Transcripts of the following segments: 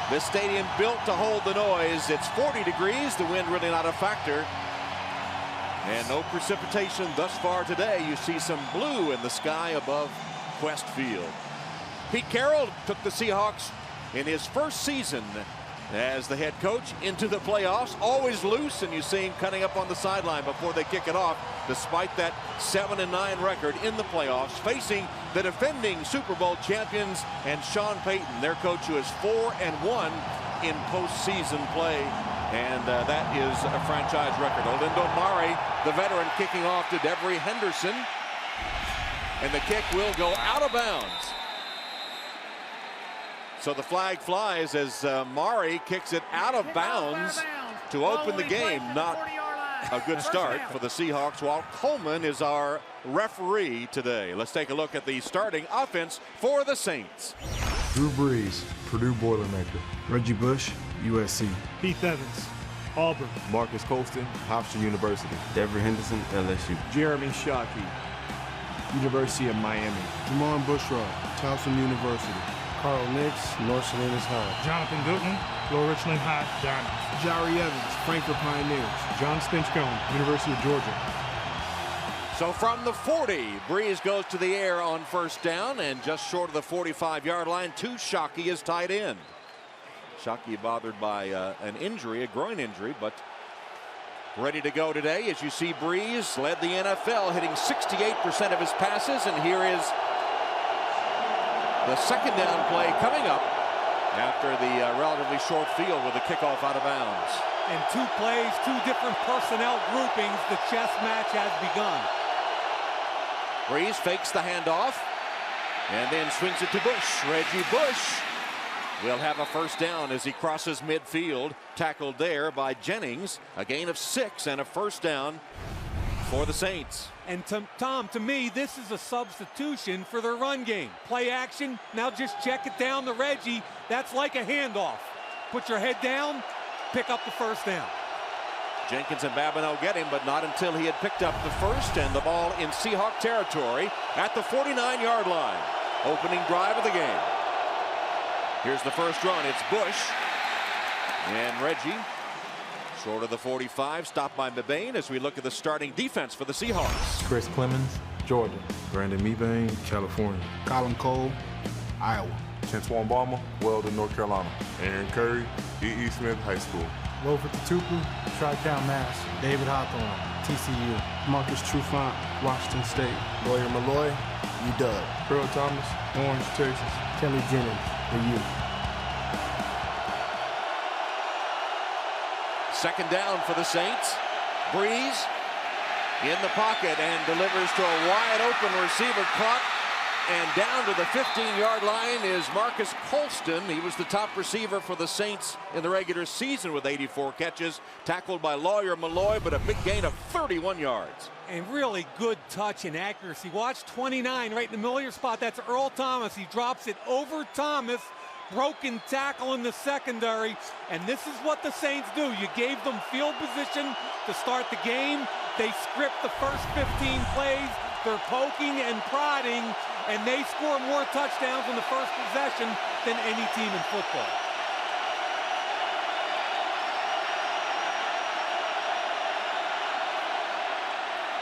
This stadium built to hold the noise. It's 40 degrees, the wind really not a factor. And no precipitation thus far today. You see some blue in the sky above Quest Field. Pete Carroll took the Seahawks in his first season as the head coach into the playoffs. Always loose, and you see him cutting up on the sideline before they kick it off, despite that 7-9 record in the playoffs, facing the defending Super Bowl champions and Sean Payton, their coach, who is 4-1 in postseason play. And that is a franchise record. Olindo Mare, the veteran, kicking off to Devery Henderson. And the kick will go out of bounds. So the flag flies as Mare kicks it out of bounds to open the game. Not a good start for the Seahawks, while Coleman is our referee today. Let's take a look at the starting offense for the Saints. Drew Brees, Purdue Boilermaker. Reggie Bush, USC. Keith Evans, Auburn. Marcus Colston, Hofstra University. Devery Henderson, LSU. Jeremy Shockey, University of Miami. Jamon Bushrod, Towson University. Carl Nix, North Salinas High. Jonathan Gooden, Lower Richland High, Diamonds. Jari Evans, Frankfurt Pioneers. John Stinchcombe, University of Georgia. So from the 40, Brees goes to the air on first down, and just short of the 45-yard line to Shockey is tight end. Shockey bothered by an injury, a groin injury, but ready to go today. As you see, Brees led the NFL, hitting 68% of his passes, and here is the second down play coming up after the relatively short field with a kickoff out of bounds. And two plays, two different personnel groupings. The chess match has begun. Brees fakes the handoff and then swings it to Bush. Reggie Bush will have a first down as he crosses midfield. Tackled there by Jennings. A gain of 6 and a first down for the Saints. And Tom, to me, this is a substitution for their run game. Play action, now just check it down to Reggie. That's like a handoff. Put your head down, pick up the first down. Jenkins and Babineau get him, but not until he had picked up the first, and the ball in Seahawk territory at the 49-yard line. Opening drive of the game. Here's the first run. It's Bush and Reggie. Short of the 45, stopped by Mebane as we look at the starting defense for the Seahawks. Chris Clemens, Georgia. Brandon Mebane, California. Colin Cole, Iowa. Chantuan Balmer, Weldon, North Carolina. Aaron Curry, E.E. Smith High School. Wilford Tupu, Tri-Town, Mass. David Hawthorne, TCU. Marcus Trufant, Washington State. Lawyer Malloy, UW. Earl Thomas, Orange, Texas. Kelly Jennings, the U. Second down for the Saints. Brees in the pocket and delivers to a wide open receiver, caught, and down to the 15-yard line is Marcus Colston. He was the top receiver for the Saints in the regular season with 84 catches. Tackled by Lawyer Malloy, but a big gain of 31 yards. And really good touch and accuracy. Watch 29 right in the middle of your spot. That's Earl Thomas. He drops it over Thomas. Broken tackle in the secondary, and this is what the Saints do. You gave them field position to start the game. They script the first 15 plays. They're poking and prodding, and they score more touchdowns on the first possession than any team in football.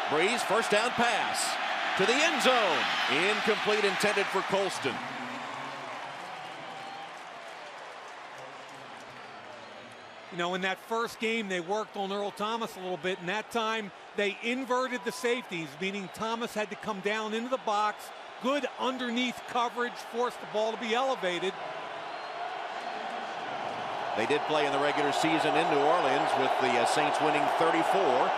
Brees, first down pass to the end zone. Incomplete, intended for Colston. You know, in that first game, they worked on Earl Thomas a little bit, and that time they inverted the safeties, meaning Thomas had to come down into the box. Good underneath coverage, forced the ball to be elevated. They did play in the regular season in New Orleans with the Saints winning 34-19.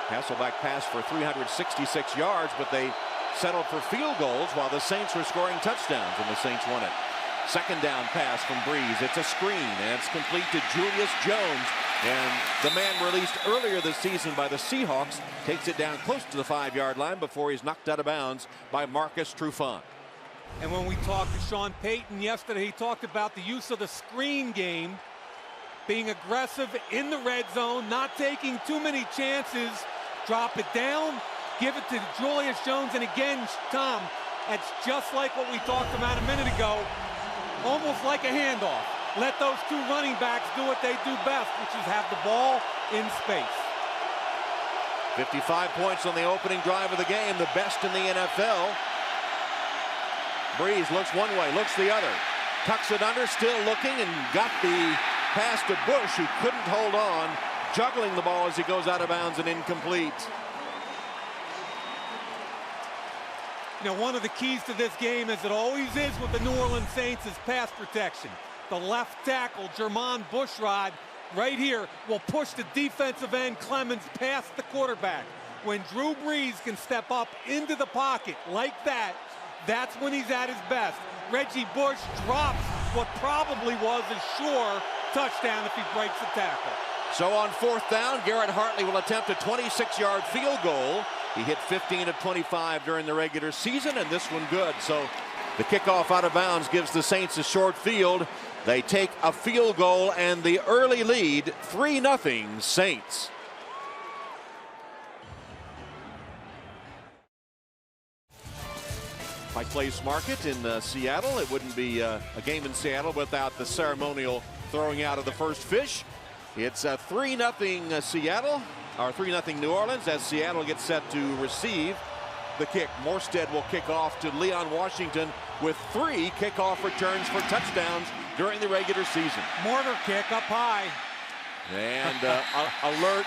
Hasselbeck passed for 366 yards, but they settled for field goals while the Saints were scoring touchdowns, and the Saints won it. Second down pass from Brees. It's a screen, and it's complete to Julius Jones. And the man released earlier this season by the Seahawks takes it down close to the 5-yard line before he's knocked out of bounds by Marcus Trufant. And when we talked to Sean Payton yesterday, he talked about the use of the screen game, being aggressive in the red zone, not taking too many chances, drop it down, give it to Julius Jones. And again, Tom, that's just like what we talked about a minute ago. almost like a handoff. Let those two running backs do what they do best, which is have the ball in space. 55 points on the opening drive of the game, the best in the NFL. Breeze looks one way, looks the other. Tucks it under, still looking, and got the pass to Bush, who couldn't hold on, juggling the ball as he goes out of bounds and incomplete. You know, one of the keys to this game, as it always is with the New Orleans Saints, is pass protection. The left tackle, Jermon Bushrod, right here, will push the defensive end Clemens past the quarterback. When Drew Brees can step up into the pocket like that, that's when he's at his best. Reggie Bush drops what probably was a sure touchdown if he breaks the tackle. So on fourth down, Garrett Hartley will attempt a 26-yard field goal. He hit 15 of 25 during the regular season, and this one good. So the kickoff out of bounds gives the Saints a short field. They take a field goal and the early lead, 3-0 Saints. Pike Place Market in Seattle. It wouldn't be a game in Seattle without the ceremonial throwing out of the first fish. It's 3-0 Seattle, or 3-0 New Orleans, as Seattle gets set to receive the kick. Morstead will kick off to Leon Washington with 3 kickoff returns for touchdowns during the regular season. Mortar kick up high. And alert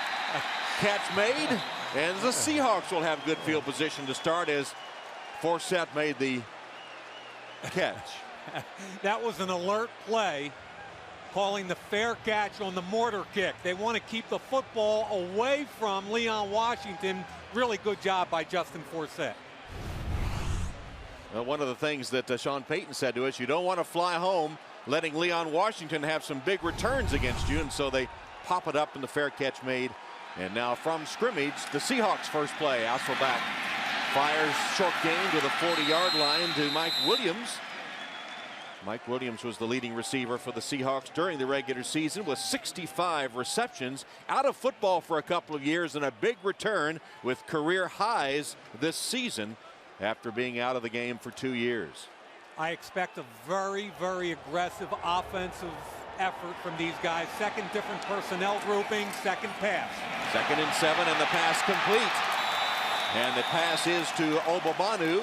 catch made. And the Seahawks will have good field position to start as Forsett made the catch. That was an alert play, calling the fair catch on the mortar kick. They want to keep the football away from Leon Washington. Really good job by Justin Forsett. One of the things that Sean Payton said to us, you don't want to fly home letting Leon Washington have some big returns against you, and so they pop it up and the fair catch made. And now from scrimmage, the Seahawks first play. Hasselbeck fires short gain to the 40-yard line to Mike Williams. Mike Williams was the leading receiver for the Seahawks during the regular season with 65 receptions. Out of football for a couple of years and a big return with career highs this season after being out of the game for 2 years. I expect a very, very aggressive offensive effort from these guys. Second different personnel grouping, second pass. 2nd and 7, and the pass complete. And the pass is to Obomanu.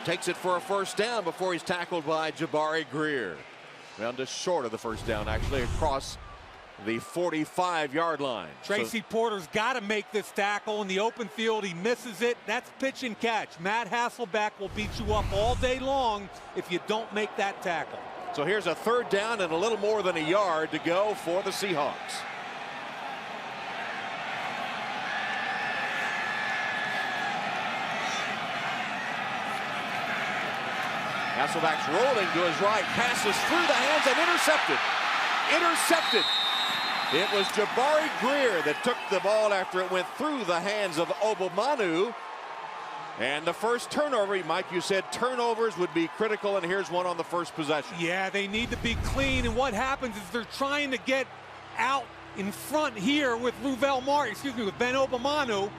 Takes it for a first down before he's tackled by Jabari Greer. Well, just short of the first down, actually, across the 45-yard line. Tracy Porter's got to make this tackle in the open field. He misses it. That's pitch and catch. Matt Hasselbeck will beat you up all day long if you don't make that tackle. So here's a 3rd down and a little more than a yard to go for the Seahawks. Hasselbeck's rolling to his right, passes through the hands and intercepted. Intercepted. It was Jabari Greer that took the ball after it went through the hands of Obomanu. And the first turnover, Mike, you said turnovers would be critical, and here's one on the first possession. Yeah, they need to be clean, and what happens is they're trying to get out in front here with with Ben Obomanu.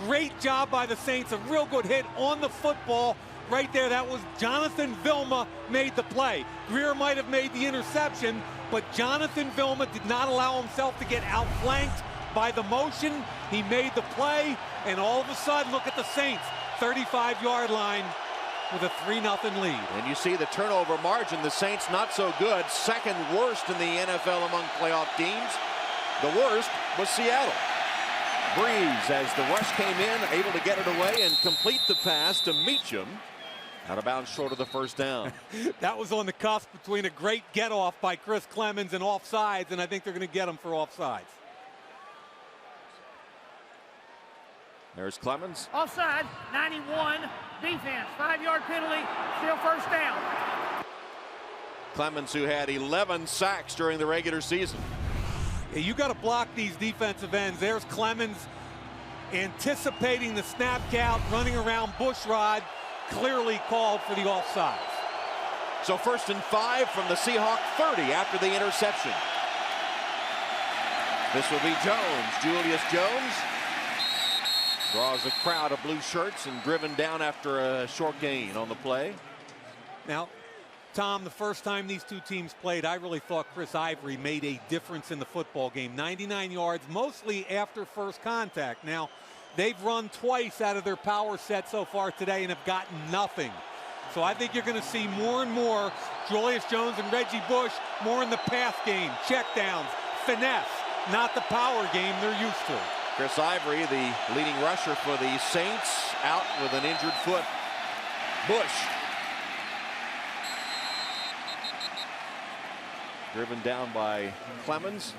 Great job by the Saints, a real good hit on the football. Right there, that was Jonathan Vilma made the play. Greer might have made the interception, but Jonathan Vilma did not allow himself to get outflanked by the motion. He made the play, and all of a sudden, look at the Saints, 35-yard line with a 3-0 lead. And you see the turnover margin, the Saints not so good, 2nd worst in the NFL among playoff teams. The worst was Seattle. Breeze, as the rush came in, able to get it away and complete the pass to Meacham. Out of bounds short of the first down. That was on the cusp between a great get-off by Chris Clemens and offsides, and I think they're going to get him for offsides. There's Clemens. Offside, 91, defense, 5-yard penalty, still first down. Clemens, who had 11 sacks during the regular season. Yeah, you got to block these defensive ends. There's Clemens anticipating the snap count, running around Bushrod. Clearly called for the offsides. So 1st and 5 from the Seahawk 30 after the interception. This will be Jones. Julius Jones draws a crowd of blue shirts and driven down after a short gain on the play. Now, Tom, the first time these two teams played, I really thought Chris Ivory made a difference in the football game. 99 yards, mostly after first contact. Now, they've run twice out of their power set so far today and have gotten nothing. So I think you're going to see more and more Julius Jones and Reggie Bush more in the pass game, checkdowns, finesse, not the power game they're used to. Chris Ivory, the leading rusher for the Saints, out with an injured foot. Bush driven down by Clemens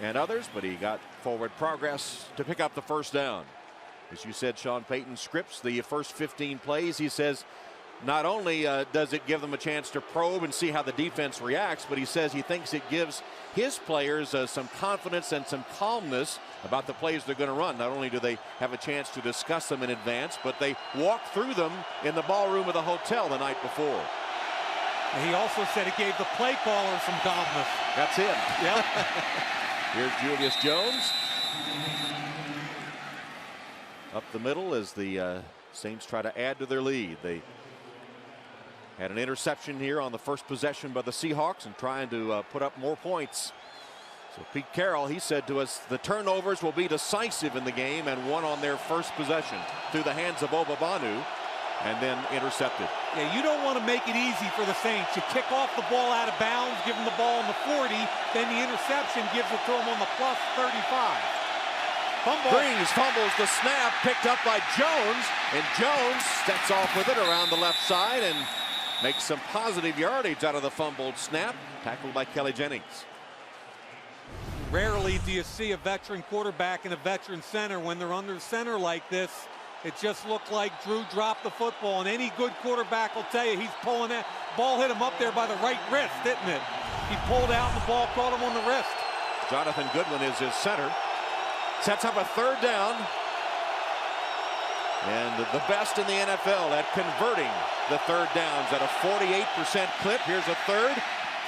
and others, but he got forward progress to pick up the first down. As you said, Sean Payton scripts the first 15 plays. He says not only does it give them a chance to probe and see how the defense reacts, but he says he thinks it gives his players some confidence and some calmness about the plays they're going to run. Not only do they have a chance to discuss them in advance, but they walk through them in the ballroom of the hotel the night before. And he also said it gave the play caller some calmness. That's it. Yep. Here's Julius Jones. Up the middle as the Saints try to add to their lead. They had an interception here on the first possession by the Seahawks and trying to put up more points. So Pete Carroll, he said to us, the turnovers will be decisive in the game, and one on their first possession through the hands of Obabanu and then intercepted. Yeah, you don't want to make it easy for the Saints. You kick off the ball out of bounds, give them the ball on the 40, then the interception gives it to them on the plus 35. Breeze fumbles the snap, picked up by Jones, and Jones steps off with it around the left side and makes some positive yardage out of the fumbled snap, tackled by Kelly Jennings. Rarely do you see a veteran quarterback and a veteran center when they're under center like this. It just looked like Drew dropped the football, and any good quarterback will tell you he's pulling that. Ball hit him up there by the right wrist, didn't it? He pulled out and the ball caught him on the wrist. Jonathan Goodwin is his center. Sets up a third down. And the best in the NFL at converting the third downs at a 48% clip. Here's a third.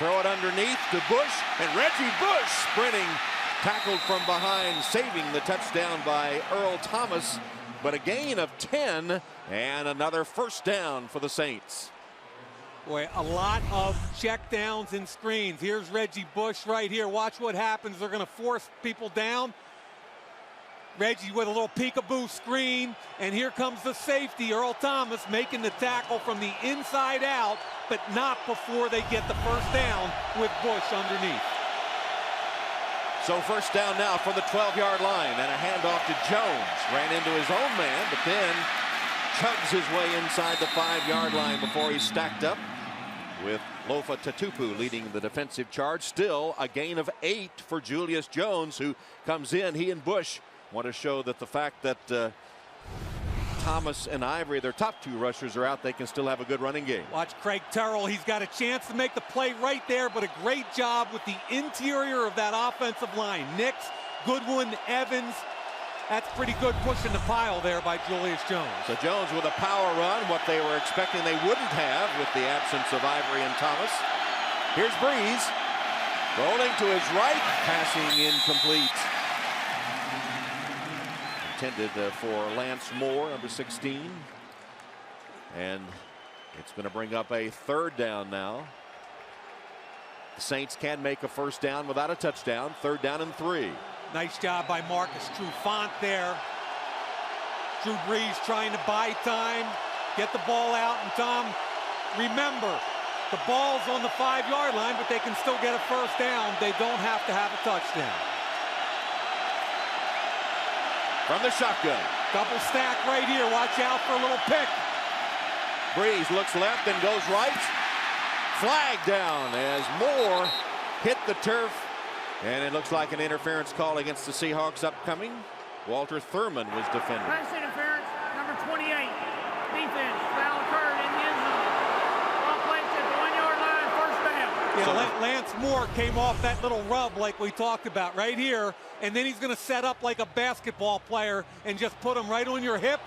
Throw it underneath to Bush, and Reggie Bush sprinting, tackled from behind, saving the touchdown by Earl Thomas. But a gain of 10 and another first down for the Saints. Boy, a lot of check downs and screens. Here's Reggie Bush right here. Watch what happens. They're going to force people down. Reggie with a little peekaboo screen, and here comes the safety, Earl Thomas, making the tackle from the inside out, but not before they get the first down with Bush underneath. So first down now from the 12-yard line, and a handoff to Jones. Ran into his own man, but then chugs his way inside the 5-yard line before he's stacked up with Lofa Tatupu leading the defensive charge. Still a gain of 8 for Julius Jones, who comes in. He and Bush want to show that the fact that Thomas and Ivory, their top two rushers, are out, they can still have a good running game. Watch Craig Terrell. He's got a chance to make the play right there, but a great job with the interior of that offensive line. Nix, Goodwin, Evans. That's pretty good pushing the pile there by Julius Jones. So Jones with a power run, what they were expecting they wouldn't have with the absence of Ivory and Thomas. Here's Breeze. Rolling to his right, passing incomplete. Intended for Lance Moore, number 16. And it's going to bring up a third down now. The Saints can make a first down without a touchdown. Third down and 3. Nice job by Marcus Trufant there. Drew Brees trying to buy time, get the ball out. And Tom, remember, the ball's on the 5-yard line, but they can still get a first down. They don't have to have a touchdown. From the shotgun. Double stack right here. Watch out for a little pick. Breeze looks left and goes right. Flag down as Moore hit the turf. And it looks like an interference call against the Seahawks upcoming. Walter Thurman was defending. Pass interference, number 28. Defense, foul occurred in the end zone. Ball placed at the 1-yard line, first down. Yeah, Lance Moore came off that little rub like we talked about right here, and then he's going to set up like a basketball player and just put him right on your hip.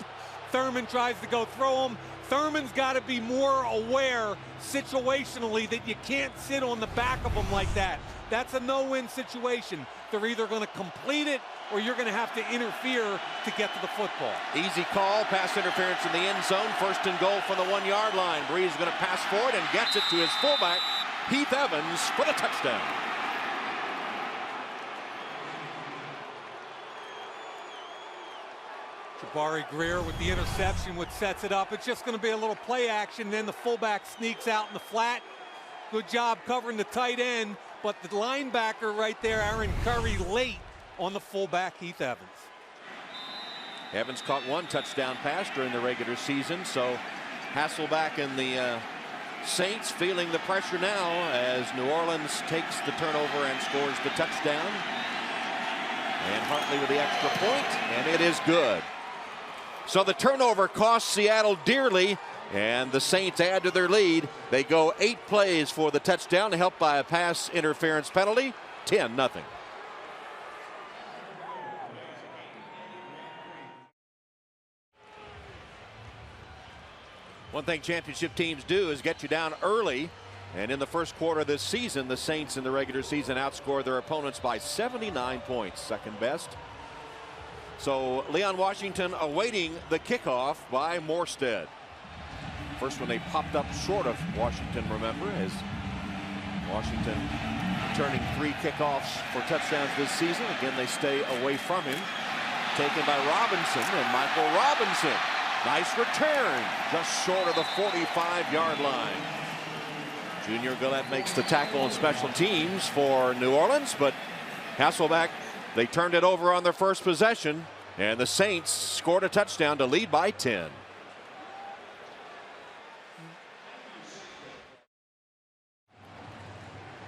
Thurman tries to go throw him. Thurman's got to be more aware situationally that you can't sit on the back of him like that. That's a no-win situation. They're either going to complete it or you're going to have to interfere to get to the football. Easy call, pass interference in the end zone. First and goal from the 1-yard line. Breeze is going to pass forward and gets it to his fullback, Heath Evans, for the touchdown. Jabari Greer with the interception, which sets it up. It's just going to be a little play action. Then the fullback sneaks out in the flat. Good job covering the tight end, but the linebacker right there, Aaron Curry, late on the fullback, Heath Evans. Evans caught one touchdown pass during the regular season, so Hasselbeck and the Saints feeling the pressure now as New Orleans takes the turnover and scores the touchdown. And Huntley with the extra point, and it is good. So the turnover cost Seattle dearly, and the Saints add to their lead. They go 8 plays for the touchdown, helped by a pass interference penalty, 10-0. One thing championship teams do is get you down early. And in the first quarter of this season, the Saints in the regular season outscored their opponents by 79 points, second best. So Leon Washington awaiting the kickoff by Morstead. First one they popped up short of Washington, remember, as Washington returning 3 kickoffs for touchdowns this season. Again, they stay away from him. Taken by Robinson, and Michael Robinson. Nice return, just short of the 45-yard line. Junior Gillette makes the tackle on special teams for New Orleans, but Hasselbeck, they turned it over on their first possession, and the Saints scored a touchdown to lead by 10.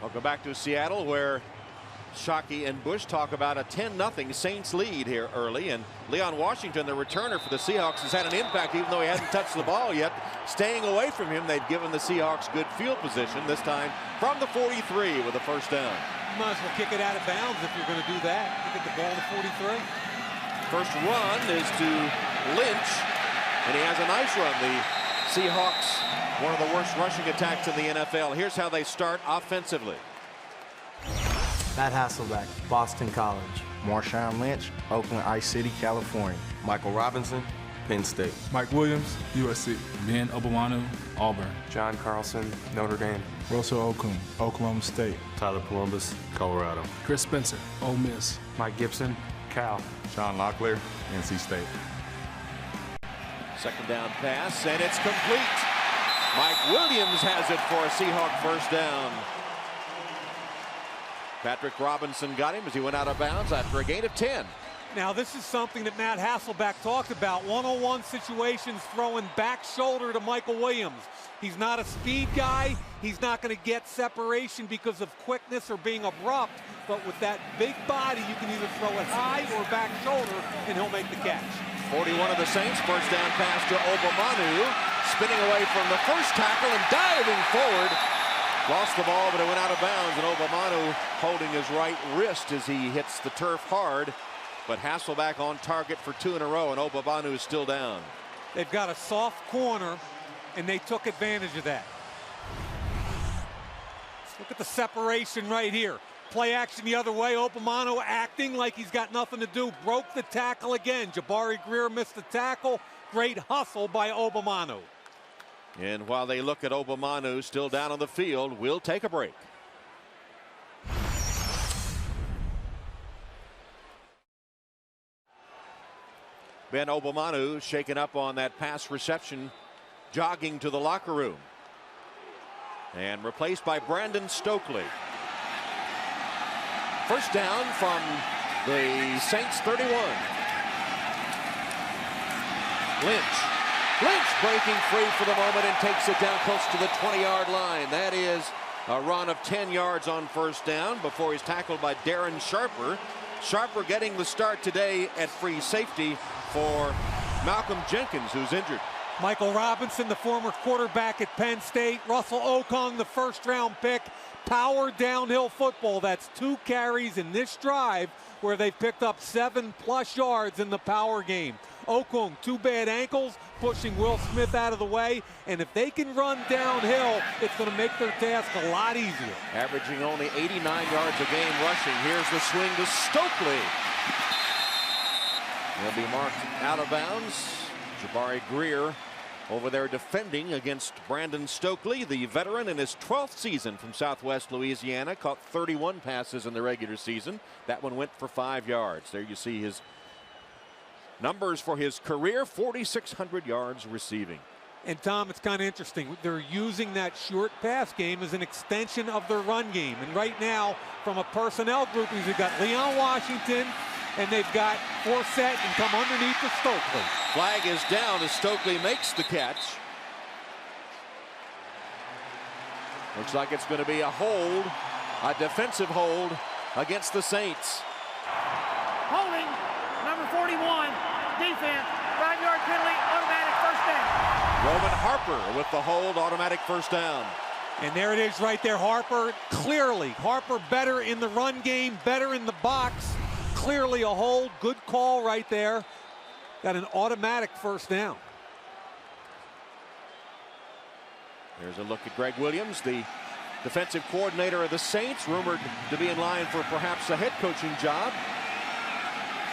Welcome back to Seattle, where Shockey and Bush talk about a 10-0 Saints lead here early, and Leon Washington, the returner for the Seahawks, has had an impact even though he hasn't touched the ball yet. Staying away from him, they've given the Seahawks good field position, this time from the 43 with a first down. You might as well kick it out of bounds if you're going to do that. You get the ball to 43. First run is to Lynch, and he has a nice run. The Seahawks, one of the worst rushing attacks in the NFL. Here's how they start offensively. Matt Hasselbeck, Boston College. Marshawn Lynch, Oakland Ice City, California. Michael Robinson, Penn State. Mike Williams, USC. Ben Obawanu, Auburn. John Carlson, Notre Dame. Russell Okung, Oklahoma State. Tyler Columbus, Colorado. Chris Spencer, Ole Miss. Mike Gibson, Cal. Sean Locklear, NC State. Second down pass, and it's complete. Mike Williams has it for a Seahawk first down. Patrick Robinson got him as he went out of bounds after a gain of 10. Now this is something that Matt Hasselbeck talked about. One-on-one situations, throwing back shoulder to Michael Williams. He's not a speed guy. He's not going to get separation because of quickness or being abrupt. But with that big body, you can either throw it high or back shoulder, and he'll make the catch. 41 of the Saints, first down pass to Obamanu. Spinning away from the first tackle and diving forward. Lost the ball, but it went out of bounds, and Obamanu holding his right wrist as he hits the turf hard. But Hasselbeck on target for 2 in a row, and Obamanu is still down. They've got a soft corner, and they took advantage of that. Let's look at the separation right here. Play action the other way. Obamanu acting like he's got nothing to do. Broke the tackle again. Jabari Greer missed the tackle. Great hustle by Obamanu. And while they look at Obamanu still down on the field, we'll take a break. Ben Obamanu shaken up on that pass reception, jogging to the locker room. And replaced by Brandon Stokely. First down from the Saints 31. Lynch breaking free for the moment and takes it down close to the 20-yard line. That is a run of 10 yards on first down before he's tackled by Darren Sharper. Sharper getting the start today at free safety for Malcolm Jenkins, who's injured. Michael Robinson, the former quarterback at Penn State. Russell Okung, the first-round pick. Power downhill football. That's 2 carries in this drive where they picked up 7+ yards in the power game. Okung, 2 bad ankles, pushing Will Smith out of the way, and if they can run downhill, it's going to make their task a lot easier. Averaging only 89 yards a game rushing. Here's the swing to Stokely. He'll be marked out of bounds. Jabari Greer over there defending against Brandon Stokely, the veteran in his 12th season from Southwest Louisiana. Caught 31 passes in the regular season. That one went for 5 yards. There you see his numbers for his career, 4,600 yards receiving. And Tom, it's kind of interesting. They're using that short pass game as an extension of their run game. And right now, from a personnel grouping, they've got Leon Washington, and they've got Forsett and come underneath to Stokely. Flag is down as Stokely makes the catch. Looks like it's going to be a hold, a defensive hold against the Saints. Holding, number 41, defense, 5-yard penalty, automatic first down. Roman Harper with the hold, automatic first down. And there it is right there, Harper. Clearly, Harper better in the run game, better in the box. Clearly a hold, good call right there. Got an automatic first down. There's a look at Greg Williams, the defensive coordinator of the Saints, rumored to be in line for perhaps a head coaching job.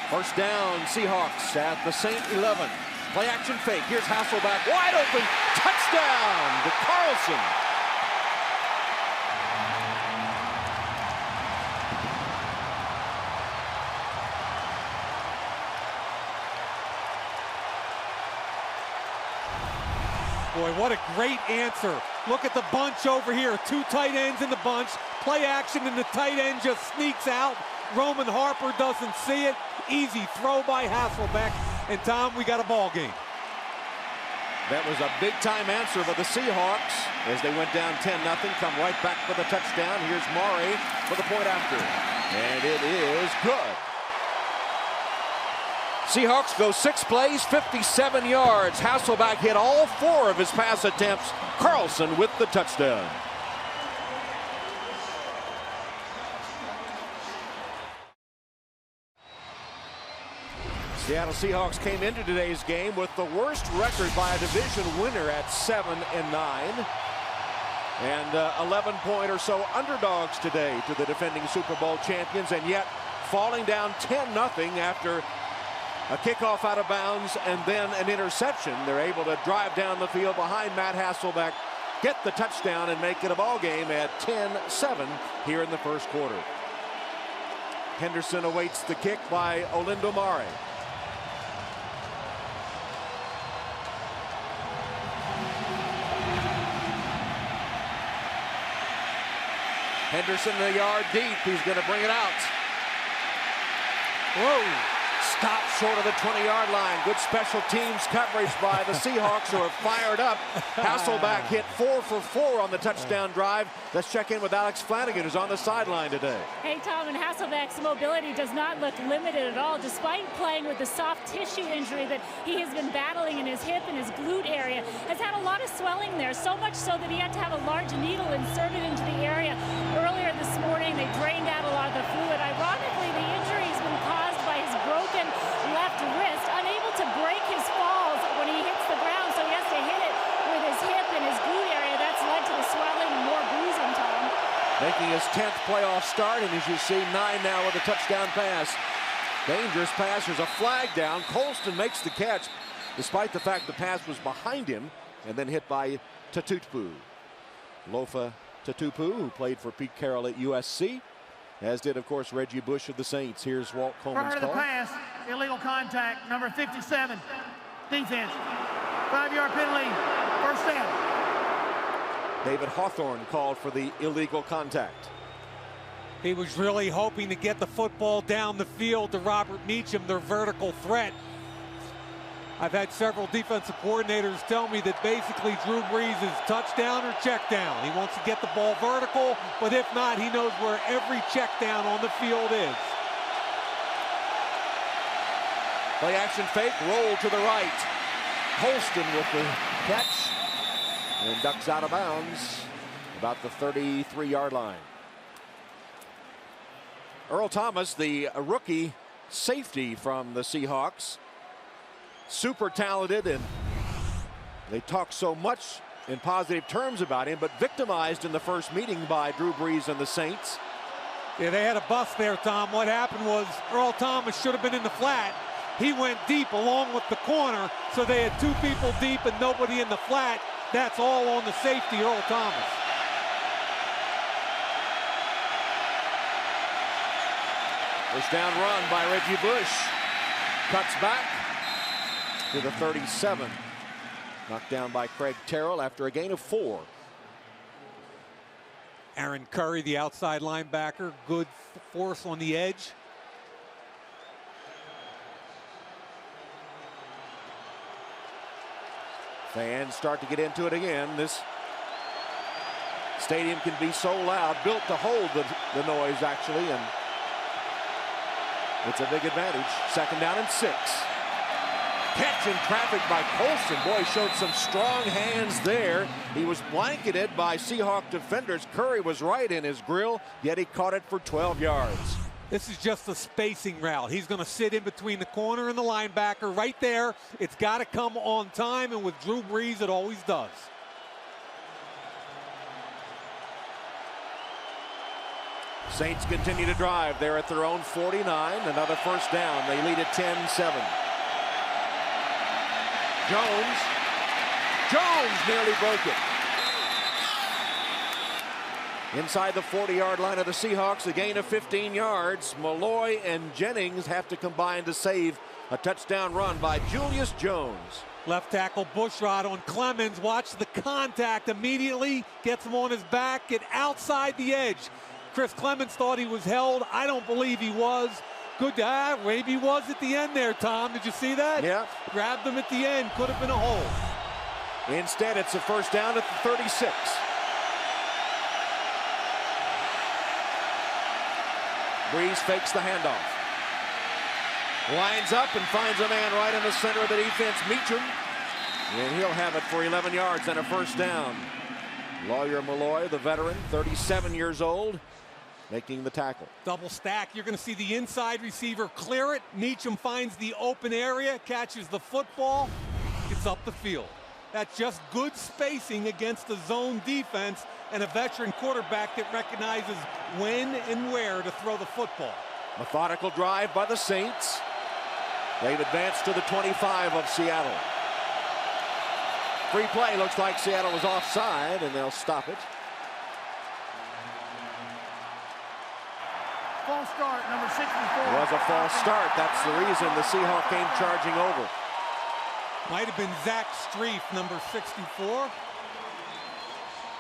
First down, Seahawks at the Saint 11. Play action fake. Here's Hasselbeck, wide open, touchdown to Carlson. Boy, what a great answer. Look at the bunch over here. 2 tight ends in the bunch. Play action and the tight end just sneaks out. Roman Harper doesn't see it. Easy throw by Hasselbeck. And Tom, we got a ball game. That was a big-time answer by the Seahawks as they went down 10-0. Come right back for the touchdown. Here's Maury for the point after. And it is good. Seahawks go 6 plays, 57 yards. Hasselbeck hit all 4 of his pass attempts. Carlson with the touchdown. Seattle Seahawks came into today's game with the worst record by a division winner at 7-9. And 11-point or so underdogs today to the defending Super Bowl champions, and yet falling down 10-0 after a kickoff out of bounds and then an interception. They're able to drive down the field behind Matt Hasselbeck, get the touchdown, and make it a ball game at 10-7 here in the first quarter. Henderson awaits the kick by Olindo Mare. Henderson a yard deep. He's going to bring it out. Whoa. Stop short of the 20-yard line. Good special teams coverage by the Seahawks, who are fired up. Hasselbeck hit 4 for 4 on the touchdown drive. Let's check in with Alex Flanagan, who's on the sideline today. Hey, Tom, and Hasselbeck's mobility does not look limited at all, despite playing with the soft tissue injury that he has been battling in his hip and his glute area. Has had a lot of swelling there, so much so that he had to have a large needle inserted into the area. Earlier this morning, they drained out a lot of the fluid. Ironically, the injury has been caused by his broken left wrist, unable to break his falls when he hits the ground, so he has to hit it with his hip and his glute area. That's led to the swelling and more bruising, Tom. Making his 10th playoff start, and as you see, 9 now with a touchdown pass. Dangerous pass. There's a flag down. Colston makes the catch, despite the fact the pass was behind him, and then hit by Tatupu. Lofa Tatupu, who played for Pete Carroll at USC, as did, of course, Reggie Bush of the Saints. Here's Walt Coleman's Prior to call. the pass, illegal contact, number 57, defense. 5-yard penalty, first down. David Hawthorne called for the illegal contact. He was really hoping to get the football down the field to Robert Meacham, their vertical threat. I've had several defensive coordinators tell me that basically Drew Brees is touchdown or check down. He wants to get the ball vertical, but if not, he knows where every check down on the field is. Play action fake, roll to the right. Colston with the catch and ducks out of bounds about the 33-yard line. Earl Thomas, the rookie safety from the Seahawks, super talented and They talk so much in positive terms about him, but victimized in the first meeting by Drew Brees and the Saints. Yeah, they had a bust there, Tom. What happened was Earl Thomas should have been in the flat. He went deep along with the corner, so they had two people deep and nobody in the flat. That's all on the safety, Earl Thomas. First down run by Reggie Bush. Cuts back to the 37. Knocked down by Craig Terrell after a gain of 4. Aaron Curry, the outside linebacker, good force on the edge. Fans start to get into it again. This stadium can be so loud, built to hold the noise, actually, and it's a big advantage. Second down and 6. Catch in traffic by Colson. Boy, showed some strong hands there. He was blanketed by Seahawk defenders. Curry was right in his grill, yet he caught it for 12 yards. This is just a spacing route. He's going to sit in between the corner and the linebacker right there. It's got to come on time, and with Drew Brees, it always does. Saints continue to drive. They're at their own 49. Another first down. They lead at 10-7. Jones nearly broke it. Inside the 40-yard line of the Seahawks, a gain of 15 yards. Malloy and Jennings have to combine to save a touchdown run by Julius Jones. Left tackle Bushrod on Clemens. Watch the contact immediately. Gets him on his back. Get outside the edge. Chris Clemens thought he was held. I don't believe he was. Good. Maybe he was at the end there, Tom. Did you see that? Yeah. Grabbed him at the end. Could have been a hold. Instead, it's a first down at the 36. Brees fakes the handoff. Lines up and finds a man right in the center of the defense, Meacham. And he'll have it for 11 yards and a first down. Lawyer Malloy, the veteran, 37 years old, making the tackle. Double stack. You're going to see the inside receiver clear it. Meacham finds the open area, catches the football, gets up the field. That's just good spacing against the zone defense and a veteran quarterback that recognizes when and where to throw the football. Methodical drive by the Saints. They've advanced to the 25 of Seattle. Free play. Looks like Seattle was offside, and they'll stop it. False start, number 64. It was a false start. That's the reason the Seahawks came charging over. Might have been Zach Streif, number 64.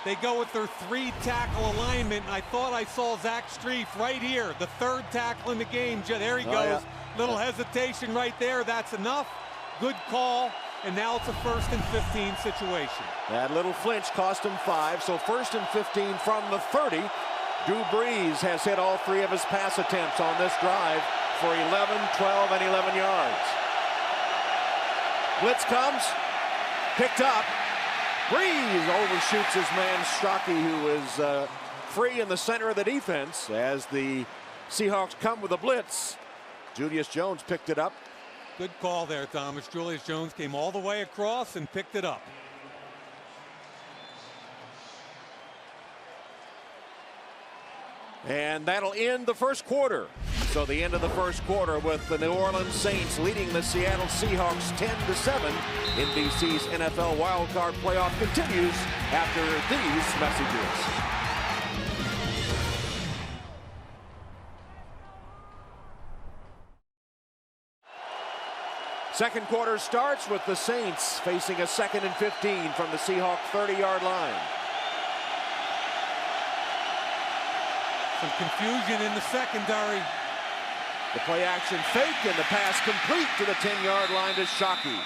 They go with their 3-tackle alignment. I thought I saw Zach Streif right here, the 3rd tackle in the game. There he goes. Yeah. Little hesitation right there. That's enough. Good call. And now it's a 1st and 15 situation. That little flinch cost him 5. So 1st and 15 from the 30. Drew Brees has hit all 3 of his pass attempts on this drive for 11, 12, and 11 yards. Blitz comes, picked up. Brees overshoots his man Shockey, who is free in the center of the defense as the Seahawks come with a blitz. Julius Jones picked it up. Good call there, Thomas. Julius Jones came all the way across and picked it up. And that'll end the first quarter. So the end of the first quarter with the New Orleans Saints leading the Seattle Seahawks 10-7. NBC's NFL Wildcard playoff continues after these messages. Second quarter starts with the Saints facing a 2nd and 15 from the Seahawks 30-yard line. Some confusion in the secondary. The play action fake and the pass complete to the 10-yard line to Shockey.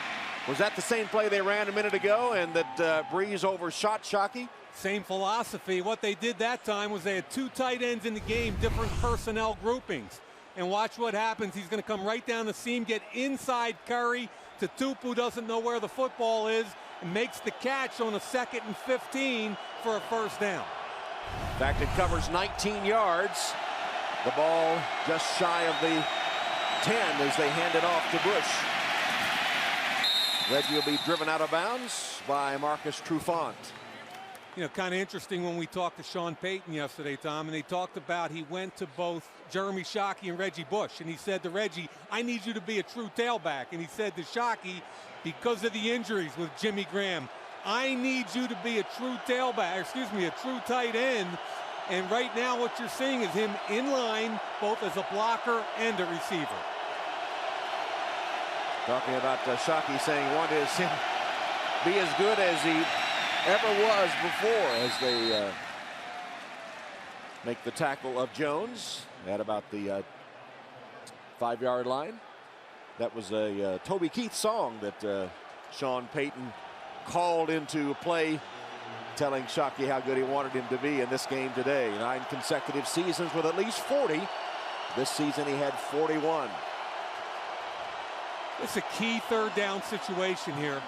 Was that the same play they ran a minute ago and that Brees overshot Shockey? Same philosophy. What they did that time was they had 2 tight ends in the game, different personnel groupings. And watch what happens. He's going to come right down the seam, get inside Curry to Tupu, doesn't know where the football is, and makes the catch on a 2nd and 15 for a first down. In fact, it covers 19 yards. The ball just shy of the 10 as they hand it off to Bush. Reggie will be driven out of bounds by Marcus Trufant. You know, kind of interesting when we talked to Sean Payton yesterday, Tom, and they talked about he went to both Jeremy Shockey and Reggie Bush, and he said to Reggie, I need you to be a true tailback. And he said to Shockey, because of the injuries with Jimmy Graham, I need you to be a true tailback, excuse me, a true tight end. And right now what you're seeing is him in line both as a blocker and a receiver. Talking about Shockey saying one is him be as good as he ever was before as they make the tackle of Jones at about the 5-yard line. That was a Toby Keith song that Sean Payton called into play, telling Shockey how good he wanted him to be in this game today. 9 consecutive seasons with at least 40. This season he had 41. It's a key 3rd down situation here.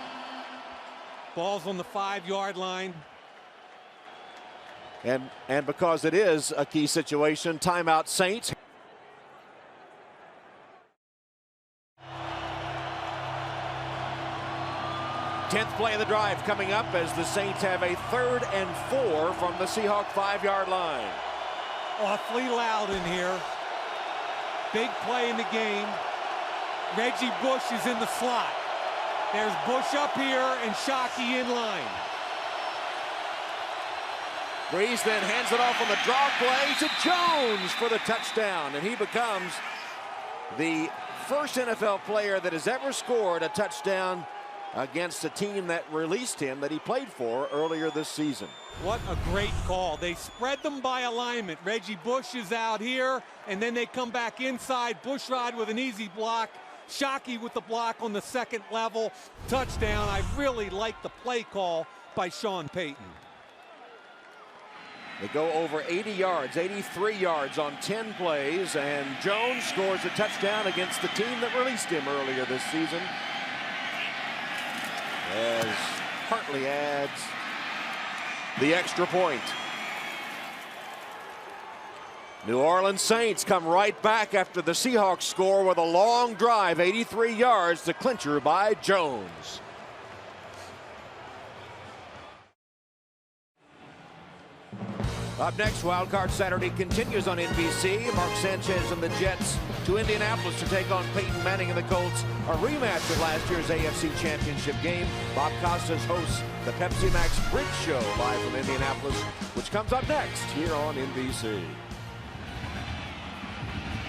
Ball's on the 5-yard line. And because it is a key situation, timeout Saints. Tenth play of the drive coming up as the Saints have a 3rd and 4 from the Seahawks 5-yard line. Awfully loud in here. Big play in the game. Reggie Bush is in the slot. There's Bush up here and Shockey in line. Breeze then hands it off on the draw play to Jones for the touchdown, and he becomes the first NFL player that has ever scored a touchdown against a team that released him that he played for earlier this season. What a great call. They spread them by alignment. Reggie Bush is out here, and then they come back inside. Bushrod with an easy block. Shockey with the block on the 2nd level. Touchdown. I really like the play call by Sean Payton. They go over 80 yards, 83 yards on 10 plays, and Jones scores a touchdown against the team that released him earlier this season, as Hartley adds the extra point. New Orleans Saints come right back after the Seahawks score with a long drive, 83 yards, the clincher by Jones. Up next, Wildcard Saturday continues on NBC. Mark Sanchez and the Jets to Indianapolis to take on Peyton Manning and the Colts. A rematch of last year's AFC Championship game. Bob Costas hosts the Pepsi Max Bridge Show live from Indianapolis, which comes up next here on NBC.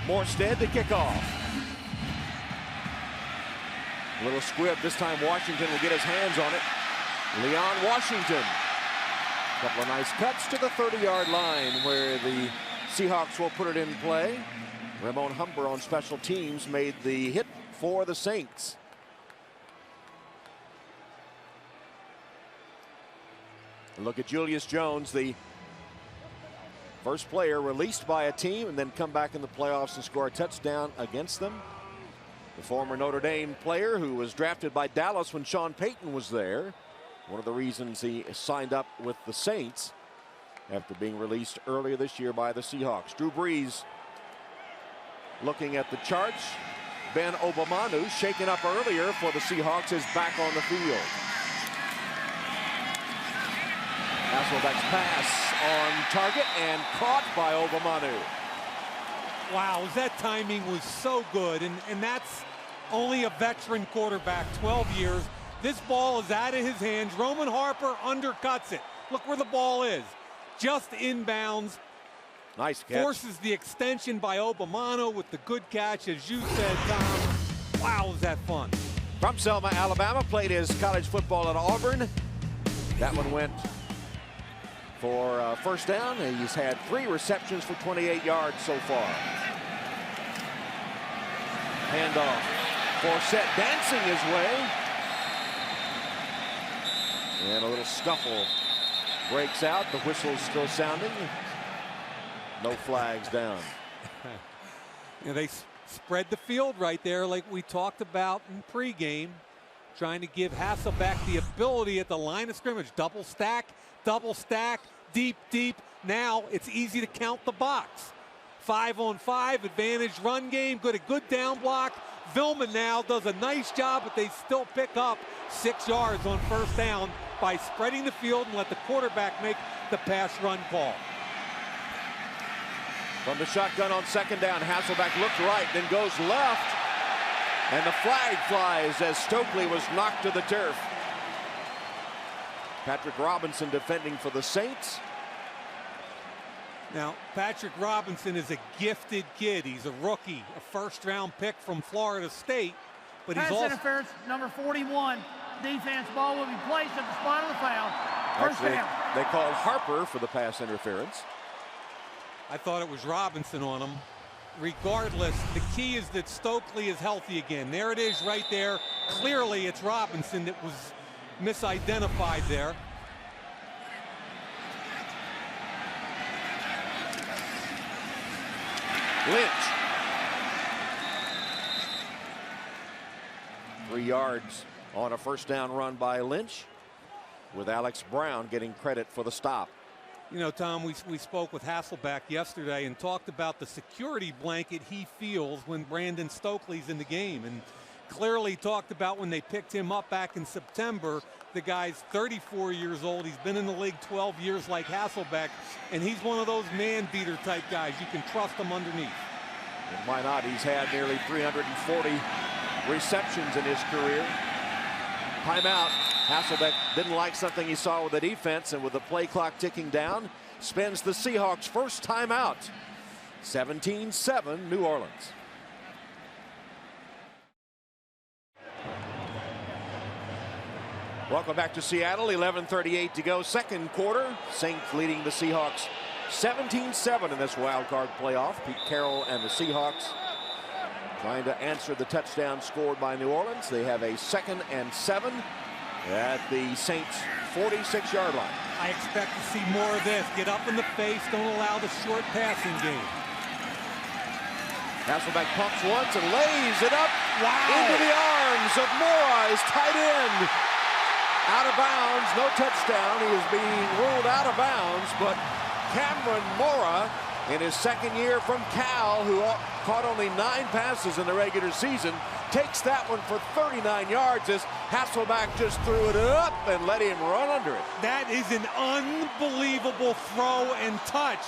Morstead to kick off. A little squib. This time Washington will get his hands on it. Leon Washington. A couple of nice cuts to the 30-yard line where the Seahawks will put it in play. Ramon Humber on special teams made the hit for the Saints. Look at Julius Jones, the first player released by a team and then come back in the playoffs and score a touchdown against them. The former Notre Dame player who was drafted by Dallas when Sean Payton was there. One of the reasons he signed up with the Saints after being released earlier this year by the Seahawks. Drew Brees looking at the charts. Ben Obamanu, shaken up earlier for the Seahawks, is back on the field. Hasselbeck's pass on target and caught by Obamanu. Wow, that timing was so good, and that's only a veteran quarterback, 12 years. This ball is out of his hands. Roman Harper undercuts it. Look where the ball is. Just inbounds. Nice catch. Forces the extension by Obamanu with the good catch, as you said, Tom. Wow, was that fun. From Selma, Alabama, played his college football at Auburn. That one went for first down. He's had 3 receptions for 28 yards so far. Handoff. Forsett dancing his way. And a little scuffle breaks out. The whistle's still sounding. No flags down. You know, they spread the field right there like we talked about in pregame, trying to give Hasselbeck the ability at the line of scrimmage. Double stack, deep, deep. Now it's easy to count the box. 5-on-5, advantage run game, good down block. Villman now does a nice job, but they still pick up 6 yards on first down by spreading the field and let the quarterback make the pass run call. From the shotgun on second down, Hasselbeck looks right, then goes left. And the flag flies as Stokely was knocked to the turf. Patrick Robinson defending for the Saints. Now, Patrick Robinson is a gifted kid. He's a rookie, a first-round pick from Florida State. But he's also interference, number 41. Defense ball will be placed at the spot of the foul. First down. They called Harper for the pass interference. I thought it was Robinson on him. Regardless, the key is that Stokely is healthy again. There it is right there. Clearly, it's Robinson that was misidentified there. Lynch. 3 yards on a first down run by Lynch, with Alex Brown getting credit for the stop. You know, Tom, we spoke with Hasselbeck yesterday and talked about the security blanket he feels when Brandon Stokely's in the game. And clearly talked about when they picked him up back in September. The guy's 34 years old. He's been in the league 12 years like Hasselbeck. And he's one of those man-beater type guys. You can trust him underneath. And why not? He's had nearly 340 receptions in his career. Timeout. Hasselbeck didn't like something he saw with the defense, and with the play clock ticking down, spends the Seahawks' first timeout. 17-7, New Orleans. Welcome back to Seattle. 11:38 to go, second quarter. Saints leading the Seahawks 17-7 in this wild card playoff. Pete Carroll and the Seahawks trying to answer the touchdown scored by New Orleans. They have a 2nd and 7 at the Saints' 46-yard line. I expect to see more of this. Get up in the face. Don't allow the short passing game. Hasselbeck pumps once and lays it up into the arms of Mora, his tight end. Out of bounds, no touchdown. He is being ruled out of bounds, but Cameron Mora, in his second year from Cal, who caught only 9 passes in the regular season, takes that one for 39 yards as Hasselbeck just threw it up and let him run under it. That is an unbelievable throw and touch,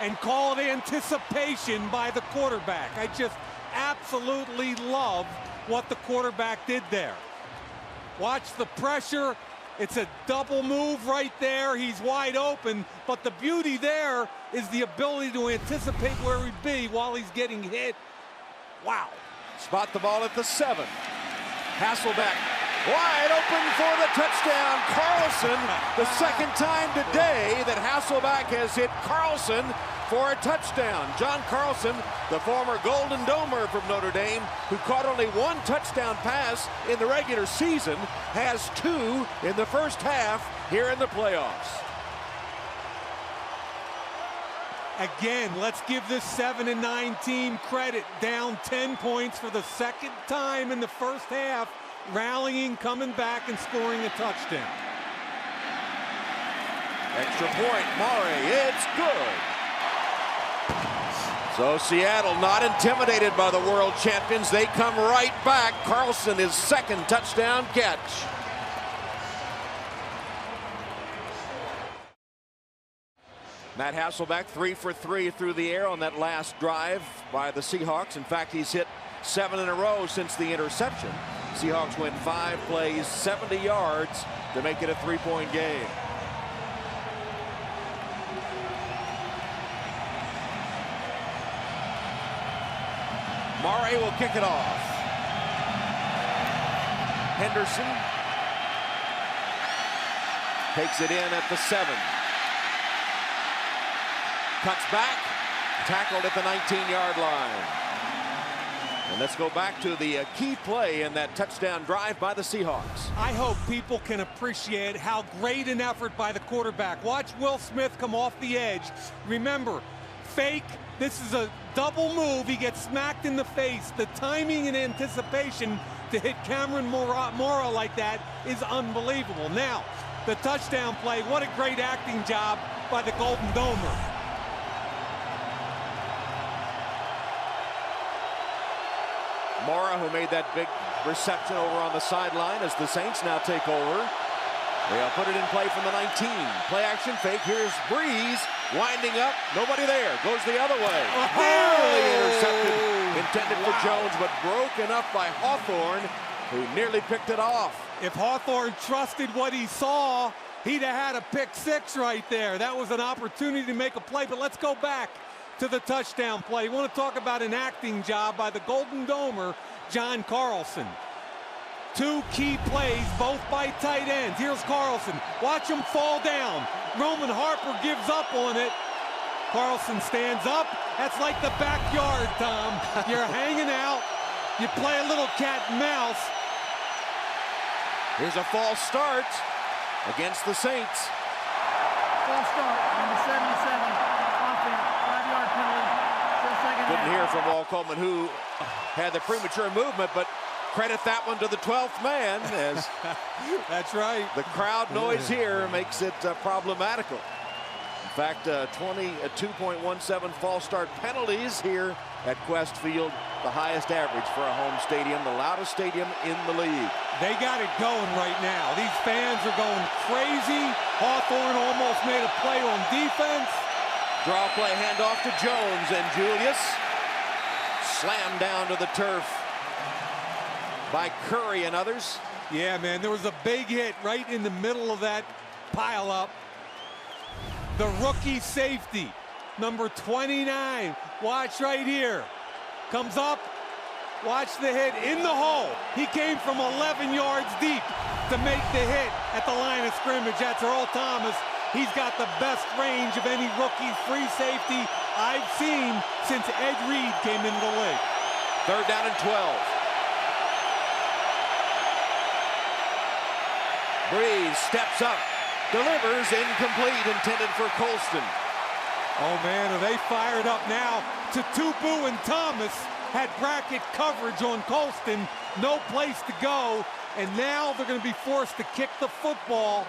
and call it anticipation by the quarterback. I just absolutely love what the quarterback did there. Watch the pressure. It's a double move right there. He's wide open, but the beauty there is the ability to anticipate where he'd be while he's getting hit. Wow. Spot the ball at the 7. Hasselbeck wide open for the touchdown. Carlson, the second time today that Hasselbeck has hit Carlson for a touchdown. John Carlson, the former Golden Domer from Notre Dame, who caught only 1 touchdown pass in the regular season, has 2 in the first half here in the playoffs. Again, let's give this 7 and 9 team credit. Down 10 points for the second time in the first half, rallying, coming back, and scoring a touchdown. Extra point, Murray, it's good. So Seattle not intimidated by the world champions. They come right back. Carlson, his 2nd touchdown catch. Matt Hasselbeck 3 for 3 through the air on that last drive by the Seahawks. In fact, he's hit 7 in a row since the interception. Seahawks win 5 plays, 70 yards to make it a 3-point game. Murray will kick it off. Henderson takes it in at the 7. Cuts back, tackled at the 19-yard line. And let's go back to the key play in that touchdown drive by the Seahawks. I hope people can appreciate how great an effort by the quarterback. Watch Will Smith come off the edge. Remember, fake. This is a double move. He gets smacked in the face. The timing and anticipation to hit Cameron Mora like that is unbelievable. Now, the touchdown play, what a great acting job by the Golden Domer. Mora, who made that big reception over on the sideline as the Saints now take over. They'll put it in play from the 19. Play action fake. Here's Breeze winding up. Nobody there. Goes the other way. Nearly intercepted. Intended for Jones, but broken up by Hawthorne, who nearly picked it off. If Hawthorne trusted what he saw, he'd have had a pick six right there. That was an opportunity to make a play, but let's go back to the touchdown play. You want to talk about an acting job by the Golden Domer, John Carlson. Two key plays, both by tight ends. Here's Carlson. Watch him fall down. Roman Harper gives up on it. Carlson stands up. That's like the backyard, Tom. You're hanging out. You play a little cat and mouse. Here's a false start against the Saints. False start, number 77. Offense, 5-yard penalty. Still second half. Couldn't hear from Walt Coleman, who had the premature movement, but credit that one to the 12th man, as that's right. The crowd noise here makes it problematical. In fact, 22.17 false start penalties here at Quest Field, the highest average for a home stadium, the loudest stadium in the league. They got it going right now. These fans are going crazy. Hawthorne almost made a play on defense. Draw play, handoff to Jones, and Julius slammed down to the turf by Curry and others. Yeah, man, there was a big hit right in the middle of that pileup. The rookie safety, number 29. Watch right here. Comes up. Watch the hit in the hole. He came from 11 yards deep to make the hit at the line of scrimmage. That's Earl Thomas. He's got the best range of any rookie free safety I've seen since Ed Reed came into the league. 3rd down and 12. Breeze steps up, delivers, incomplete, intended for Colston. Oh man, are they fired up now? Tutupu and Thomas had bracket coverage on Colston, no place to go, and now they're going to be forced to kick the football.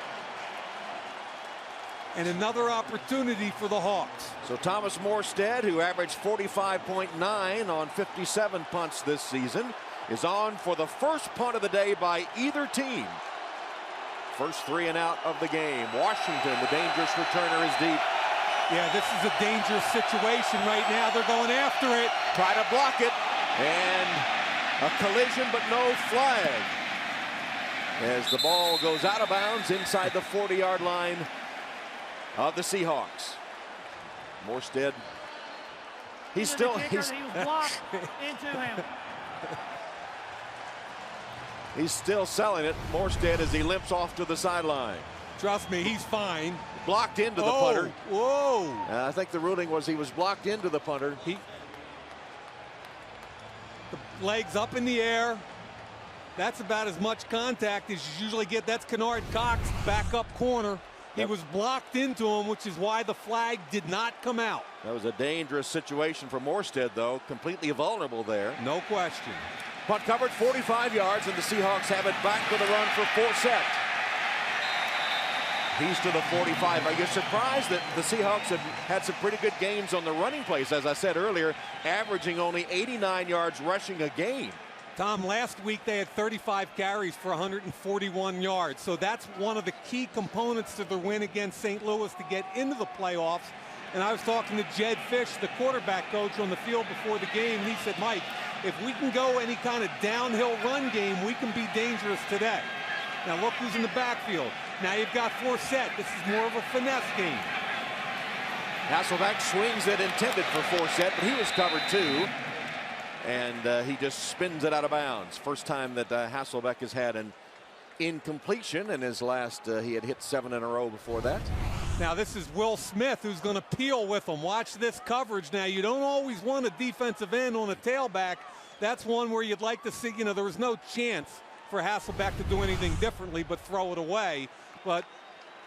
And another opportunity for the Hawks. So Thomas Morstead, who averaged 45.9 on 57 punts this season, is on for the first punt of the day by either team. First 3 and out of the game. Washington, the dangerous returner, is deep. Yeah, this is a dangerous situation right now. They're going after it. Try to block it. And a collision, but no flag. As the ball goes out of bounds inside the 40-yard line of the Seahawks. Morstead. He was blocked into him. He's still selling it. Morstead as he limps off to the sideline. Trust me, he's fine. Blocked into the punter. Whoa. I think the ruling was he was blocked into the punter. The legs up in the air. That's about as much contact as you usually get. That's Kennard Cox, backup corner. He was blocked into him, which is why the flag did not come out. That was a dangerous situation for Morstead, though. Completely vulnerable there. No question. Punt covered 45 yards, and the Seahawks have it back with a run for Forsett. He's to the 45. Are you surprised that the Seahawks have had some pretty good games on the running plays, as I said earlier, averaging only 89 yards rushing a game? Tom, last week they had 35 carries for 141 yards. So that's one of the key components to the win against St. Louis to get into the playoffs. And I was talking to Jed Fish, the quarterback coach, on the field before the game, and he said, Mike, if we can go any kind of downhill run game, we can be dangerous today. Now look who's in the backfield. Now you've got Forsett. This is more of a finesse game. Hasselbeck swings it intended for Forsett, but he was covered too. And he just spins it out of bounds. First time that Hasselbeck has had an incompletion. In his last, he had hit 7 in a row before that. Now this is Will Smith who's going to peel with him. Watch this coverage. Now you don't always want a defensive end on a tailback. That's one where you'd like to see, you know, there was no chance for Hasselbeck to do anything differently but throw it away. But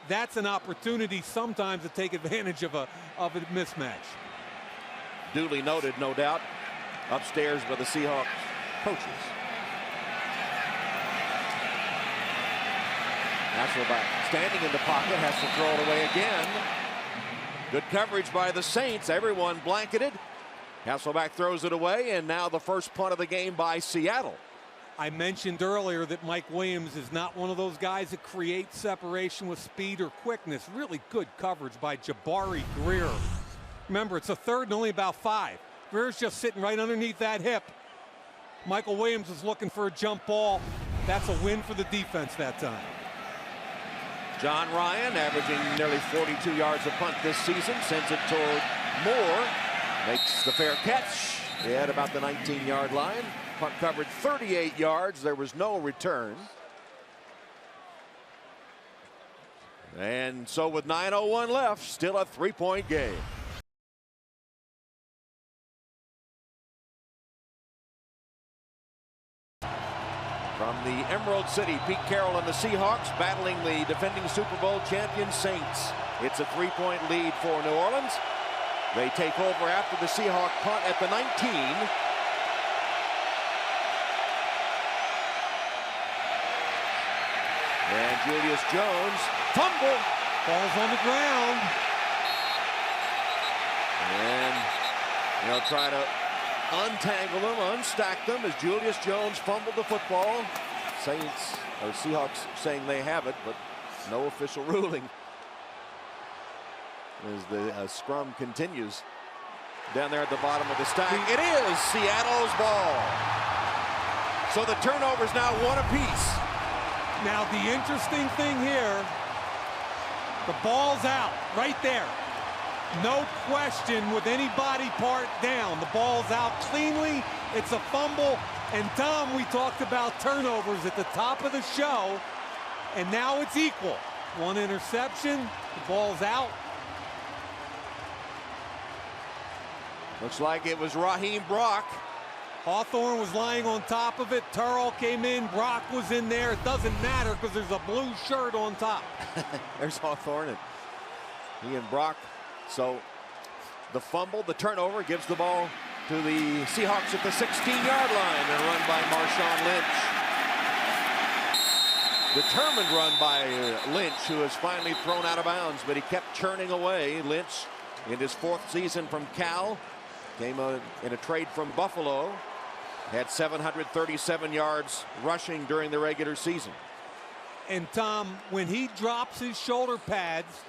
that's an opportunity sometimes to take advantage of a mismatch. Duly noted, no doubt, upstairs by the Seahawks coaches. Hasselbeck standing in the pocket, has to throw it away again. Good coverage by the Saints. Everyone blanketed. Hasselbeck throws it away, and now the first punt of the game by Seattle. I mentioned earlier that Mike Williams is not one of those guys that creates separation with speed or quickness. Really good coverage by Jabari Greer. Remember, it's a third and only about 5. Greer's just sitting right underneath that hip. Michael Williams is looking for a jump ball. That's a win for the defense that time. John Ryan averaging nearly 42 yards a punt this season. Sends it toward Moore. Makes the fair catch at about the 19-yard line. Punt covered 38 yards. There was no return. And so with 9:01 left, still a 3-point game. From the Emerald City, Pete Carroll and the Seahawks battling the defending Super Bowl champion Saints. It's a 3-point lead for New Orleans. They take over after the Seahawk punt at the 19. And Julius Jones, fumble. Ball's on the ground. And they'll try to untangle them, unstack them as Julius Jones fumbled the football. Saints, or Seahawks, saying they have it, but no official ruling as the scrum continues down there at the bottom of the stack. It is Seattle's ball. So the turnover's now 1 apiece. Now the interesting thing here, the ball's out right there. No question with any body part down. The ball's out cleanly. It's a fumble. And Tom, we talked about turnovers at the top of the show, and now it's equal. 1 interception, the ball's out. Looks like it was Raheem Brock. Hawthorne was lying on top of it. Turl came in. Brock was in there. It doesn't matter because there's a blue shirt on top. There's Hawthorne, and he and Brock. So the fumble, the turnover gives the ball to the Seahawks at the 16-yard line and run by Marshawn Lynch. Determined run by Lynch, who is finally thrown out of bounds, but he kept churning away. Lynch in his 4th season from Cal. Came in a trade from Buffalo. Had 737 yards rushing during the regular season. And Tom, when he drops his shoulder pads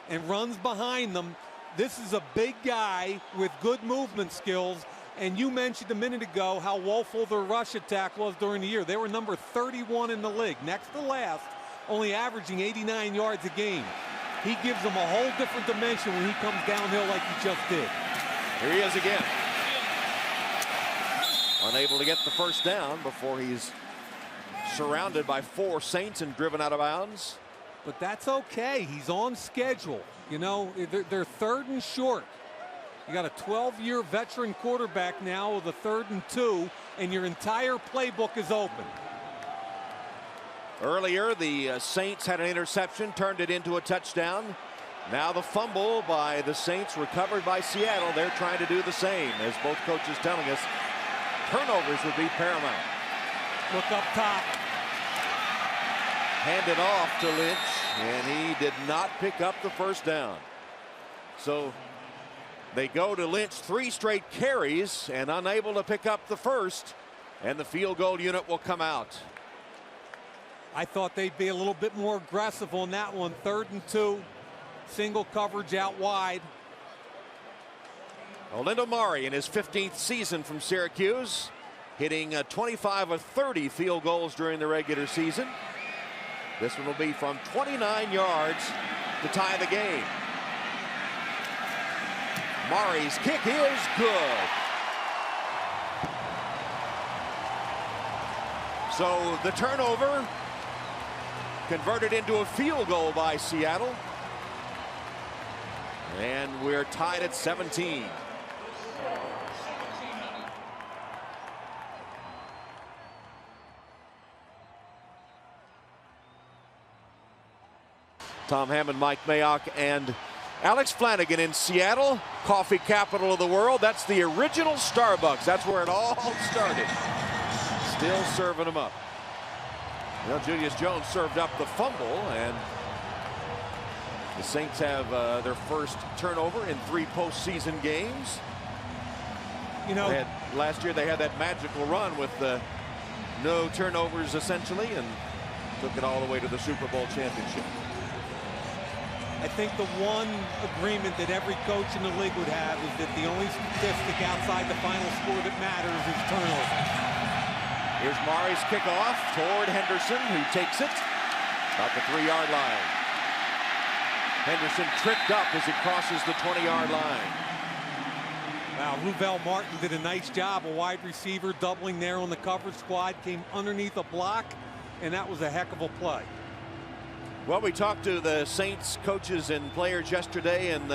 and runs behind them, this is a big guy with good movement skills. And you mentioned a minute ago how woeful their rush attack was during the year. They were number 31 in the league, next to last, only averaging 89 yards a game. He gives them a whole different dimension when he comes downhill like he just did. Here he is again. Unable to get the first down before he's surrounded by 4 Saints and driven out of bounds. But that's okay. He's on schedule. You know, they're 3rd and short. You got a 12-year veteran quarterback now with a 3rd and 2, and your entire playbook is open. Earlier, the Saints had an interception, turned it into a touchdown. Now the fumble by the Saints, recovered by Seattle. They're trying to do the same, as both coaches telling us turnovers would be paramount. Look up top. Handed off to Lynch, and he did not pick up the first down. So they go to Lynch 3 straight carries and unable to pick up the first, and the field goal unit will come out. I thought they'd be a little bit more aggressive on that one. 3rd and 2, single coverage out wide. Orlando Mari in his 15th season from Syracuse, hitting 25 of 30 field goals during the regular season. This one will be from 29 yards to tie the game. Mari's kick is good. So the turnover converted into a field goal by Seattle. And we're tied at 17. Tom Hammond, Mike Mayock, and Alex Flanagan in Seattle, coffee capital of the world. That's the original Starbucks. That's where it all started. Still serving them up. Well, Julius Jones served up the fumble, and the Saints have their first turnover in 3 postseason games. You know, last year they had that magical run with no turnovers essentially, and took it all the way to the Super Bowl championship. I think the one agreement that every coach in the league would have is that the only statistic outside the final score that matters is turnover. Here's Mari's kickoff toward Henderson, who takes it about the 3-yard line. Henderson tripped up as he crosses the 20-yard line. Wow, Ruvell Martin did a nice job. A wide receiver doubling there on the coverage squad, came underneath a block, and that was a heck of a play. Well, we talked to the Saints coaches and players yesterday, and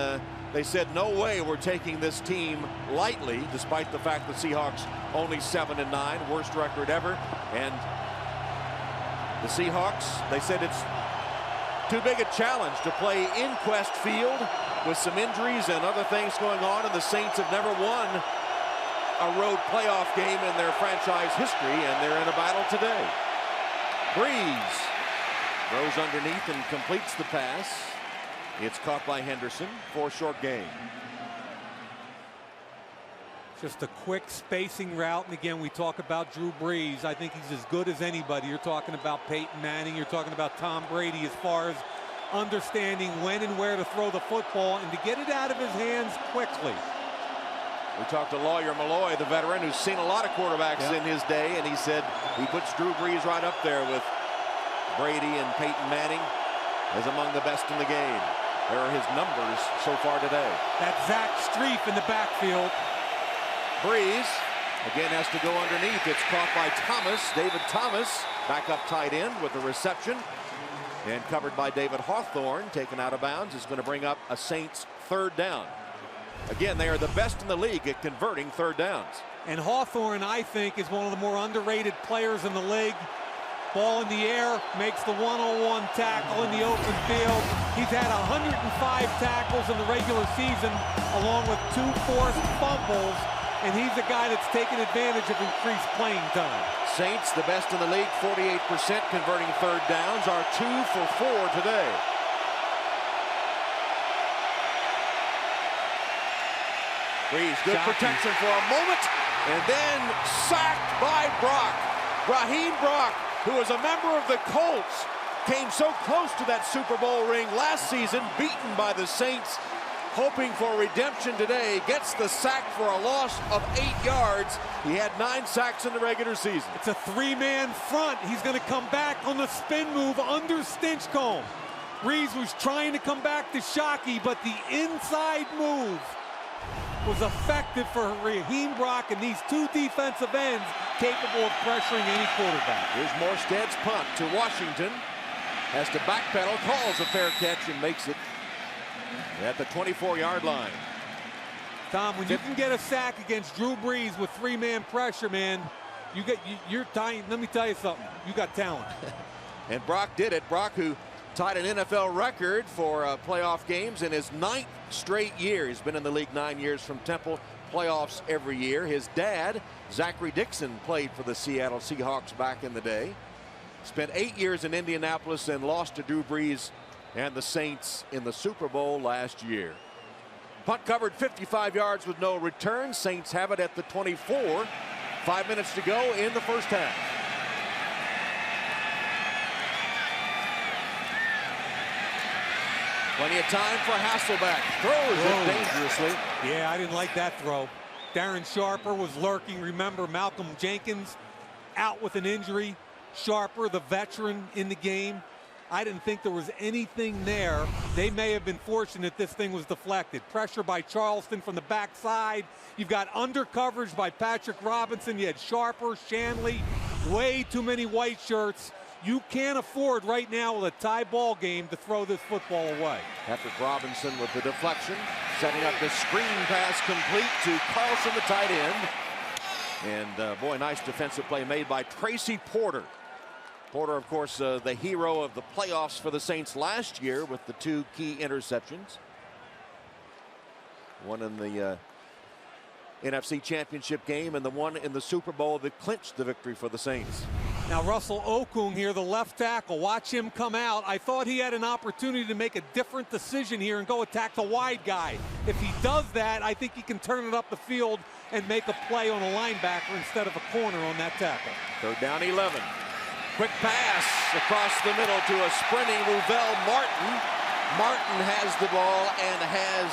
they said no way we're taking this team lightly, despite the fact the Seahawks only 7-9, worst record ever. And the Seahawks, they said it's too big a challenge to play in Quest Field with some injuries and other things going on, and the Saints have never won a road playoff game in their franchise history, and they're in a battle today. Breeze throws underneath and completes the pass. It's caught by Henderson for a short gain. Just a quick spacing route, and again, we talk about Drew Brees. I think he's as good as anybody. You're talking about Peyton Manning, you're talking about Tom Brady as far as understanding when and where to throw the football and to get it out of his hands quickly. We talked to Lawyer Malloy, the veteran who's seen a lot of quarterbacks in his day, and he said he puts Drew Brees right up there with Brady and Peyton Manning as among the best in the game. There are his numbers so far today. That's Zach Streif in the backfield. Brees again has to go underneath. It's caught by Thomas. David Thomas, backup tight end with the reception. And covered by David Hawthorne, taken out of bounds. Is going to bring up a Saints 3rd down. Again, they are the best in the league at converting 3rd downs. And Hawthorne, I think, is one of the more underrated players in the league. Ball in the air, makes the one-on-one tackle in the open field. He's had 105 tackles in the regular season, along with 2 forced fumbles, and he's a guy that's taken advantage of increased playing time. Saints, the best in the league, 48% converting 3rd downs, are 2 for 4 today. Breeze, good protection for a moment, and then sacked by Brock. Raheem Brock, who was a member of the Colts, came so close to that Super Bowl ring last season, beaten by the Saints, hoping for redemption today, gets the sack for a loss of 8 yards. He had 9 sacks in the regular season. It's a 3-man front. He's going to come back on the spin move under Stinchcomb. Breeze was trying to come back to Shockey, but the inside move was effective for Raheem Brock and these 2 defensive ends capable of pressuring any quarterback. Here's Morstead's punt to Washington. Has to backpedal, calls a fair catch, and makes it at the 24-yard line. Tom, when you can get a sack against Drew Brees with 3-man pressure, man, you're tying. Let me tell you something. You got talent. And Brock did it. Brock, who tied an NFL record for playoff games in his 9th straight year. He's been in the league 9 years from Temple. Playoffs every year. His dad, Zachary Dixon, played for the Seattle Seahawks back in the day. Spent 8 years in Indianapolis and lost to Drew Brees and the Saints in the Super Bowl last year. Punt covered 55 yards with no return. Saints have it at the 24. 5 minutes to go in the first half. Plenty of time for Hasselbeck. Throws it dangerously. Yeah, I didn't like that throw. Darren Sharper was lurking. Remember, Malcolm Jenkins out with an injury. Sharper, the veteran in the game. I didn't think there was anything there. They may have been fortunate this thing was deflected. Pressure by Charleston from the backside. You've got under coverage by Patrick Robinson. You had Sharper, Shanley, way too many white shirts. You can't afford right now with a tie ball game to throw this football away. Patrick Robinson with the deflection, setting up the screen pass complete to Carlson, the tight end. And boy, nice defensive play made by Tracy Porter. Porter, of course, the hero of the playoffs for the Saints last year with the 2 key interceptions. One in the NFC Championship game and the one in the Super Bowl that clinched the victory for the Saints. Now Russell Okung here, the left tackle. Watch him come out. I thought he had an opportunity to make a different decision here and go attack the wide guy. If he does that, I think he can turn it up the field and make a play on a linebacker instead of a corner on that tackle. 3rd down 11. Quick pass across the middle to a sprinting Ruvell Martin. Martin has the ball and has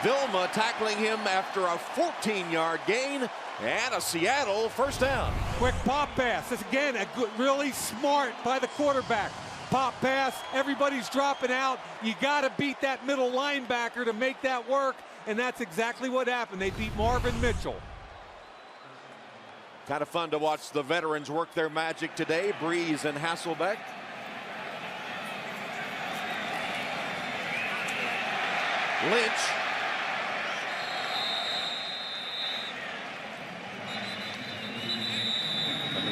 Vilma tackling him after a 14-yard gain. And a Seattle first down. Quick pop pass. This again, a good, really smart by the quarterback. Pop pass, everybody's dropping out. You got to beat that middle linebacker to make that work, and that's exactly what happened. They beat Marvin Mitchell. Kind of fun to watch the veterans work their magic today. Breeze and Hasselbeck. Lynch.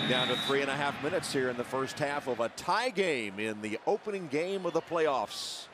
Down to 3.5 minutes here in the first half of a tie game in the opening game of the playoffs.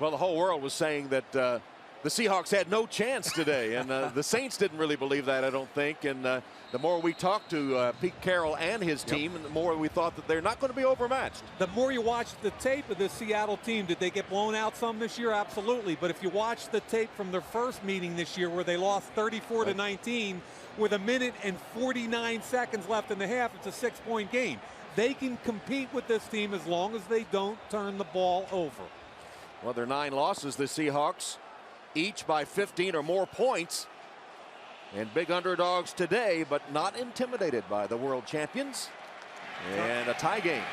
Well, the whole world was saying that the Seahawks had no chance today, and the Saints didn't really believe that, I don't think. And the more we talked to Pete Carroll and his team, the more we thought that they're not going to be overmatched. The more you watch the tape of this Seattle team, did they get blown out some this year? Absolutely. But if you watch the tape from their first meeting this year where they lost 34-19 with 1 minute and 49 seconds left in the half, it's a 6-point game. They can compete with this team as long as they don't turn the ball over. Well, their 9 losses, the Seahawks, each by 15 or more points, and big underdogs today, but not intimidated by the world champions. And a tie game.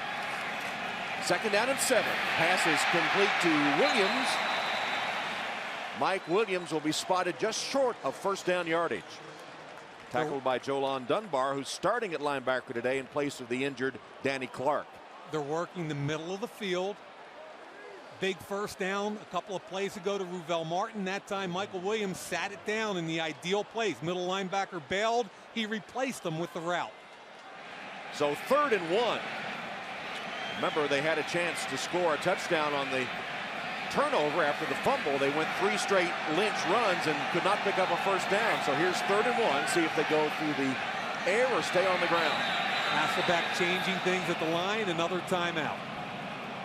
2nd down and 7. Pass is complete to Williams. Mike Williams will be spotted just short of first down yardage. Tackled by Jolon Dunbar, who's starting at linebacker today in place of the injured Danny Clark. They're working the middle of the field. Big first down a couple of plays ago to Ruvell Martin. That time Michael Williams sat it down in the ideal place. Middle linebacker bailed. He replaced them with the route. So 3rd and 1. Remember, they had a chance to score a touchdown on the turnover after the fumble. They went 3 straight Lynch runs and could not pick up a first down. So here's 3rd and 1. See if they go through the air or stay on the ground. Hasselbeck changing things at the line. Another timeout.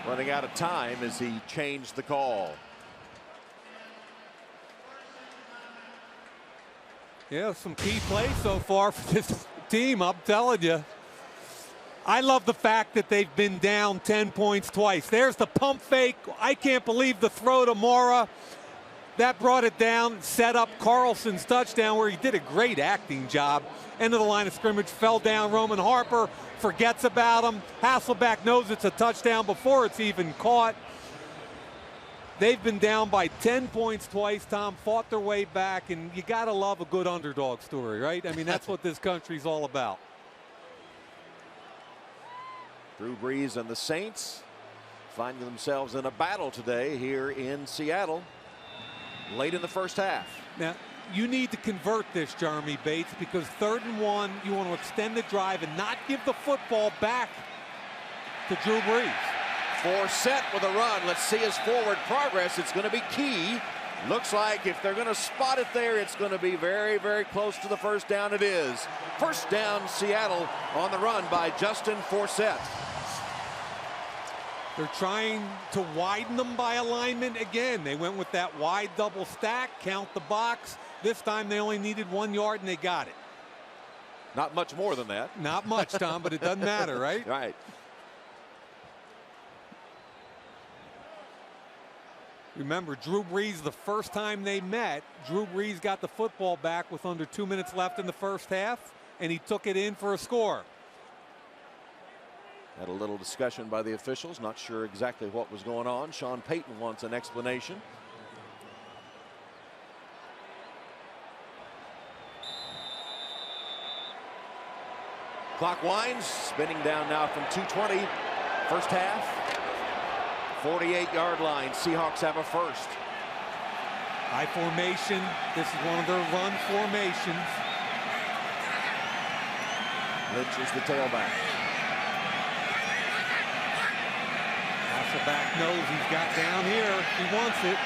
Running out of time as he changed the call. Yeah, some key plays so far for this team, I'm telling you. I love the fact that they've been down 10 points twice. There's the pump fake. I can't believe the throw to Mora. That brought it down, set up Carlson's touchdown where he did a great acting job. End of the line of scrimmage, fell down. Roman Harper forgets about him. Hasselbeck knows it's a touchdown before it's even caught. They've been down by 10 points twice, Tom, fought their way back, and you got to love a good underdog story, right? I mean, that's what this country's all about. Drew Brees and the Saints finding themselves in a battle today here in Seattle late in the first half. Now, you need to convert this, Jeremy Bates, because 3rd and 1, you want to extend the drive and not give the football back to Drew Brees. Forsett with a run. Let's see his forward progress. It's going to be key. Looks like if they're going to spot it there, it's going to be very, very close to the first down. It is. First down, Seattle on the run by Justin Forsett. They're trying to widen them by alignment again. They went with that wide double stack, count the box. This time they only needed 1 yard and they got it. Not much more than that. Not much, Tom, but it doesn't matter, right? Right. Remember, Drew Brees, the first time they met, Drew Brees got the football back with under 2 minutes left in the first half, and he took it in for a score. Had a little discussion by the officials, not sure exactly what was going on. Sean Payton wants an explanation. Clock winds, spinning down now from 2:20. First half, 48-yard line. Seahawks have a first. High formation. This is one of their run formations. Lynch is the tailback. Hasselbeck knows he's got down here. He wants it.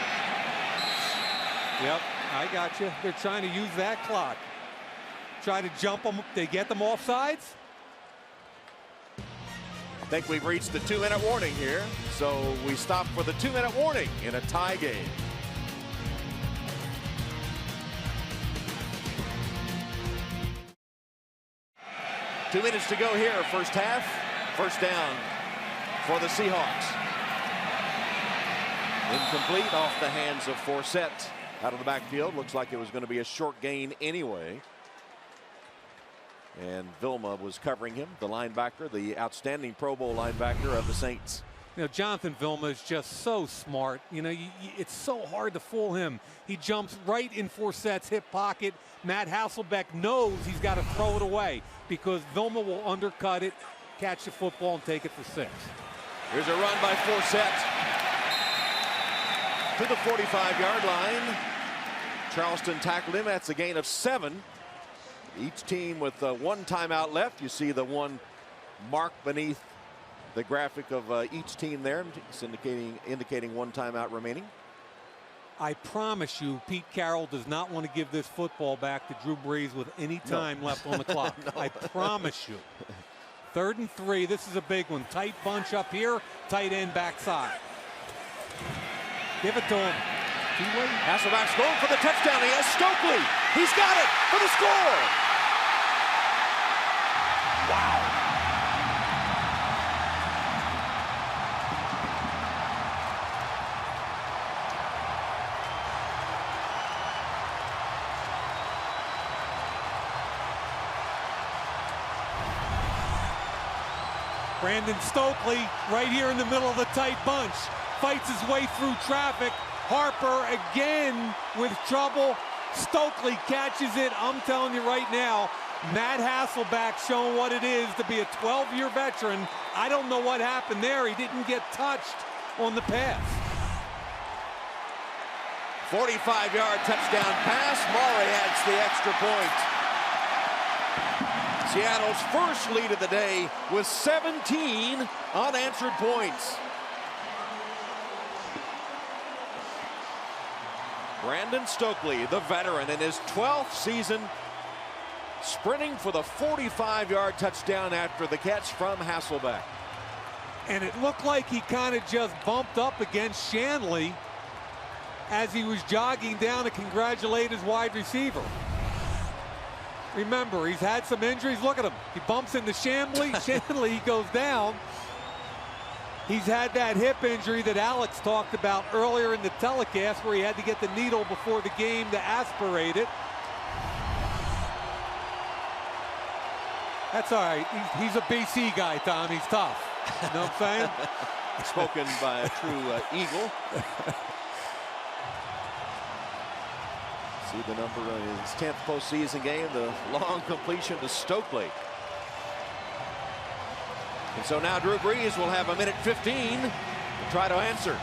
Yep, I got you. They're trying to use that clock. Try to jump them. They get them off sides. I think we've reached the 2-minute warning here. So we stop for the 2-minute warning in a tie game. Two minutes to go here, first half. First down for the Seahawks. Incomplete off the hands of Forsett out of the backfield. Looks like it was going to be a short gain anyway. And Vilma was covering him, the linebacker, the outstanding Pro Bowl linebacker of the Saints. You know, Jonathan Vilma is just so smart. You know, it's so hard to fool him. He jumps right in Forsett's hip pocket. Matt Hasselbeck knows he's got to throw it away because Vilma will undercut it, catch the football, and take it for 6. Here's a run by Forsett to the 45-yard line. Charleston tackled him. That's a gain of 7. Each team with 1 timeout left. You see the one mark beneath the graphic of each team there. It's indicating 1 timeout remaining. I promise you, Pete Carroll does not want to give this football back to Drew Brees with any time left on the clock. No. I promise you. 3rd and 3. This is a big one. Tight bunch up here. Tight end backside. Give it to him. Hasselbeck's going for the touchdown. He has Stokely. He's got it for the score. Wow. Brandon Stokely right here in the middle of the tight bunch. Fights his way through traffic. Harper again with trouble. Stokely catches it. I'm telling you right now, Matt Hasselbeck showing what it is to be a 12-year veteran. I don't know what happened there. He didn't get touched on the pass. 45-yard touchdown pass. Maury adds the extra point. Seattle's first lead of the day with 17 unanswered points. Brandon Stokely, the veteran, in his 12th season, sprinting for the 45-yard touchdown after the catch from Hasselbeck. And it looked like he kind of just bumped up against Shanley as he was jogging down to congratulate his wide receiver. Remember, he's had some injuries. Look at him. He bumps into Shanley. Shanley goes down. He's had that hip injury that Alex talked about earlier in the telecast where he had to get the needle before the game to aspirate it. That's all right. He's a BC guy, Tom. He's tough. You know what I'm saying? Spoken by a true Eagle. See the number in his 10th postseason game, the long completion to Stokely. And so now Drew Brees will have 1:15 to try to answer.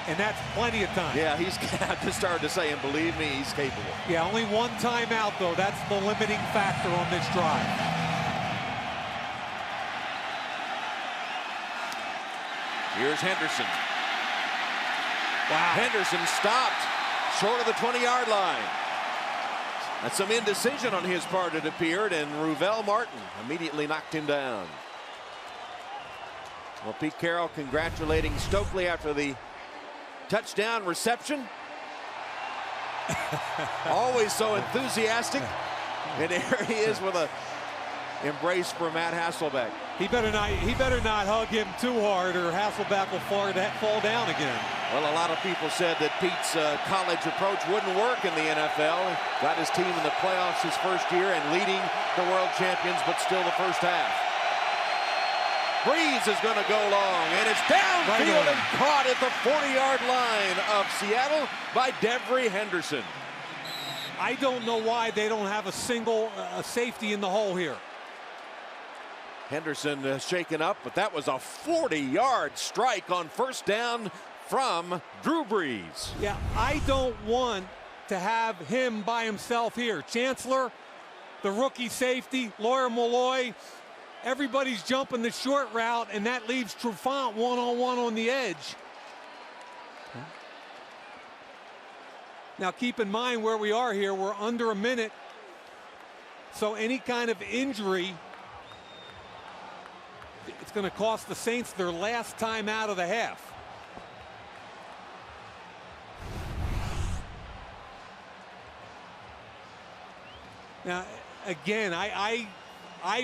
And that's plenty of time. Yeah, he's just started to say, and believe me, he's capable. Yeah, only 1 timeout, though. That's the limiting factor on this drive. Here's Henderson. Wow. Henderson stopped short of the 20-yard line. That's some indecision on his part, it appeared, and Ruvel Martin immediately knocked him down. Well, Pete Carroll congratulating Stokely after the touchdown reception. Always so enthusiastic. And there he is with a embrace for Matt Hasselbeck. He better not hug him too hard or Hasselbeck will fall down again. Well, a lot of people said that Pete's college approach wouldn't work in the NFL. Got his team in the playoffs his first year and leading the world champions, but still the first half. Brees is going to go long, and it's downfield and caught at the 40-yard line of Seattle by Devery Henderson. I don't know why they don't have a single safety in the hole here. Henderson shaken up, but that was a 40-yard strike on first down from Drew Brees. Yeah, I don't want to have him by himself here. Chancellor, the rookie safety, Lawyer Malloy, Everybody's jumping the short route, and that leaves Trufant one-on-one on the edge. Now keep in mind where we are here. We're under a minute. So any kind of injury, it's going to cost the Saints their last time out of the half. Now, again, I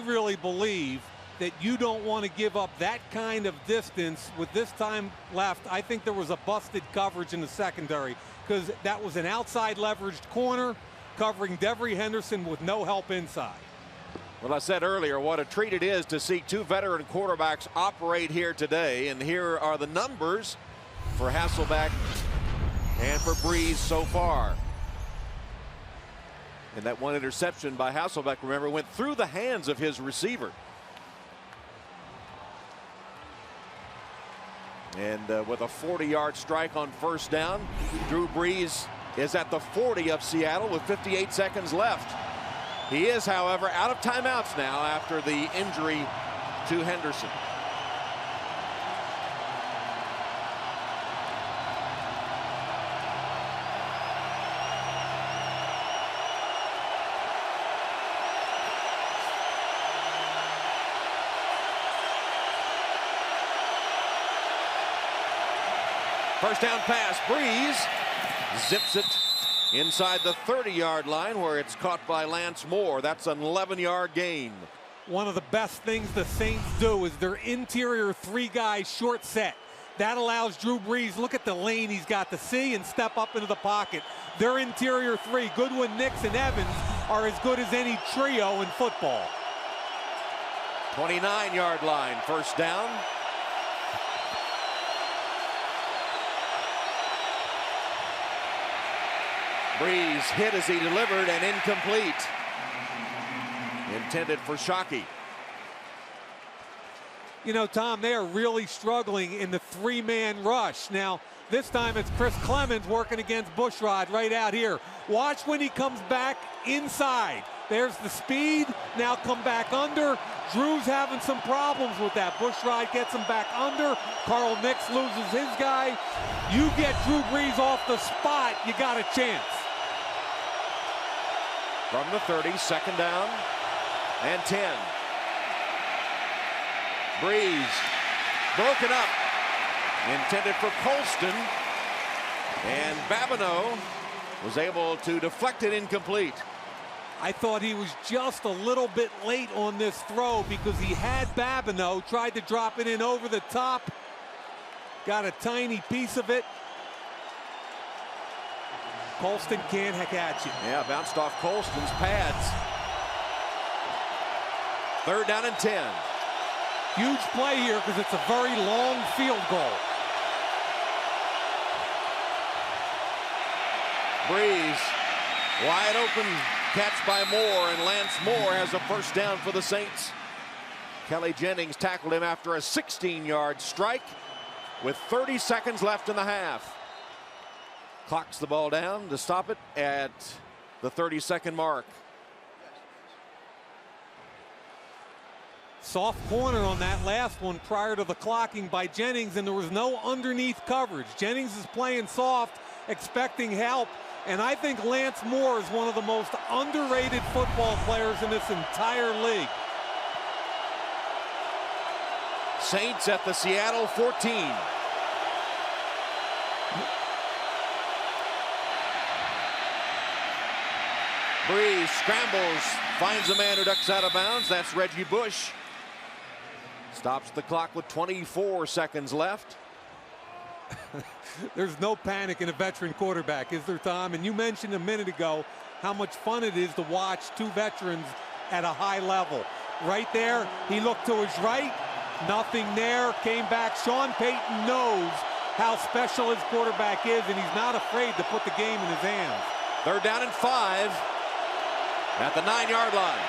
really believe that you don't want to give up that kind of distance with this time left. I think there was a busted coverage in the secondary because that was an outside leveraged corner covering Devery Henderson with no help inside. Well, I said earlier what a treat it is to see two veteran quarterbacks operate here today. And here are the numbers for Hasselbeck and for Breeze so far. And that one interception by Hasselbeck, remember, went through the hands of his receiver. And with a 40-yard strike on first down, Drew Brees is at the 40 of Seattle with 58 seconds left. He is, however, out of timeouts now after the injury to Henderson. First down pass, Breeze zips it inside the 30-yard line where it's caught by Lance Moore. That's an 11-yard gain. One of the best things the Saints do is their interior three-guy short set. That allows Drew Brees, look at the lane he's got to see and step up into the pocket. Their interior three, Goodwin, Nix, and Evans, are as good as any trio in football. 29-yard line, first down. Breeze hit as he delivered and incomplete. Intended for Shockey. You know, Tom, they are really struggling in the three-man rush. Now, this time it's Chris Clemens working against Bushrod right out here. Watch when he comes back inside. There's the speed. Now come back under. Drew's having some problems with that. Bushrod gets him back under. Carl Nix loses his guy. You get Drew Brees off the spot, you got a chance. From the 30, second down and 10. Breeze broken up. Intended for Colston. And Babineau was able to deflect it incomplete. I thought he was just a little bit late on this throw because he had Babineau, tried to drop it in over the top. Got a tiny piece of it. Colston can't catch it. Yeah, bounced off Colston's pads. Third down and 10. Huge play here because it's a very long field goal. Breeze, wide open catch by Moore, and Lance Moore has a first down for the Saints. Kelly Jennings tackled him after a 16-yard strike with 30 seconds left in the half. Clocks the ball down to stop it at the 30-second mark. Soft corner on that last one prior to the clocking by Jennings, and there was no underneath coverage. Jennings is playing soft, expecting help, and I think Lance Moore is one of the most underrated football players in this entire league. Saints at the Seattle 14. Breeze scrambles, finds a man who ducks out of bounds. That's Reggie Bush. Stops the clock with 24 seconds left. There's no panic in a veteran quarterback, is there, Tom? And you mentioned a minute ago how much fun it is to watch two veterans at a high level. Right there, he looked to his right, nothing there, came back. Sean Payton knows how special his quarterback is, and he's not afraid to put the game in his hands. Third down and 5 at the 9-yard line.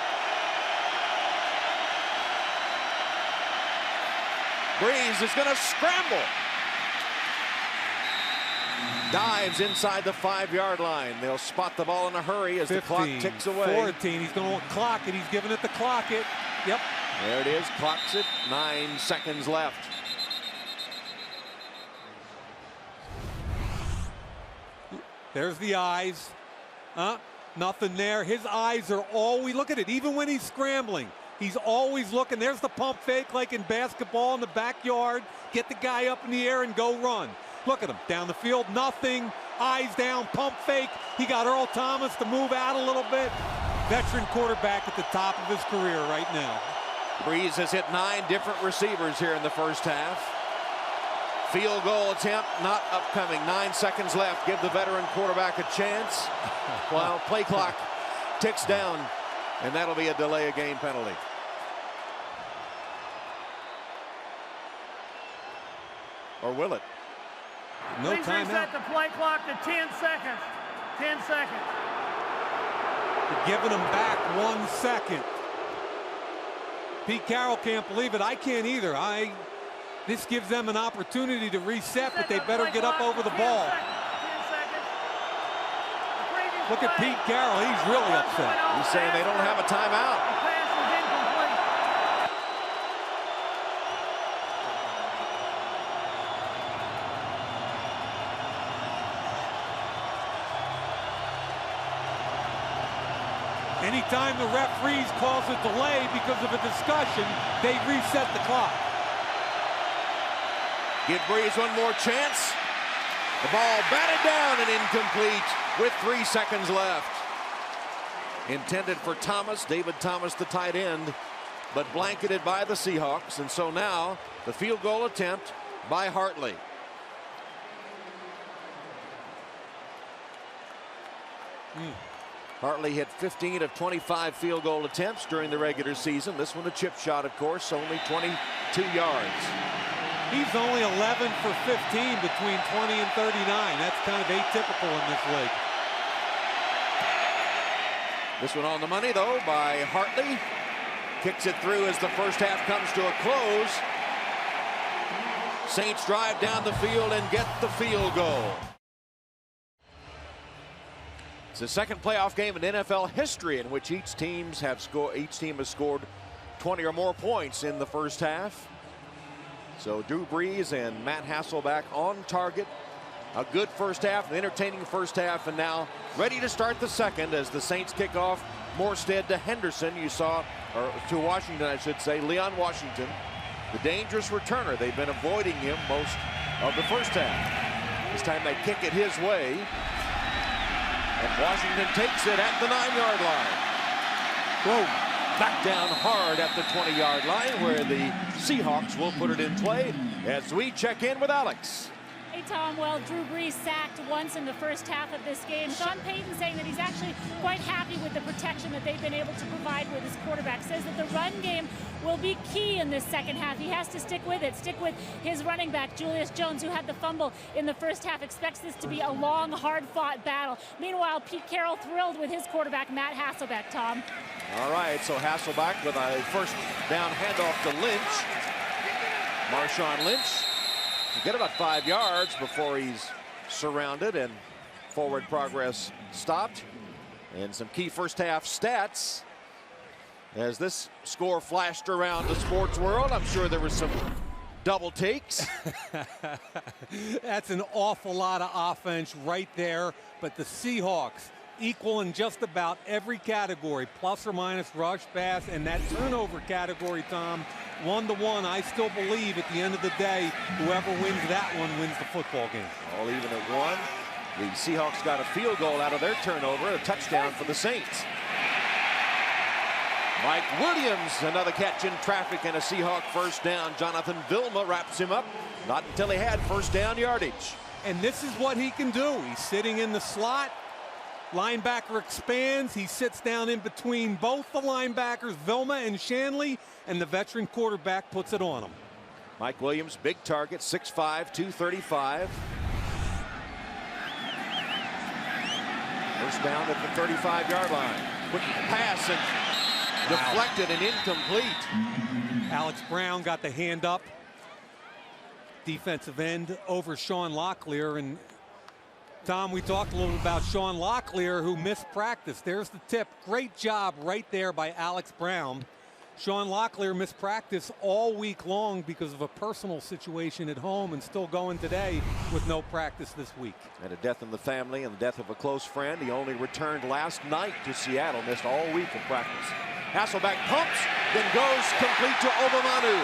Breeze is going to scramble. Dives inside the 5-yard line. They'll spot the ball in a hurry as 15, the clock ticks away. 14, he's going to clock it. He's giving it to clock it. Yep. There it is, clocks it, 9 seconds left. There's the eyes. Nothing there. His eyes are always, look at it, even when he's scrambling. He's always looking. There's the pump fake like in basketball in the backyard. Get the guy up in the air and go run. Look at him. Down the field, nothing. Eyes down, pump fake. He got Earl Thomas to move out a little bit. Veteran quarterback at the top of his career right now. Breeze has hit 9 different receivers here in the first half. Field goal attempt not upcoming. 9 seconds left. Give the veteran quarterback a chance while play clock ticks down, and that'll be a delay of game penalty. Or will it? No Please timeout. reset the play clock to 10 seconds. 10 seconds. They're giving him back 1 second. Pete Carroll can't believe it. I can't either. This gives them an opportunity to reset, but they better get up over the ball. 10 seconds. Look at Pete Carroll. He's really upset. He's saying they don't have a timeout. The pass was incomplete. Anytime the referees calls a delay because of a discussion, they reset the clock. Give Breeze one more chance. The ball batted down and incomplete with 3 seconds left. Intended for Thomas, David Thomas, the tight end, but blanketed by the Seahawks. And so now the field goal attempt by Hartley. Hartley hit 15 of 25 field goal attempts during the regular season. This one a chip shot, of course, only 22 yards. He's only 11 for 15 between 20 and 39. That's kind of atypical in this league. This one on the money, though, by Hartley. Kicks it through as the first half comes to a close. Saints drive down the field and get the field goal. It's the second playoff game in NFL history in which each team has scored 20 or more points in the first half. So Drew Brees and Matt Hasselbeck on target. A good first half, an entertaining first half, and now ready to start the second as the Saints kick off. Morstead to Henderson. You saw, or to Washington, I should say, Leon Washington, the dangerous returner. They've been avoiding him most of the first half. This time they kick it his way. And Washington takes it at the 9-yard line. Whoa. Back down hard at the 20-yard line where the Seahawks will put it in play as we check in with Alex. Hey, Tom. Well, Drew Brees sacked once in the first half of this game. Sean Payton saying that he's actually quite happy with the protection that they've been able to provide with his quarterback. Says that the run game will be key in this second half. He has to stick with it. Stick with his running back, Julius Jones, who had the fumble in the first half. Expects this to be a long, hard-fought battle. Meanwhile, Pete Carroll thrilled with his quarterback, Matt Hasselbeck, Tom. All right, so Hasselbeck with a first down handoff to Lynch. Marshawn Lynch. Get about 5 yards before he's surrounded and forward progress stopped. And some key first half stats as this score flashed around the sports world. I'm sure there was some double takes. That's an awful lot of offense right there. But the Seahawks equal in just about every category, plus or minus rush, pass, and that turnover category, Tom. 1-1, I still believe at the end of the day, whoever wins that one wins the football game. All even at 1. The Seahawks got a field goal out of their turnover, a touchdown for the Saints. Mike Williams, another catch in traffic and a Seahawk first down. Jonathan Vilma wraps him up, not until he had first down yardage. And this is what he can do. He's sitting in the slot. Linebacker expands. He sits down in between both the linebackers, Vilma and Shanley, and the veteran quarterback puts it on him. Mike Williams, big target, 6'5", 235. First down at the 35-yard line. Quick pass and deflected and incomplete. Alex Brown got the hand up. Defensive end over Sean Locklear. And Tom, we talked a little bit about Sean Locklear, who missed practice. There's the tip. Great job right there by Alex Brown. Sean Locklear missed practice all week long because of a personal situation at home and still going today with no practice this week. And a death in the family and the death of a close friend. He only returned last night to Seattle, missed all week of practice. Hasselbeck pumps, then goes complete to Obamanu.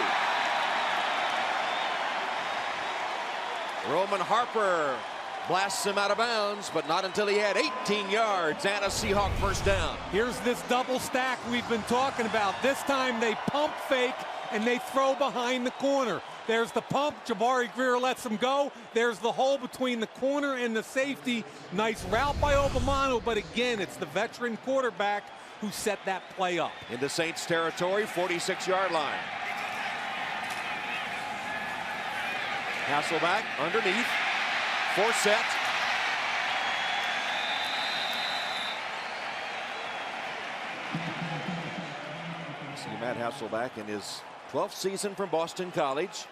Roman Harper blasts him out of bounds, but not until he had 18 yards and a Seahawk first down. Here's this double stack we've been talking about. This time they pump fake and they throw behind the corner. There's the pump. Jabari Greer lets him go. There's the hole between the corner and the safety. Nice route by Obamanu, but again, it's the veteran quarterback who set that play up. Into Saints territory, 46-yard line. Hasselbeck underneath. 4 set. See Matt Hasselbeck in his 12th season from Boston College.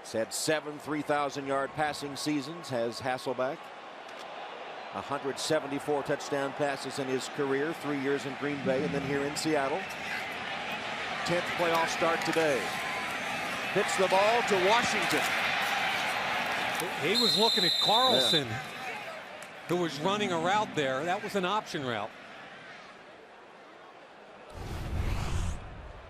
He's had 7 3,000-yard passing seasons, has Hasselbeck. 174 touchdown passes in his career, 3 years in Green Bay and then here in Seattle. 10th playoff start today. Hits the ball to Washington. He was looking at Carlson, who was running a route there. That was an option route.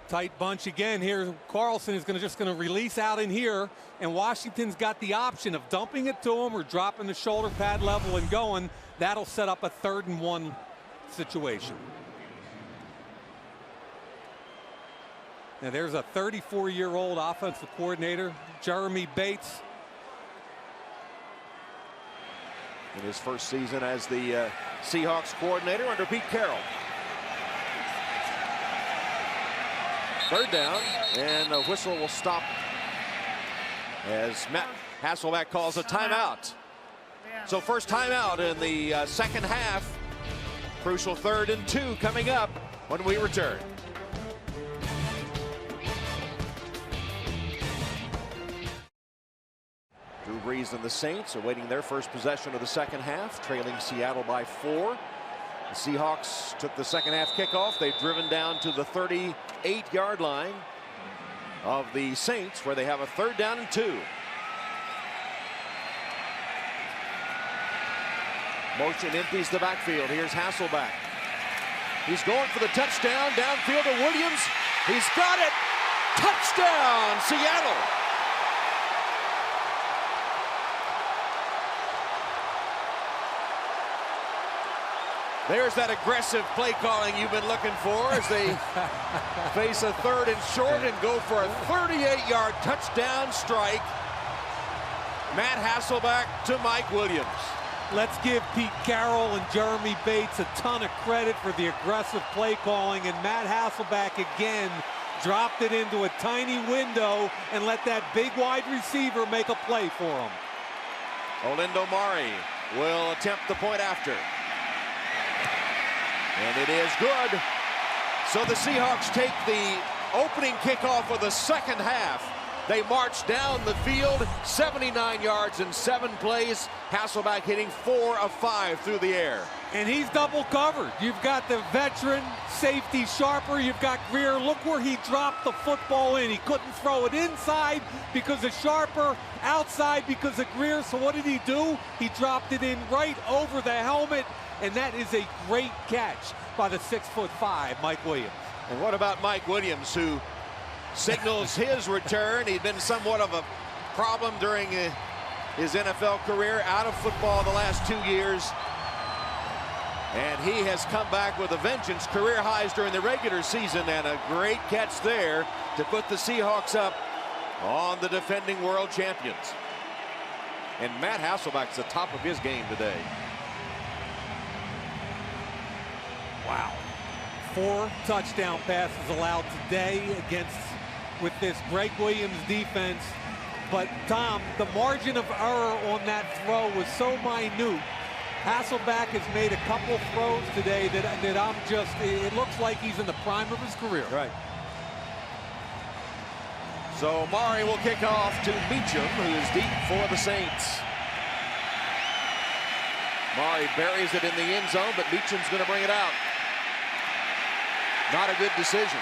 Tight bunch again here. Carlson is just going to release out in here, and Washington's got the option of dumping it to him or dropping the shoulder pad level and going. That'll set up a 3rd and 1 situation. Now there's a 34-year-old offensive coordinator, Jeremy Bates. In his first season as the Seahawks coordinator under Pete Carroll. 3rd down, and a whistle will stop as Matt Hasselbeck calls a timeout. So first timeout in the second half. Crucial 3rd and 2 coming up when we return. Drew Brees and the Saints awaiting their first possession of the second half, trailing Seattle by 4. The Seahawks took the second half kickoff. They've driven down to the 38-yard line of the Saints, where they have a 3rd down and 2. Motion empties the backfield. Here's Hasselbeck. He's going for the touchdown. Downfield to Williams. He's got it. Touchdown, Seattle. There's that aggressive play calling you've been looking for as they face a 3rd and short and go for a 38-yard touchdown strike. Matt Hasselbeck to Mike Williams. Let's give Pete Carroll and Jeremy Bates a ton of credit for the aggressive play calling, and Matt Hasselbeck again dropped it into a tiny window and let that big wide receiver make a play for him. Olindo Mari will attempt the point after. And it is good. So the Seahawks take the opening kickoff of the second half. They march down the field, 79 yards in 7 plays. Hasselbeck hitting 4 of 5 through the air. And he's double covered. You've got the veteran safety Sharper. You've got Greer. Look where he dropped the football in. He couldn't throw it inside because of Sharper, outside because of Greer. So what did he do? He dropped it in right over the helmet. And that is a great catch by the 6'5" Mike Williams. And what about Mike Williams, who signals his return? He'd been somewhat of a problem during his NFL career, out of football the last 2 years. And he has come back with a vengeance. Career highs during the regular season, and a great catch there to put the Seahawks up on the defending world champions. And Matt Hasselbeck's the top of his game today. Wow. 4 touchdown passes allowed today with this Greg Williams defense. But Tom, the margin of error on that throw was so minute. Hasselbeck has made a couple throws today that it looks like he's in the prime of his career. Right. So Mari will kick off to Meacham, who is deep for the Saints. Mari buries it in the end zone, but Meacham's going to bring it out. Not a good decision.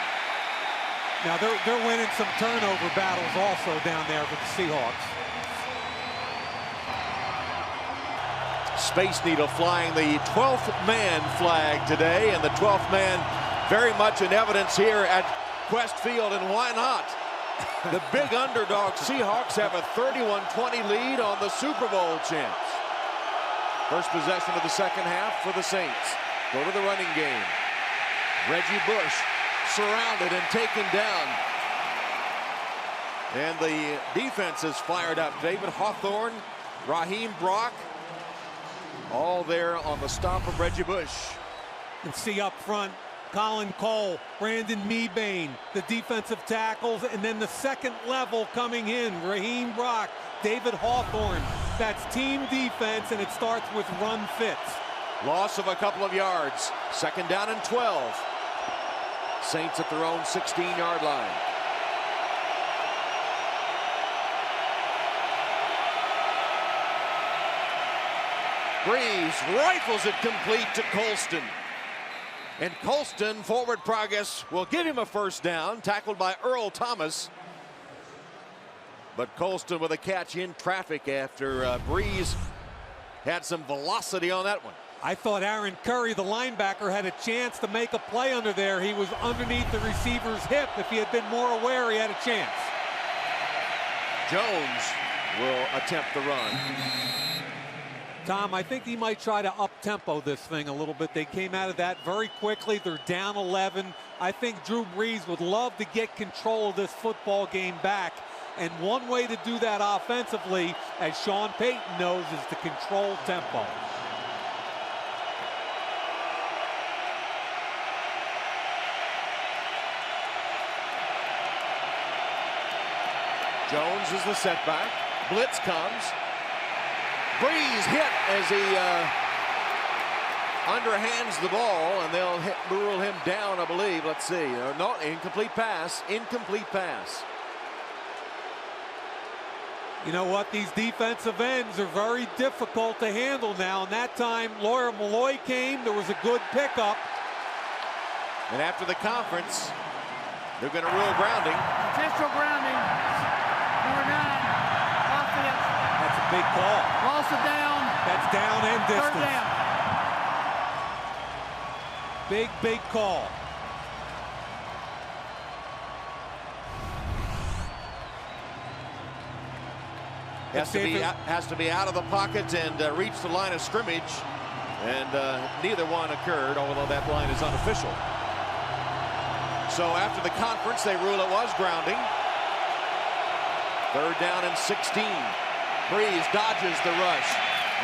Now they're winning some turnover battles also down there for the Seahawks. Space Needle flying the 12th man flag today, and the 12th man very much in evidence here at Quest Field, and why not? The big underdog Seahawks have a 31-20 lead on the Super Bowl champs. First possession of the second half for the Saints. Go to the running game. Reggie Bush surrounded and taken down. And the defense is fired up. David Hawthorne, Raheem Brock, all there on the stop of Reggie Bush. And see up front, Colin Cole, Brandon Mebane, the defensive tackles, and then the second level coming in, Raheem Brock, David Hawthorne. That's team defense, and it starts with run fits. Loss of a couple of yards. Second down and 12. Saints at their own 16-yard line. Breeze rifles it complete to Colston. And Colston, forward progress, will give him a first down, tackled by Earl Thomas. But Colston with a catch in traffic after Breeze had some velocity on that one. I thought Aaron Curry, the linebacker, had a chance to make a play under there. He was underneath the receiver's hip. If he had been more aware, he had a chance. Jones will attempt the run. Tom, I think he might try to up-tempo this thing a little bit. They came out of that very quickly. They're down 11. I think Drew Brees would love to get control of this football game back. And one way to do that offensively, as Sean Payton knows, is to control tempo. Jones is the setback. Blitz comes. Breeze hit as he underhands the ball, and they'll rule him down, I believe. Let's see. No, incomplete pass. Incomplete pass. You know what? These defensive ends are very difficult to handle now. And that time, Lawyer Malloy came. There was a good pickup. And after the conference, they're going to rule grounding. Intentional grounding. Number 9. Offense. That's a big call. Loss of down. That's down and distance. Third down. Big call. Has to be out of the pocket and reach the line of scrimmage. And neither one occurred, although that line is unofficial. So after the conference, they rule it was grounding. Third down and 16. Breeze dodges the rush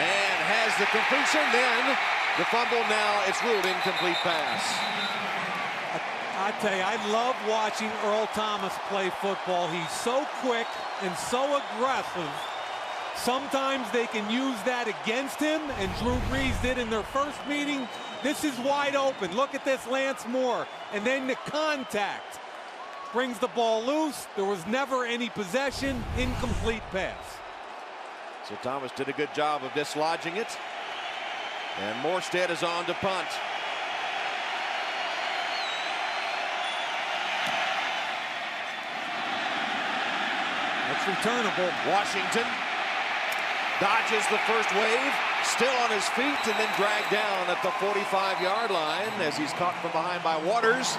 and has the completion. Then the fumble. Now it's ruled incomplete pass. I tell you, I love watching Earl Thomas play football. He's so quick and so aggressive. Sometimes they can use that against him, and Drew Brees did in their first meeting. This is wide open. Look at this, Lance Moore. And then the contact brings the ball loose. There was never any possession. Incomplete pass. So Thomas did a good job of dislodging it. And Morstead is on to punt. That's returnable. Washington dodges the first wave, still on his feet, and then dragged down at the 45-yard line as he's caught from behind by Waters.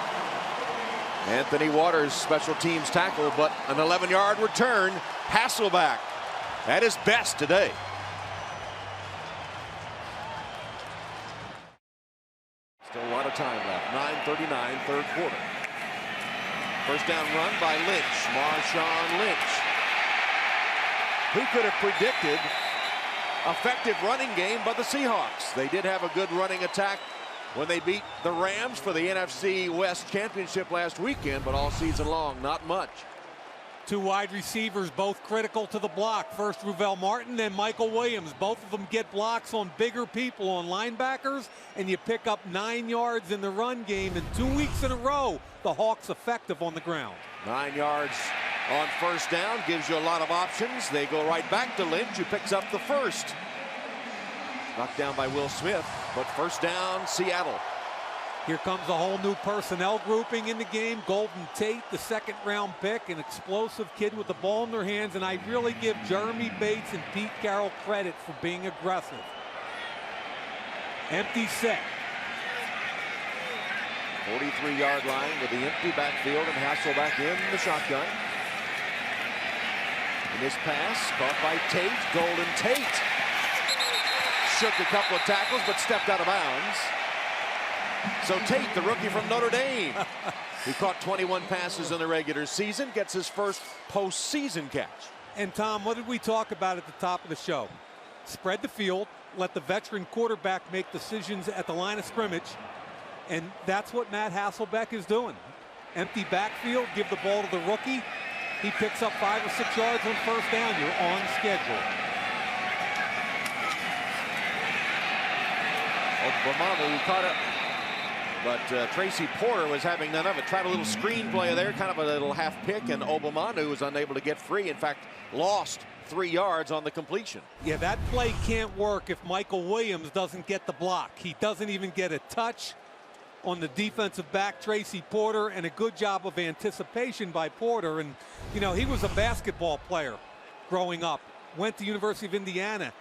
Anthony Waters, special teams tackle, but an 11-yard return. Hasselback at his best today. Still a lot of time left. 9:39, third quarter. First down run by Lynch, Marshawn Lynch. Who could have predicted effective running game by the Seahawks? They did have a good running attack when they beat the Rams for the NFC West Championship last weekend, but all season long, not much. Two wide receivers, both critical to the block. First Ruvell Martin, then Michael Williams. Both of them get blocks on bigger people, on linebackers, and you pick up 9 yards in the run game. And 2 weeks in a row, the Hawks effective on the ground. 9 yards on first down gives you a lot of options. They go right back to Lynch, who picks up the first. Knocked down by Will Smith, but first down, Seattle. Here comes a whole new personnel grouping in the game. Golden Tate, the second-round pick, an explosive kid with the ball in their hands, and I really give Jeremy Bates and Pete Carroll credit for being aggressive. Empty set. 43-yard line with the empty backfield and Hasselbeck in the shotgun. And this pass caught by Tate. Golden Tate shook a couple of tackles but stepped out of bounds. So Tate, the rookie from Notre Dame, who caught 21 passes in the regular season, gets his first postseason catch. And Tom, what did we talk about at the top of the show? Spread the field, let the veteran quarterback make decisions at the line of scrimmage, and that's what Matt Hasselbeck is doing. Empty backfield, give the ball to the rookie. He picks up 5 or 6 yards on first down. You're on schedule. Obama caught up, but Tracy Porter was having none of it. Tried a little screen play there, kind of a little half pick, and Obamanu was unable to get free. In fact, lost 3 yards on the completion. Yeah, that play can't work if Michael Williams doesn't get the block. He doesn't even get a touch on the defensive back, Tracy Porter, and a good job of anticipation by Porter. And, you know, he was a basketball player growing up. Went to University of Indiana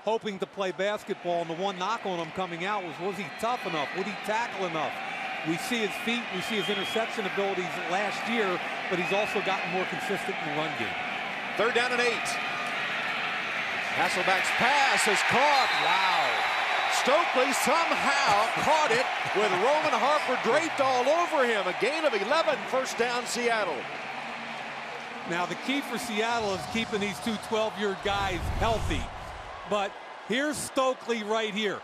hoping to play basketball, and the one knock on him coming out was he tough enough? Would he tackle enough? We see his feet, we see his interception abilities last year, but he's also gotten more consistent in the run game. 3rd down and 8. Hasselbeck's pass is caught. Wow. Stokely somehow caught it with Roman Harper draped all over him. A gain of 11, first down Seattle. Now the key for Seattle is keeping these two 12-year guys healthy. But here's Stokely right here.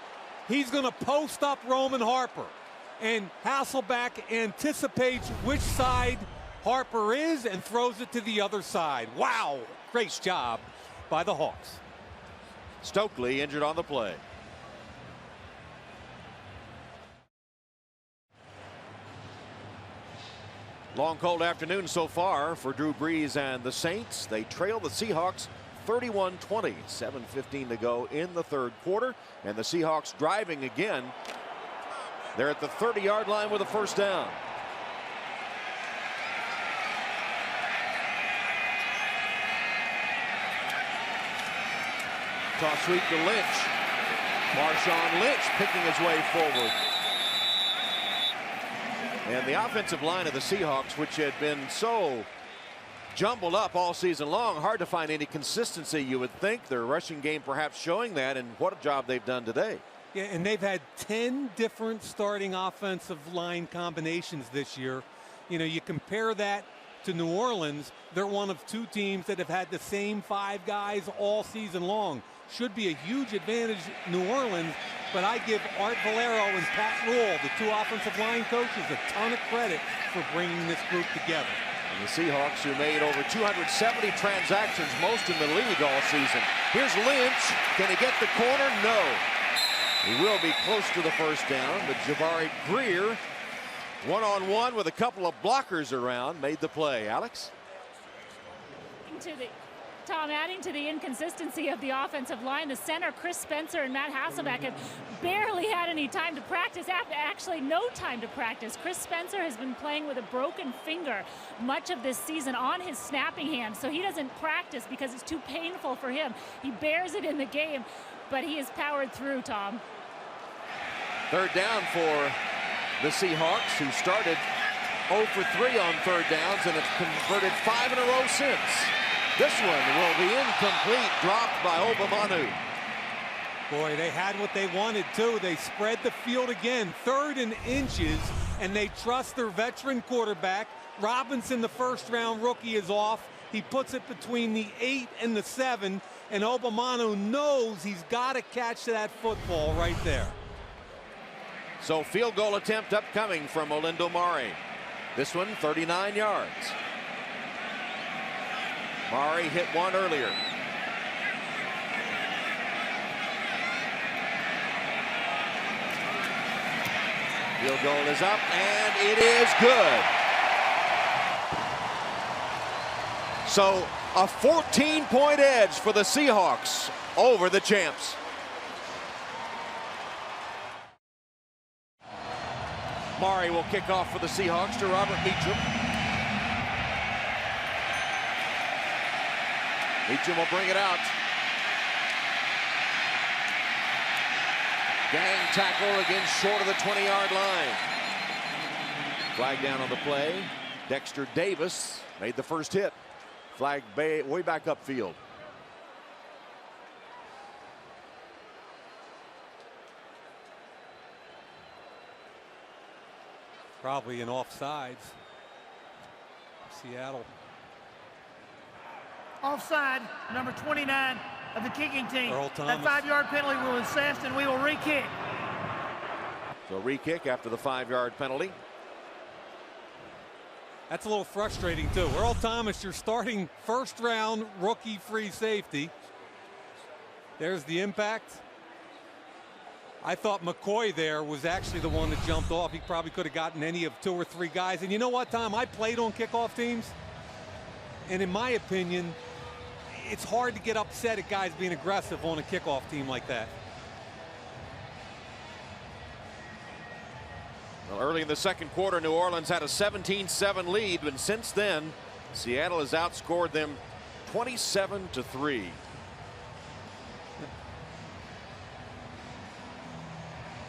He's going to post up Roman Harper. And Hasselbeck anticipates which side Harper is and throws it to the other side. Wow, great job by the Hawks. Stokely injured on the play. Long, cold afternoon so far for Drew Brees and the Saints. They trail the Seahawks 31-20. 7:15 to go in the 3rd quarter. And the Seahawks driving again. They're at the 30-yard line with a first down. Toss sweep to Lynch. Marshawn Lynch picking his way forward. And the offensive line of the Seahawks, which had been so jumbled up all season long, hard to find any consistency, you would think. Their rushing game perhaps showing that, and what a job they've done today. Yeah, and they've had 10 different starting offensive line combinations this year. You know, you compare that to New Orleans, they're one of 2 teams that have had the same 5 guys all season long. Should be a huge advantage, New Orleans, but I give Art Valero and Pat Rule, the 2 offensive line coaches, a ton of credit for bringing this group together. And the Seahawks, who made over 270 transactions, most in the league all season. Here's Lynch. Can he get the corner? No. He will be close to the first down, but Jabari Greer, one-on-one with a couple of blockers around, made the play. Alex? Tom, adding to the inconsistency of the offensive line, the center, Chris Spencer and Matt Hasselbeck, have barely had any time to practice, actually no time to practice. Chris Spencer has been playing with a broken finger much of this season on his snapping hand, so he doesn't practice because it's too painful for him. He bears it in the game, but he has powered through, Tom. 3rd down for the Seahawks, who started 0 for 3 on 3rd downs and have converted 5 in a row since. This one will be incomplete, dropped by Obamanu. Boy, they had what they wanted too. They spread the field again, 3rd and inches, and they trust their veteran quarterback. Robinson, the first-round rookie, is off. He puts it between the 8 and the 7, and Obamanu knows he's got to catch that football right there. So field goal attempt upcoming from Olindo Mare. This one 39 yards. Mare hit one earlier. Field goal is up, and it is good. So a 14-point edge for the Seahawks over the champs. Maury will kick off for the Seahawks to Robert Meacham. Meacham will bring it out. Gang tackle again short of the 20-yard line. Flag down on the play. Dexter Davis made the first hit. Flag way back upfield. Probably an offsides. Seattle. Offside, number 29 of the kicking team. Earl Thomas. That 5-yard penalty will assessed, and we will re-kick. So re-kick after the 5-yard penalty. That's a little frustrating too. Earl Thomas, your starting first-round rookie free safety. There's the impact. I thought McCoy there was actually the one that jumped off. He probably could have gotten any of 2 or 3 guys. And you know what, Tom? I played on kickoff teams. And in my opinion, it's hard to get upset at guys being aggressive on a kickoff team like that. Well, early in the second quarter, New Orleans had a 17-7 lead, but since then, Seattle has outscored them 27-3.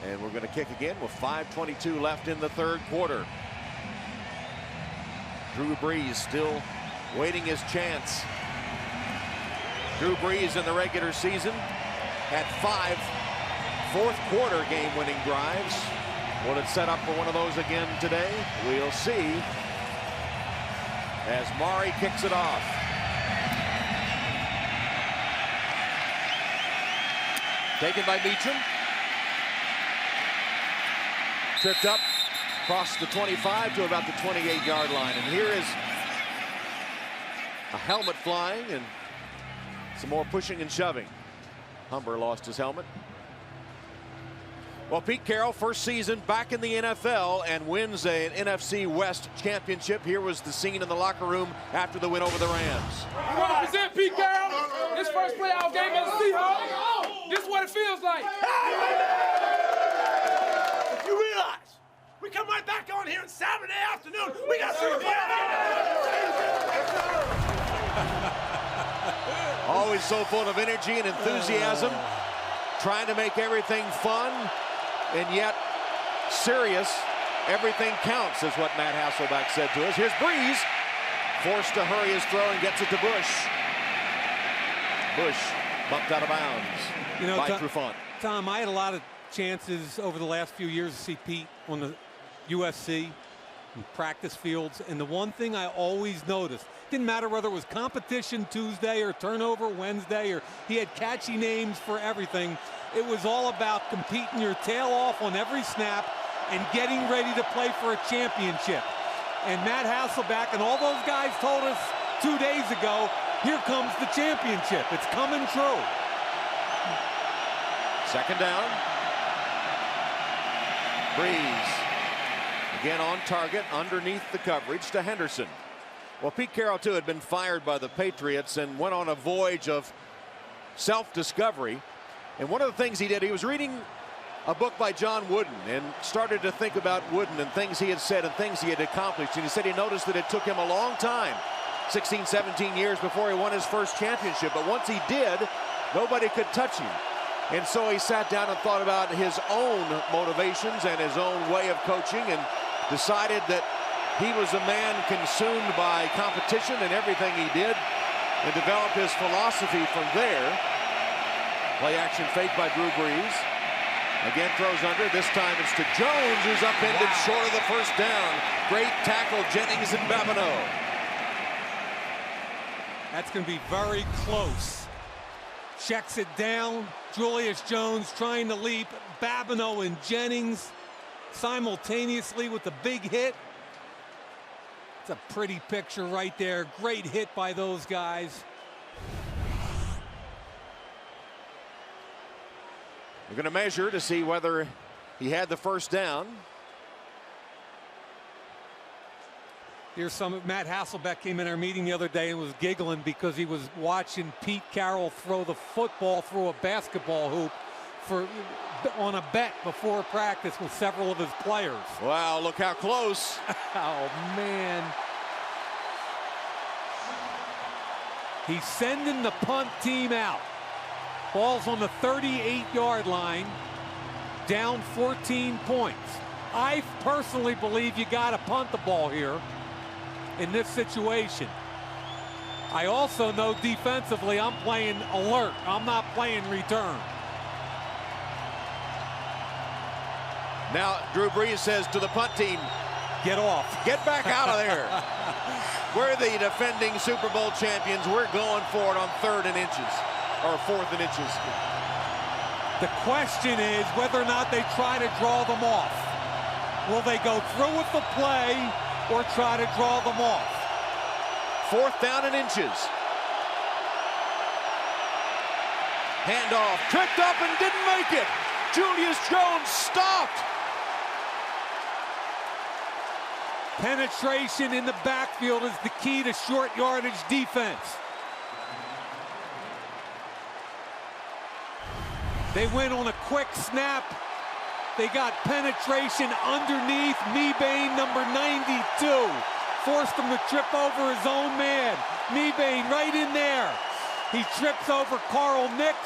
And we're going to kick again with 5:22 left in the third quarter. Drew Brees still waiting his chance. Drew Brees in the regular season had 5 fourth-quarter game-winning drives. Will it set up for one of those again today? We'll see as Maury kicks it off. Taken by Meacham. Tripped up across the 25 to about the 28-yard line. And here is a helmet flying and some more pushing and shoving. Humber lost his helmet. Well, Pete Carroll, first season back in the NFL and wins an NFC West championship. Here was the scene in the locker room after the win over the Rams. We represent Pete Carroll. His first playoff game as a Seahawks. This is what it feels like. If you realize we come right back on here on Saturday afternoon, we got some Always so full of energy and enthusiasm, trying to make everything fun and yet serious. Everything counts is what Matt Hasselbeck said to us. Here's Brees, forced to hurry his throw and gets it to Bush. Bush bumped out of bounds. You know, by Trufant. Tom, I had a lot of chances over the last few years to see Pete on the USC and practice fields, and the one thing I always noticed, didn't matter whether it was competition Tuesday or turnover Wednesday, or he had catchy names for everything. It was all about competing your tail off on every snap and getting ready to play for a championship. And Matt Hasselbeck and all those guys told us 2 days ago, here comes the championship. It's coming true. Second down. Brees again on target underneath the coverage to Henderson. Well, Pete Carroll too had been fired by the Patriots and went on a voyage of self-discovery. And one of the things he did, he was reading a book by John Wooden and started to think about Wooden and things he had said and things he had accomplished. And he said he noticed that it took him a long time, 16, 17 years before he won his first championship. But once he did, nobody could touch him. And so he sat down and thought about his own motivations and his own way of coaching and decided that he was a man consumed by competition and everything he did and developed his philosophy from there. Play action fake by Drew Brees. Again throws under. This time it's to Jones, who's upended short of the first down. Great tackle, Jennings and Babineau. That's going to be very close. Checks it down. Julius Jones trying to leap. Babineau and Jennings simultaneously with the big hit. It's a pretty picture right there. Great hit by those guys. We're going to measure to see whether he had the first down. Here's some. Matt Hasselbeck came in our meeting the other day and was giggling because he was watching Pete Carroll throw the football through a basketball hoop for on a bet before practice with several of his players. Wow, look how close. Oh, man. He's sending the punt team out. Ball's on the 38-yard line, down 14 points. I personally believe you got to punt the ball here in this situation. I also know defensively I'm playing alert. I'm not playing return. Now Drew Brees says to the punt team, get off. Get back out of there. We're the defending Super Bowl champions. We're going for it on 3rd and inches, or 4th and inches. The question is whether or not they try to draw them off. Will they go through with the play or try to draw them off? 4th down and inches. Handoff, tripped up and didn't make it. Julius Jones stopped. Penetration in the backfield is the key to short yardage defense. They went on a quick snap. They got penetration underneath. Mebane, number 92. Forced him to trip over his own man. Mebane right in there. He trips over Carl Nix.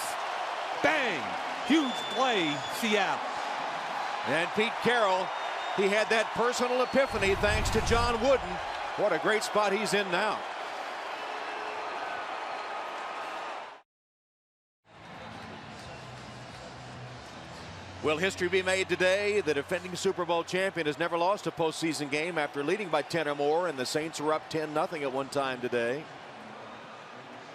Bang! Huge play, Seattle. And Pete Carroll, he had that personal epiphany thanks to John Wooden. What a great spot he's in now. Will history be made today? The defending Super Bowl champion has never lost a postseason game after leading by 10 or more, and the Saints were up 10-0 at one time today.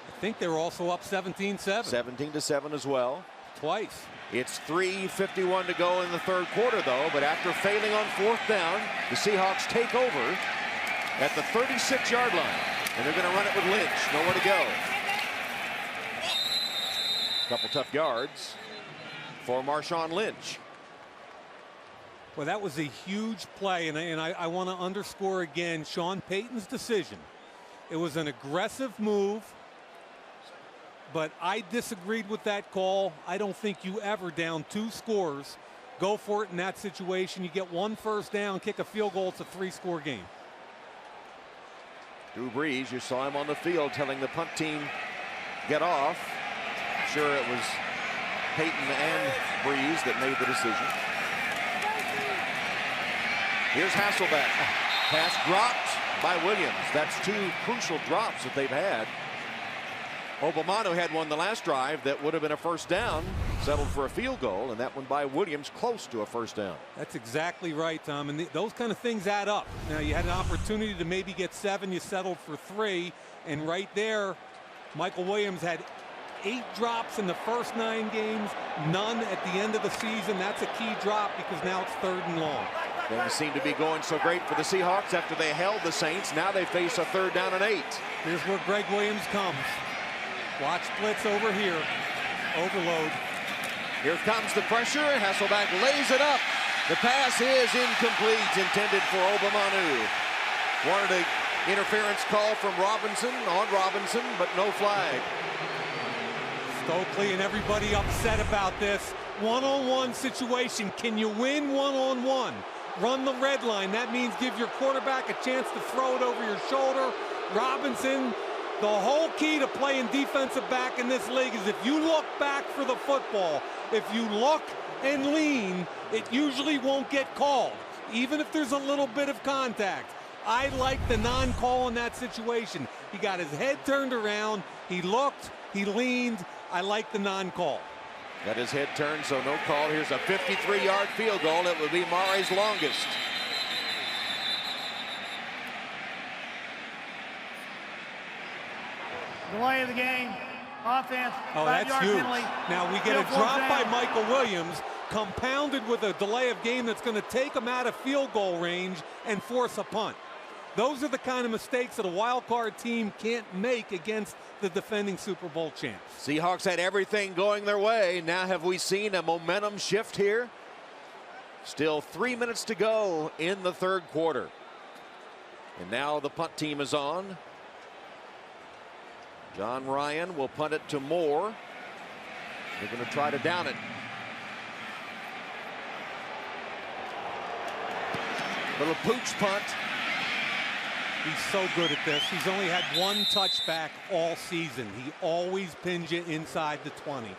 I think they were also up 17-7. 17-7 as well. Twice. It's 3:51 to go in the 3rd quarter, though, but after failing on 4th down, the Seahawks take over at the 36-yard line, and they're going to run it with Lynch. Nowhere to go. Couple tough yards for Marshawn Lynch. Well, that was a huge play, and I want to underscore again Sean Payton's decision. It was an aggressive move, but I disagreed with that call. I don't think you ever, down 2 scores, go for it in that situation. You get 1 first down, kick a field goal, it's a 3-score game. Drew Brees, you saw him on the field telling the punt team, get off. Sure, it was Payton and Brees that made the decision. Here's Hasselbeck. Pass dropped by Williams. That's 2 crucial drops that they've had. Obamano had one the last drive that would have been a first down, settled for a field goal, and that one by Williams close to a first down. That's exactly right, Tom, and those kind of things add up. Now, you had an opportunity to maybe get 7, you settled for 3, and right there, Michael Williams had 8 drops in the first 9 games, none at the end of the season. That's a key drop because now it's 3rd and long. Things seem to be going so great for the Seahawks after they held the Saints. Now they face a 3rd down and 8. Here's where Greg Williams comes. Watch blitz over here. Overload. Here comes the pressure. Hasselbeck lays it up. The pass is incomplete, intended for Obamanu. Wanted an interference call from Robinson on Robinson, but no flag. Stokely and everybody upset about this. One-on-one situation. Can you win one-on-one? Run the red line. That means give your quarterback a chance to throw it over your shoulder. Robinson, the whole key to playing defensive back in this league is if you look back for the football, if you look and lean, it usually won't get called, even if there's a little bit of contact. I like the non-call in that situation. He got his head turned around. He looked. He leaned. I like the non-call. Got his head turned, so no call. Here's a 53-yard field goal. It would be Mare's longest. Delay of the game. Offense. Oh, that's huge. Penalty. Now we get a drop by Michael Williams, compounded with a delay of game that's going to take him out of field goal range and force a punt. Those are the kind of mistakes that a wild card team can't make against the defending Super Bowl champs. Seahawks had everything going their way. Now have we seen a momentum shift here? Still 3 minutes to go in the 3rd quarter. And now the punt team is on. John Ryan will punt it to Moore. They're going to try to down it. Little pooch punt. He's so good at this. He's only had one touchback all season. He always pins you inside the 20.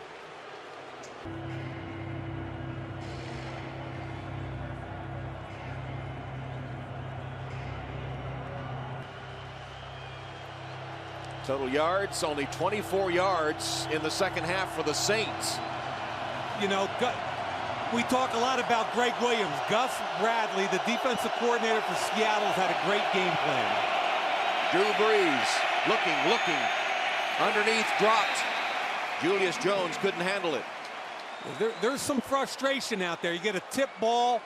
Total yards, only 24 yards in the second half for the Saints. You know, we talk a lot about Greg Williams. Gus Bradley, the defensive coordinator for Seattle, has had a great game plan. Drew Brees looking. Underneath, dropped. Julius Jones couldn't handle it. There's some frustration out there. You get a tip ball.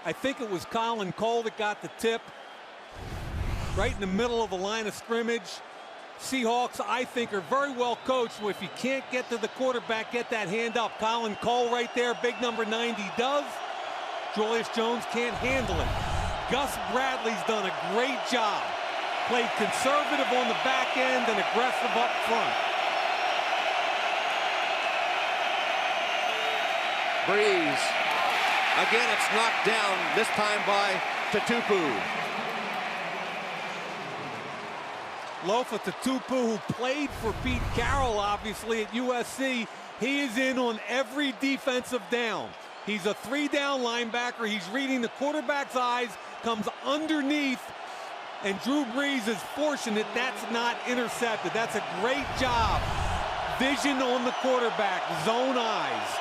I think it was Colin Cole that got the tip. Right in the middle of the line of scrimmage. Seahawks, I think, are very well coached. If you can't get to the quarterback, get that hand up. Colin Cole right there, big number 90 does. Julius Jones can't handle it. Gus Bradley's done a great job. Played conservative on the back end and aggressive up front. Brees. Again, it's knocked down, this time by Tatupu. Lofa Tatupu, who played for Pete Carroll, obviously, at USC, he is in on every defensive down. He's a 3-down linebacker. He's reading the quarterback's eyes, comes underneath, and Drew Brees is fortunate that's not intercepted. That's a great job. Vision on the quarterback, zone eyes.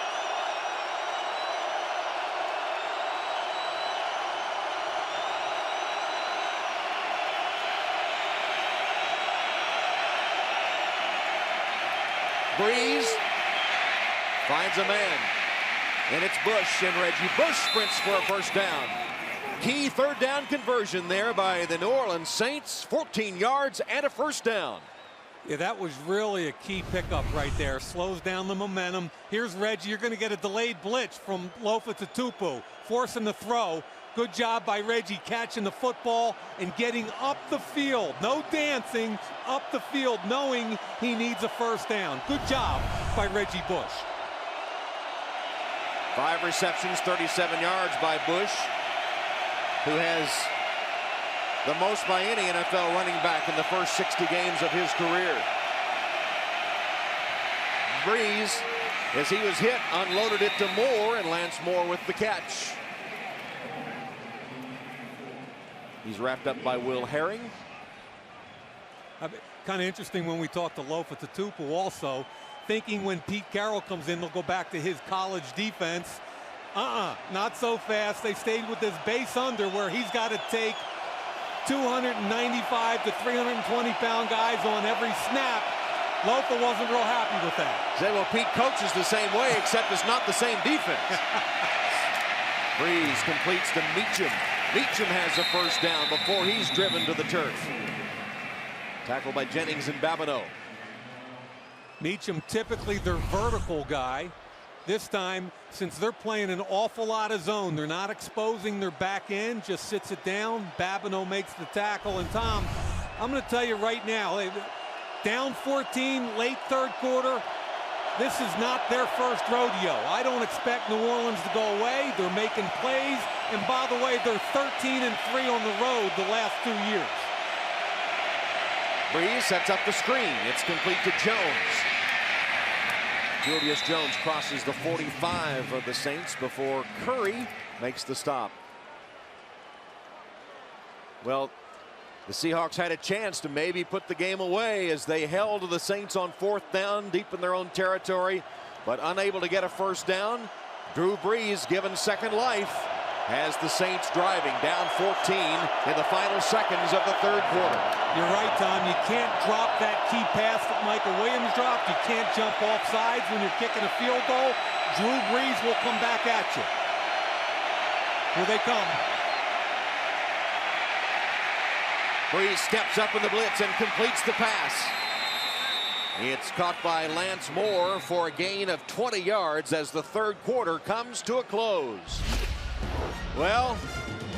Brees finds a man, and it's Bush, and Reggie Bush sprints for a first down. Key third down conversion there by the New Orleans Saints, 14 yards and a first down. Yeah, that was really a key pickup right there. Slows down the momentum. Here's Reggie. You're going to get a delayed blitz from Lofa Tatupu, forcing the throw. Good job by Reggie catching the football and getting up the field. No dancing, up the field, knowing he needs a first down. Good job by Reggie Bush. 5 receptions, 37 yards by Bush, who has the most by any NFL running back in the first 60 games of his career. Brees, as he was hit, unloaded it to Moore, and Lance Moore with the catch. He's wrapped up by Will Herring. Kind of interesting when we talk to Lofa Tatupu also, thinking when Pete Carroll comes in, they'll go back to his college defense. Not so fast. They stayed with this base under where he's got to take 295 to 320-pound guys on every snap. Lofa wasn't real happy with that. Say, well, Pete coaches the same way, except it's not the same defense. Brees completes to Meacham. Meacham has a first down before he's driven to the turf. Tackled by Jennings and Babineau. Meacham, typically their vertical guy. This time, since they're playing an awful lot of zone, they're not exposing their back end, just sits it down. Babineau makes the tackle. And Tom, I'm going to tell you right now, down 14, late third quarter, this is not their first rodeo. I don't expect New Orleans to go away. They're making plays. And by the way, they're 13-3 on the road the last 2 years. Brees sets up the screen. It's complete to Jones. Julius Jones crosses the 45 of the Saints before Curry makes the stop. Well, the Seahawks had a chance to maybe put the game away as they held the Saints on 4th down deep in their own territory, but unable to get a first down. Drew Brees, given second life, has the Saints driving down 14 in the final seconds of the third quarter. You're right, Tom. You can't drop that key pass that Michael Williams dropped. You can't jump off sides when you're kicking a field goal. Drew Brees will come back at you. Here they come. Brees steps up in the blitz and completes the pass. It's caught by Lance Moore for a gain of 20 yards as the third quarter comes to a close. Well,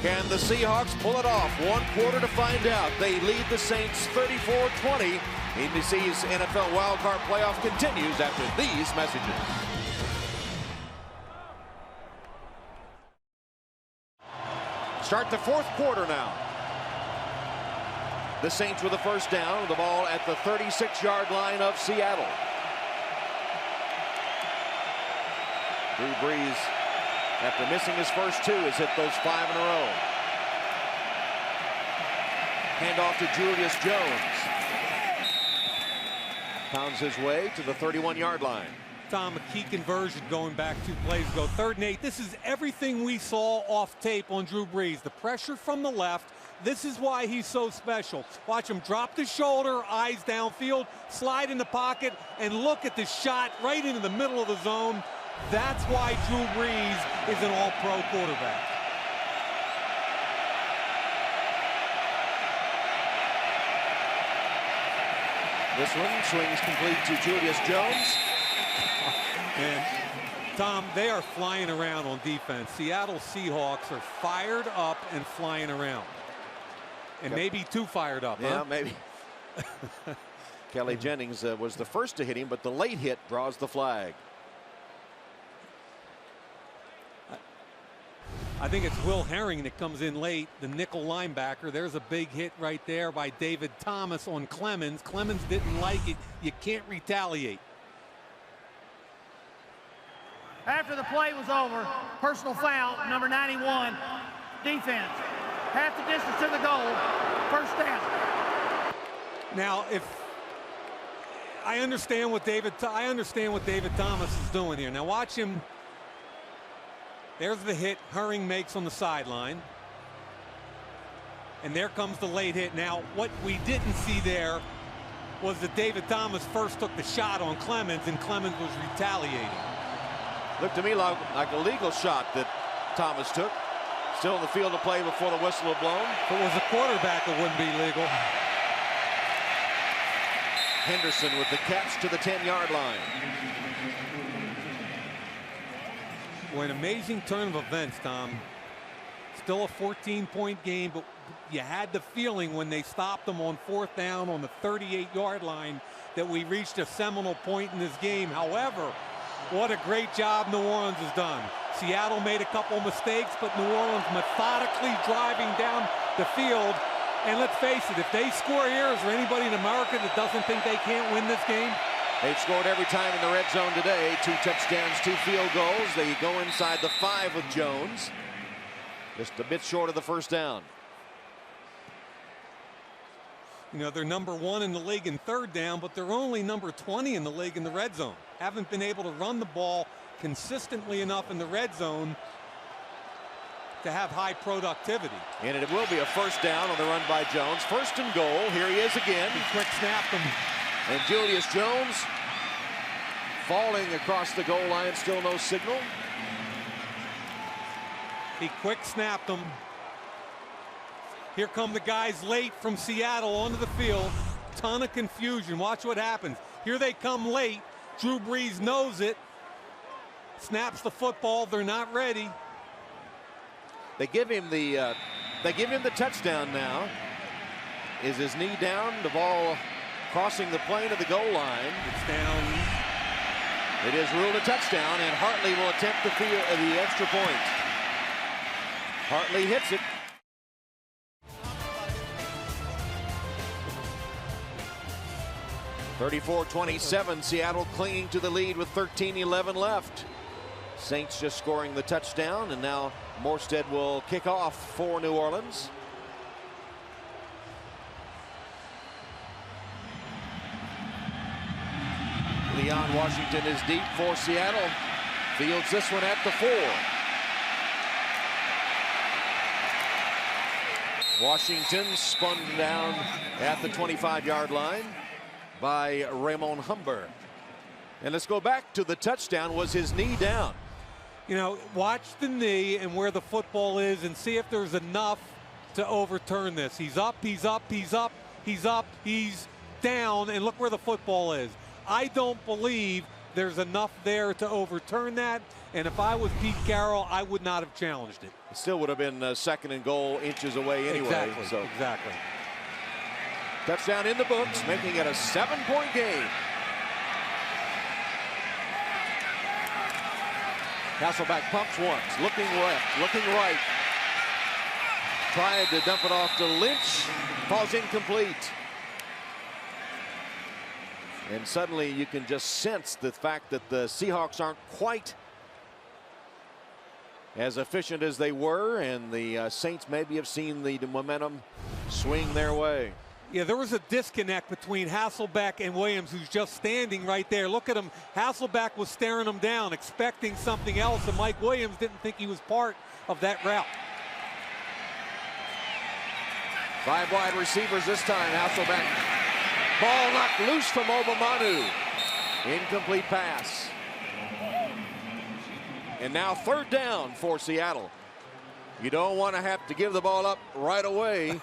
can the Seahawks pull it off? 1 quarter to find out. They lead the Saints 34-20. NBC's NFL Wildcard playoff continues after these messages. Start the fourth quarter now. The Saints with a first down. The ball at the 36-yard line of Seattle. Drew Brees, after missing his first two, has hit those 5 in a row. Handoff to Julius Jones. Pounds his way to the 31-yard line. Tom, a key conversion going back 2 plays ago. 3rd and 8. This is everything we saw off tape on Drew Brees. The pressure from the left. This is why he's so special. Watch him drop the shoulder, eyes downfield, slide in the pocket, and look at the shot right into the middle of the zone. That's why Drew Brees is an all-pro quarterback. This one swings complete to Julius Jones. And Tom, they are flying around on defense. Seattle Seahawks are fired up and flying around. And maybe too fired up. Yeah, huh? maybe. Kelly Jennings was the first to hit him, but the late hit draws the flag. I think it's Will Herring that comes in late, the nickel linebacker. There's a big hit right there by David Thomas on Clemens. Clemens didn't like it. You can't retaliate. After the play was over, personal foul, number 91, defense. Half the distance to the goal, first down. Now, if I understand what David Thomas is doing here. Now watch him. There's the hit Herring makes on the sideline. And there comes the late hit. Now, what we didn't see there was that David Thomas first took the shot on Clemens, and Clemens was retaliating. Looked to me like a legal shot that Thomas took. Still in the field of play before the whistle was blown. If it was a quarterback, it wouldn't be legal. Henderson with the catch to the 10-yard line. Well, an amazing turn of events, Tom. Still a 14-point game, but you had the feeling when they stopped them on 4th down on the 38-yard line that we reached a seminal point in this game. However, what a great job New Orleans has done. Seattle made a couple mistakes, but New Orleans methodically driving down the field. And let's face it, if they score here, is there anybody in America that doesn't think they can't win this game? They've scored every time in the red zone today. 2 touchdowns, 2 field goals. They go inside the 5 with Jones. Just a bit short of the first down. You know, they're number 1 in the league in 3rd down, but they're only number 20 in the league in the red zone. Haven't been able to run the ball consistently enough in the red zone to have high productivity. And it will be a first down on the run by Jones. 1st and goal. Here he is again. He quick snapped him. And Julius Jones falling across the goal line. Still no signal. He quick snapped him. Here come the guys late from Seattle onto the field. Ton of confusion. Watch what happens. Here they come late. Drew Brees knows it. Snaps the football. They're not ready. They give him the touchdown now. Is his knee down? The ball crossing the plane of the goal line. It's down. It is ruled a touchdown, and Hartley will attempt the extra point. Hartley hits it. (34-27), Seattle clinging to the lead with 13:11 left. Saints just scoring the touchdown, and now Morstead will kick off for New Orleans. Leon Washington is deep for Seattle. Fields this one at the 4. Washington spun down at the 25-yard line by Raymond Humber. And let's go back to the touchdown. Was his knee down? You know, watch the knee and where the football is and see if there's enough to overturn this. He's up, he's up, he's up, he's up, he's down, and look where the football is. I don't believe there's enough there to overturn that. And if I was Pete Carroll, I would not have challenged it. It still would have been 2nd and goal, inches away anyway. Exactly, so. exactly. Touchdown in the books, making it a 7-point game. Hasselbeck pumps once, looking left, looking right. tried to dump it off to Lynch. Falls incomplete. And suddenly you can just sense the fact that the Seahawks aren't quite as efficient as they were, and the Saints maybe have seen the momentum swing their way. Yeah, there was a disconnect between Hasselbeck and Williams, who's just standing right there. Look at him. Hasselbeck was staring him down, expecting something else, and Mike Williams didn't think he was part of that route. 5 wide receivers this time. Hasselbeck. Ball knocked loose from Obamanu. Incomplete pass. And now 3rd down for Seattle. You don't want to have to give the ball up right away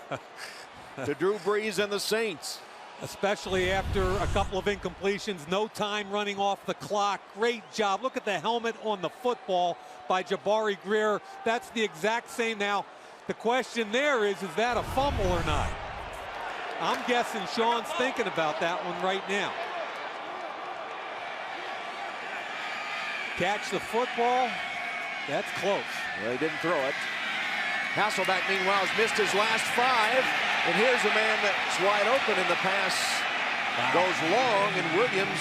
to Drew Brees and the Saints. Especially after a couple of incompletions, no time running off the clock. Great job. Look at the helmet on the football by Jabari Greer. That's the exact same. Now, the question there is that a fumble or not? I'm guessing Sean's thinking about that one right now. Catch the football. That's close. Well, he didn't throw it. Hasselbeck, meanwhile, has missed his last 5. And here's a man that's wide open, and the pass goes long, and Williams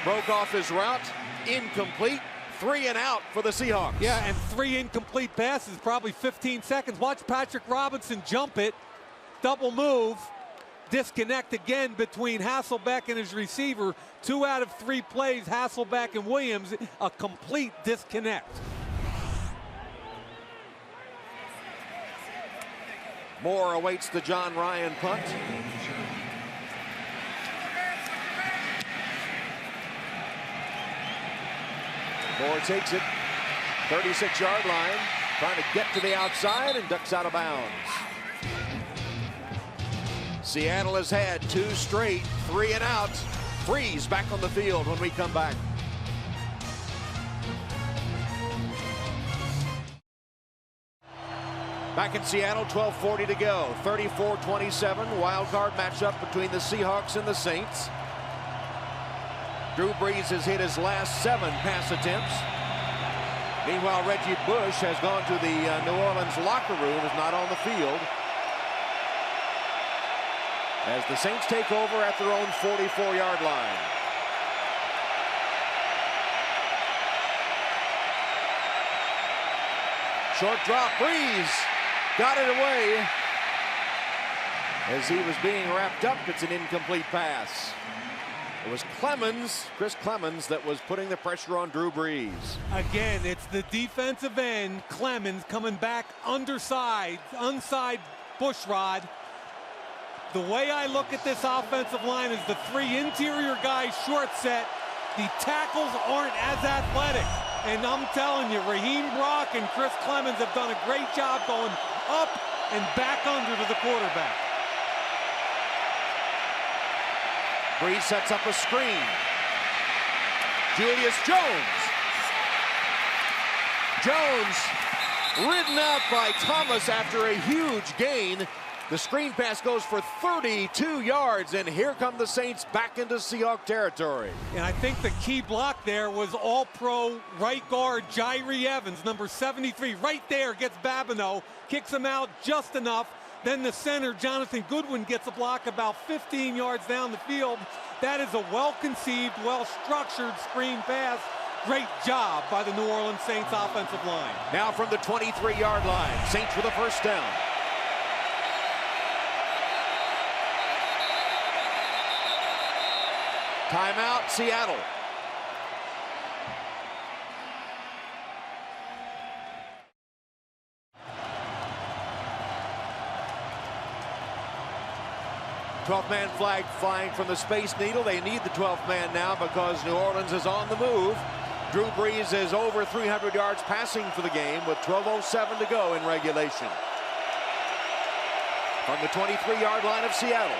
broke off his route. Incomplete. 3 and out for the Seahawks. Yeah, and 3 incomplete passes, probably 15 seconds. Watch Patrick Robinson jump it. Double move. Disconnect again between Hasselbeck and his receiver. 2 out of 3 plays, Hasselbeck and Williams, a complete disconnect. Moore awaits the John Ryan punt. Moore takes it, 36-yard line, trying to get to the outside and ducks out of bounds. Seattle has had 2 straight 3 and out. Freeze back on the field when we come back. Back in Seattle, 12:40 to go. 34-27, wild card matchup between the Seahawks and the Saints. Drew Brees has hit his last 7 pass attempts. Meanwhile, Reggie Bush has gone to the New Orleans locker room, is not on the field, as the Saints take over at their own 44-yard line. Short drop, Brees got it away. As he was being wrapped up, it's an incomplete pass. It was Clemens, Chris Clemens, that was putting the pressure on Drew Brees. Again, it's the defensive end, Clemens, coming back onside Bushrod. The way I look at this offensive line is the 3 interior guys short set. The tackles aren't as athletic. And I'm telling you, Raheem Brock and Chris Clemens have done a great job going up and back under to the quarterback. Brees sets up a screen. Julius Jones. Jones ridden out by Thomas after a huge gain. The screen pass goes for 32 yards, and here come the Saints back into Seahawk territory. And I think the key block there was all-pro right guard Jairi Evans, number 73. Right there gets Babineau, kicks him out just enough. Then the center, Jonathan Goodwin, gets a block about 15 yards down the field. That is a well-conceived, well-structured screen pass. Great job by the New Orleans Saints offensive line. Now from the 23-yard line, Saints with a first down. Timeout, Seattle. Twelfth-man flag flying from the Space Needle. They need the 12th man now because New Orleans is on the move. Drew Brees is over 300 yards passing for the game with 12:07 to go in regulation. From the 23-yard line of Seattle.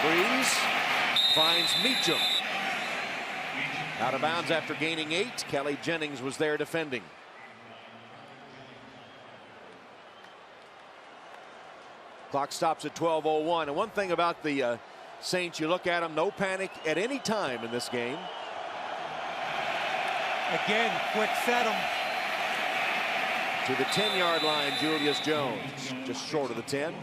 Brees finds Meacham. Out of bounds after gaining 8. Kelly Jennings was there defending. Clock stops at 12:01. And one thing about the Saints, you look at them, no panic at any time in this game. Again, quick set them. To the 10-yard line, Julius Jones, just short of the 10.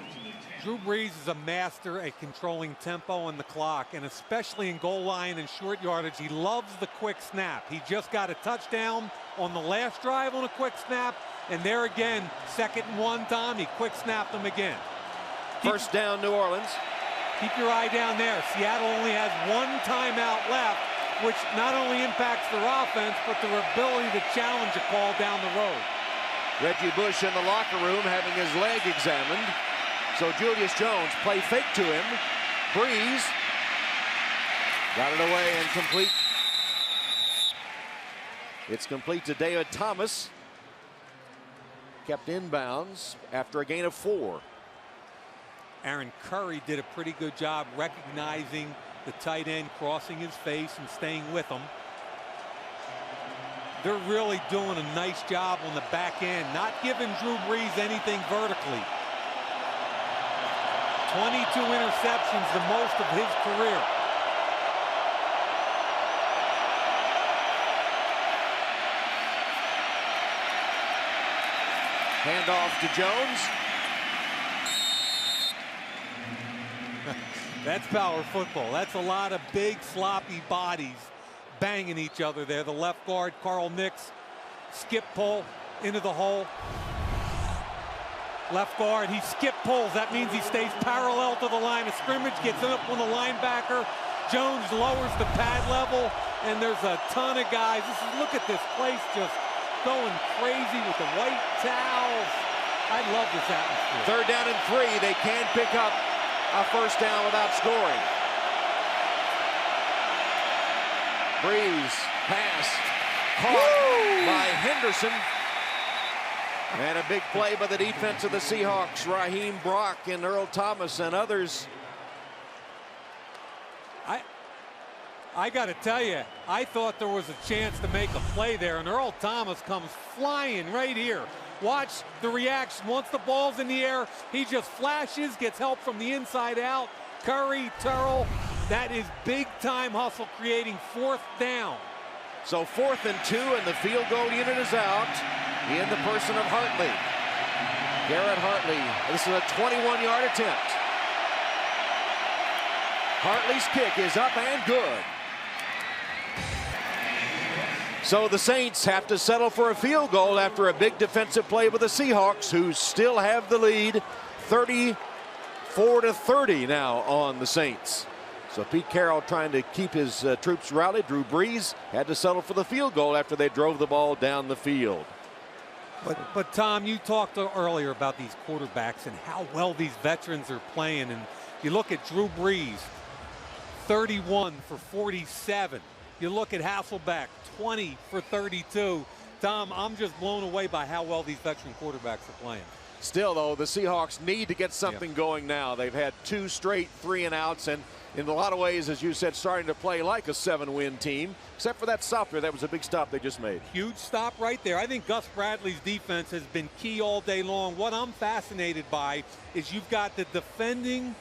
Drew Brees is a master at controlling tempo and the clock, and especially in goal line and short yardage, he loves the quick snap. He just got a touchdown on the last drive on a quick snap, and there again, 2nd and 1, Tom, he quick snapped them again. First down, New Orleans. Keep your eye down there. Seattle only has 1 timeout left, which not only impacts their offense, but their ability to challenge a call down the road. Reggie Bush in the locker room having his leg examined. So Julius Jones, play fake to him. Breeze got it away and complete. It's complete to David Thomas. Kept inbounds after a gain of 4. Aaron Curry did a pretty good job recognizing the tight end, crossing his face and staying with him. They're really doing a nice job on the back end, not giving Drew Brees anything vertically. 22 interceptions, the most of his career. Handoff to Jones. That's power football. That's a lot of big, sloppy bodies banging each other there. The left guard, Carl Nix, skip pull into the hole. Left guard, he skip pulls. That means he stays parallel to the line of scrimmage, gets up on the linebacker. Jones lowers the pad level, and there's a ton of guys. Look at this place just going crazy with the white towels. I love this atmosphere. 3rd down and 3. They can pick up a first down without scoring. Breeze, pass, caught by Henderson. And a big play by the defense of the Seahawks. Raheem Brock and Earl Thomas and others. I got to tell you, I thought there was a chance to make a play there, and Earl Thomas comes flying right here. Watch the reaction. Once the ball's in the air, he just flashes, gets help from the inside out. Curry, Terrell, that is big-time hustle creating 4th down. So 4th and 2, and the field goal unit is out in the person of Hartley. Garrett Hartley. This is a 21-yard attempt. Hartley's kick is up and good. So the Saints have to settle for a field goal after a big defensive play with the Seahawks, who still have the lead, 34-30 now on the Saints. So Pete Carroll trying to keep his troops rallied. Drew Brees had to settle for the field goal after they drove the ball down the field. But Tom, you talked earlier about these quarterbacks and how well these veterans are playing. And you look at Drew Brees, 31 for 47. You look at Hasselbeck, 20 for 32. Tom, I'm just blown away by how well these veteran quarterbacks are playing. Still, though, the Seahawks need to get something going now. They've had 2 straight 3-and-outs, and in a lot of ways, as you said, starting to play like a 7-win team, except for that stop there. That was a big stop they just made. Huge stop right there. I think Gus Bradley's defense has been key all day long. What I'm fascinated by is you've got the defending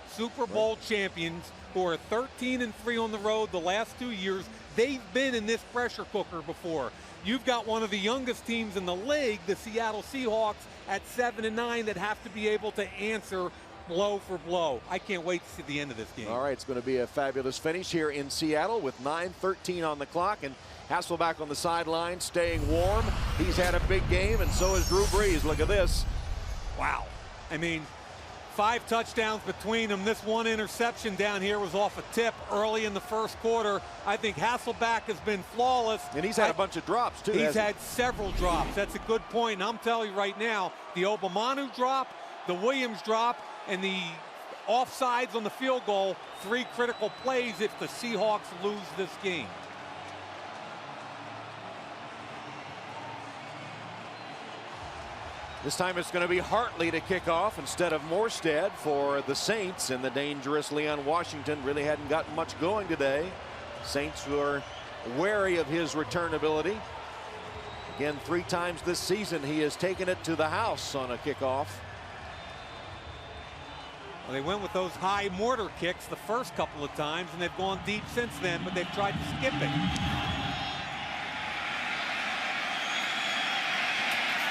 Super Bowl champions who are 13-3 on the road the last 2 years. They've been in this pressure cooker before. You've got one of the youngest teams in the league, the Seattle Seahawks, at 7-9 that have to be able to answer blow for blow. I can't wait to see the end of this game. All right, it's going to be a fabulous finish here in Seattle with 9:13 on the clock, and Hasselbeck on the sideline staying warm. He's had a big game, and so has Drew Brees. Look at this. Wow. I mean, 5 touchdowns between them. This 1 interception down here was off a tip early in the first quarter. I think Hasselbeck has been flawless. And he's had a bunch of drops, too. He's had several drops. That's a good point. And I'm telling you right now, the Obamanu drop, the Williams drop, and the offsides on the field goal, 3 critical plays if the Seahawks lose this game. This time it's going to be Hartley to kick off instead of Morstead for the Saints, and the dangerous Leon Washington really hadn't gotten much going today. Saints were wary of his return ability. Again, 3 times this season he has taken it to the house on a kickoff. Well, they went with those high mortar kicks the first couple of times, and they've gone deep since then, but they've tried to skip it.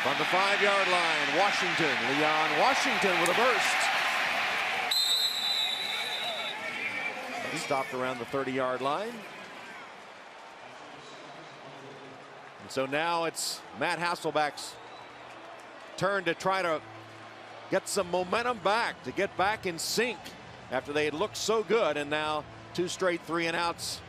From the 5-yard line, Washington. Leon Washington with a burst. He stopped around the 30-yard line. And so now it's Matt Hasselbeck's turn to try to get some momentum back, to get back in sync after they had looked so good, and now 2 straight 3-and-outs.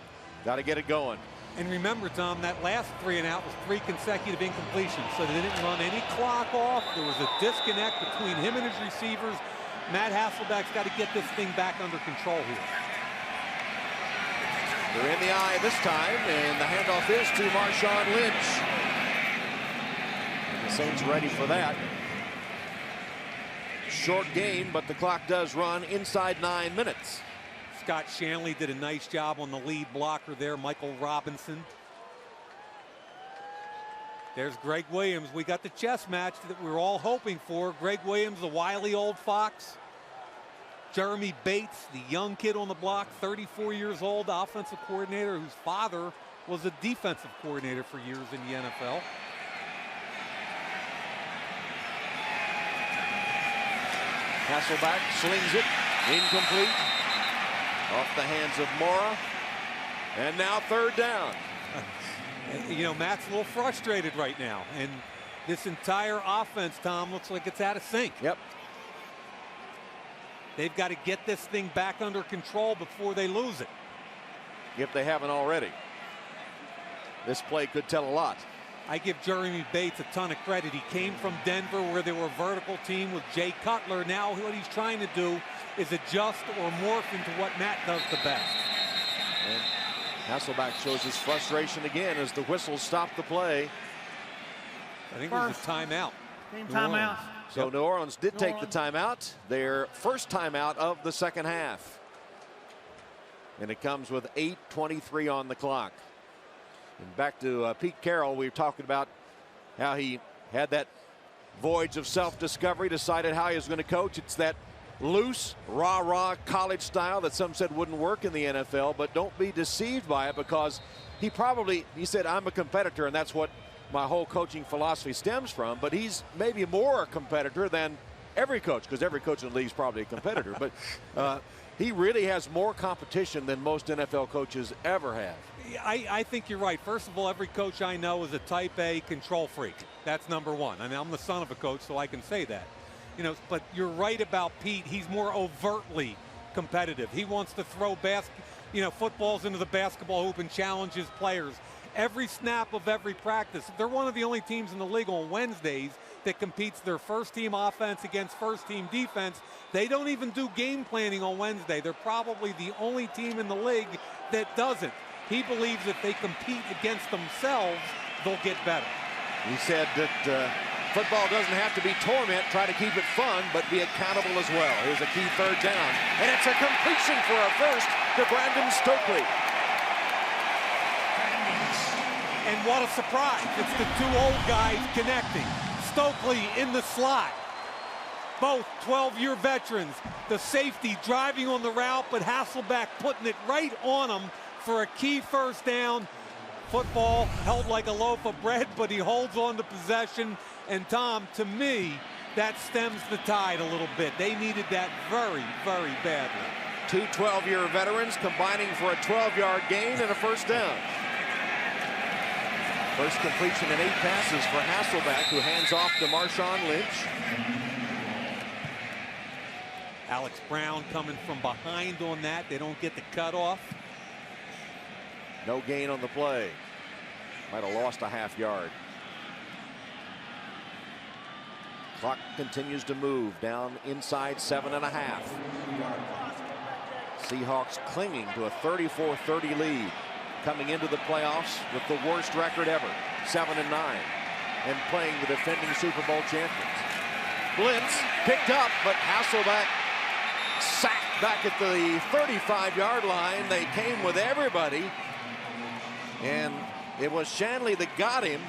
Got to get it going. And remember, Tom, that last 3-and-out was 3 consecutive incompletions, so they didn't run any clock off. There was a disconnect between him and his receivers. Matt Hasselbeck's got to get this thing back under control here. They're in the eye this time, and the handoff is to Marshawn Lynch. And the Saints ready for that. Short game, but the clock does run inside 9 minutes. Scott Shanley did a nice job on the lead blocker there, Michael Robinson. There's Greg Williams. We got the chess match that we were all hoping for. Greg Williams, the wily old fox. Jeremy Bates, the young kid on the block, 34 years old, offensive coordinator whose father was a defensive coordinator for years in the NFL. Hasselbeck slings it, incomplete. Off the hands of Mora. And now 3rd down. You know, Matt's a little frustrated right now. And this entire offense, Tom, looks like it's out of sync. Yep. They've got to get this thing back under control before they lose it. If they haven't already. This play could tell a lot. I give Jeremy Bates a ton of credit. He came from Denver where they were a vertical team with Jay Cutler. Now what he's trying to do is adjust or morph into what Matt does the best. And Hasselbeck shows his frustration again as the whistles stop the play. I think it was a timeout. Team timeout. So New Orleans did take the timeout, their first timeout of the second half. And it comes with 8:23 on the clock. And back to Pete Carroll, we were talking about how he had that voyage of self-discovery, decided how he was going to coach. It's that loose, rah-rah college style that some said wouldn't work in the NFL, but don't be deceived by it, because he said, I'm a competitor, and that's what my whole coaching philosophy stems from, but he's maybe more a competitor than every coach, because every coach in the league is probably a competitor, but he really has more competition than most NFL coaches ever have. I think you're right. First of all, every coach I know is a type A control freak. That's number one. I mean, I'm the son of a coach, so I can say that. You know, but you're right about Pete. He's more overtly competitive. He wants to throw footballs into the basketball hoop and challenge his players. Every snap of every practice. They're one of the only teams in the league on Wednesdays that competes their first-team offense against first-team defense. They don't even do game planning on Wednesday. They're probably the only team in the league that doesn't. He believes if they compete against themselves, they'll get better. He said that football doesn't have to be torment, try to keep it fun, but be accountable as well. Here's a key 3rd down, and it's a completion for a first to Brandon Stokely. And what a surprise. It's the 2 old guys connecting. Stokely in the slot. Both 12-year veterans. The safety driving on the route, but Hasselbeck putting it right on him for a key 1st down. Football held like a loaf of bread, but he holds on to possession. And Tom, to me, that stems the tide a little bit. They needed that very, very badly. 2 12-year veterans combining for a 12-yard gain and a 1st down. First completion in 8 passes for Hasselbeck, who hands off to Marshawn Lynch. Alex Brown coming from behind on that. They don't get the cutoff. No gain on the play. Might have lost a half yard. Clock continues to move down inside 7.5. Seahawks clinging to a 34-30 lead, coming into the playoffs with the worst record ever, 7-9, and playing the defending Super Bowl champions. Blitz picked up, but Hasselbeck sacked back at the 35-yard line. They came with everybody, and it was Shanley that got him.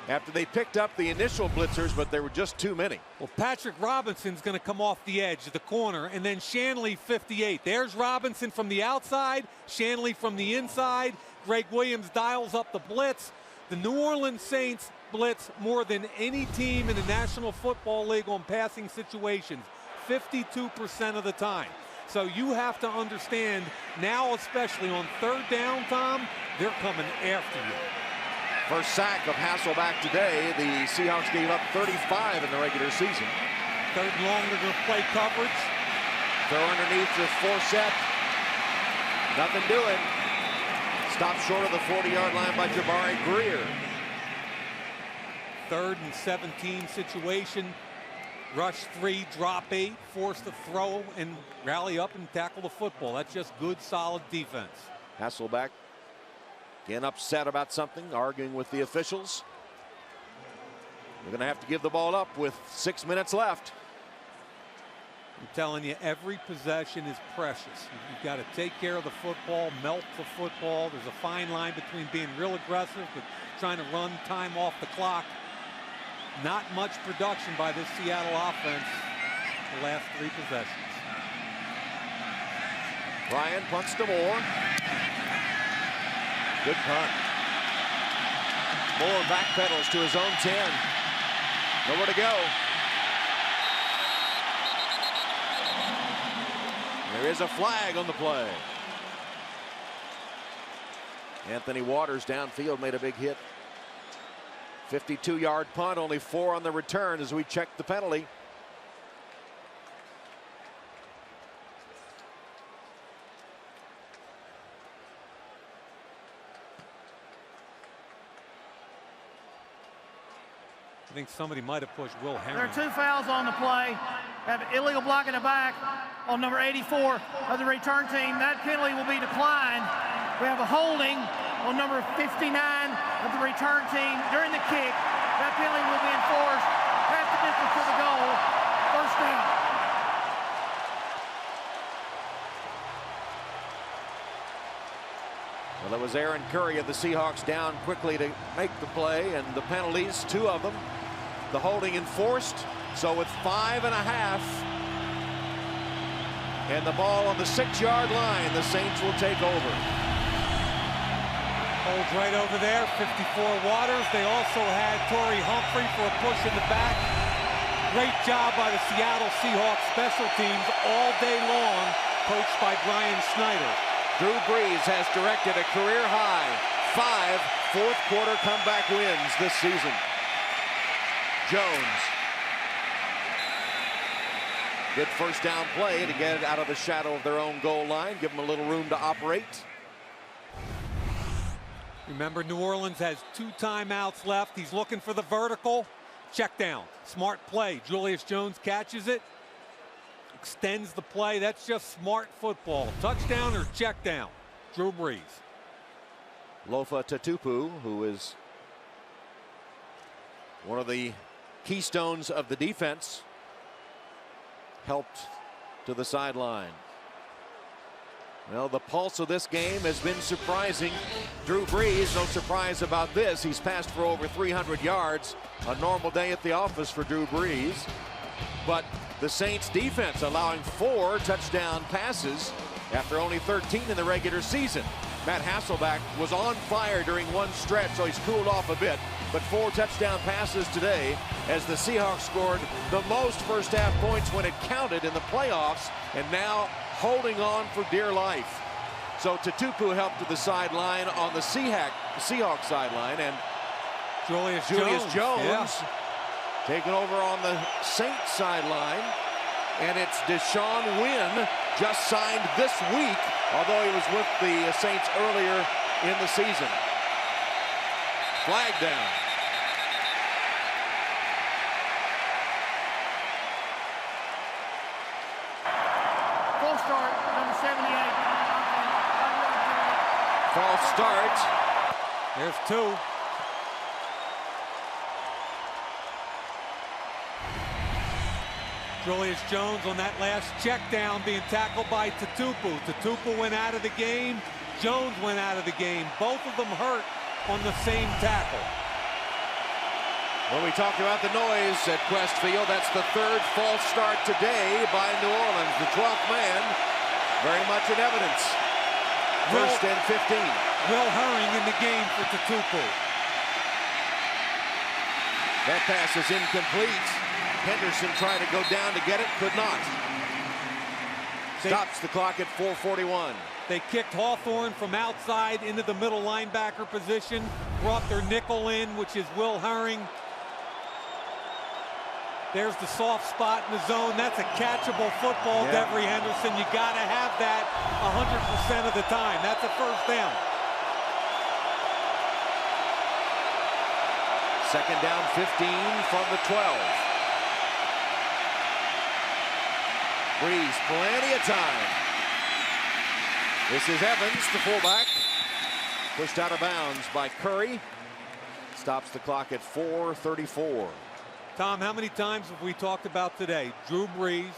after they picked up the initial blitzers, but there were just too many. Well, Patrick Robinson's going to come off the edge, the corner, and then Shanley 58. There's Robinson from the outside, Shanley from the inside. Greg Williams dials up the blitz. The New Orleans Saints blitz more than any team in the National Football League on passing situations, 52% of the time. So you have to understand now, especially on third down, Tom, they're coming after you. First sack of Hasselback today. The Seahawks gave up 35 in the regular season. Third and long, they're going to play coverage. Throw underneath to Forsett. Nothing doing. Stopped short of the 40-yard line by Jabari Greer. 3rd and 17 situation. Rush 3, drop 8, force to throw and rally up and tackle the football. That's just good, solid defense. Hasselback again upset about something, arguing with the officials. They're going to have to give the ball up with 6 minutes left. I'm telling you, every possession is precious. You've got to take care of the football, melt the football. There's a fine line between being real aggressive but trying to run time off the clock. Not much production by this Seattle offense the last 3 possessions. Ryan punts to Moore. Good punt. Moore backpedals to his own 10. Nowhere to go. There is a flag on the play. Anthony Waters downfield made a big hit. 52-yard punt, only 4 on the return as we check the penalty. I think somebody might have pushed Will Herring. There are 2 fouls on the play. Have illegal block in the back on number 84 of the return team. That penalty will be declined. We have a holding on number 59 of the return team during the kick. That penalty will be enforced. Half the distance to the goal. First down. Well, it was Aaron Curry of the Seahawks down quickly to make the play, and the penalties, 2 of them. The holding enforced, so with 5.5 and the ball on the 6-yard line, the Saints will take over. Holds right over there, 54 Waters. They also had Torrey Humphrey for a push in the back. Great job by the Seattle Seahawks special teams all day long, coached by Brian Snyder. Drew Brees has directed a career-high 5 fourth-quarter comeback wins this season. Jones. Good first down play to get it out of the shadow of their own goal line, give them a little room to operate. Remember, New Orleans has 2 timeouts left. He's looking for the vertical. Check down. Smart play. Julius Jones catches it. Extends the play. That's just smart football. Touchdown or check down. Drew Brees. Lofa Tatupu, who is one of the keystones of the defense, helped to the sideline. Well, the pulse of this game has been surprising. Drew Brees, no surprise about this. He's passed for over 300 yards. A normal day at the office for Drew Brees. But the Saints defense allowing 4 touchdown passes after only 13 in the regular season. Matt Hasselback was on fire during one stretch, so he's cooled off a bit. But 4 touchdown passes today as the Seahawks scored the most first-half points when it counted in the playoffs, and now holding on for dear life. So Tatupu helped to the sideline on the Seahawks sideline, and Julius Jones yeah. taking over on the Saints sideline. And it's Deshaun Wynn, just signed this week, although he was with the Saints earlier in the season. Flag down. Full start, number 78. False start. There's 2. Julius Jones on that last check down being tackled by Tatupu. Tatupu went out of the game. Jones went out of the game. Both of them hurt on the same tackle. When we talked about the noise at Quest Field, that's the third false start today by New Orleans. The 12th man, very much in evidence. First and 15. Will Herring in the game for Tutupu. That pass is incomplete. Henderson tried to go down to get it, could not. Stops the clock at 4:41. They kicked Hawthorne from outside into the middle linebacker position, brought their nickel in, which is Will Herring. There's the soft spot in the zone. That's a catchable football, Devery Henderson. You got to have that 100% of the time. That's a first down. Second down, 15 from the 12. Breeze, plenty of time. This is Evans, the fullback. Pushed out of bounds by Curry. Stops the clock at 4:34. Tom, how many times have we talked about today? Drew Brees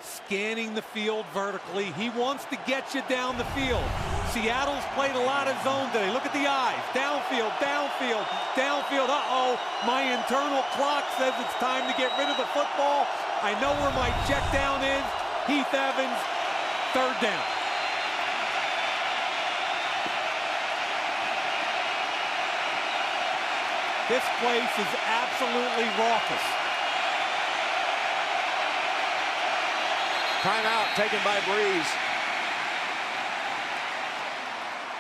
scanning the field vertically. He wants to get you down the field. Seattle's played a lot of zone today. Look at the eyes. Downfield, downfield, downfield. Uh-oh, my internal clock says it's time to get rid of the football. I know where my check down is. Heath Evans, third down. This place is absolutely raucous. Timeout taken by Breeze.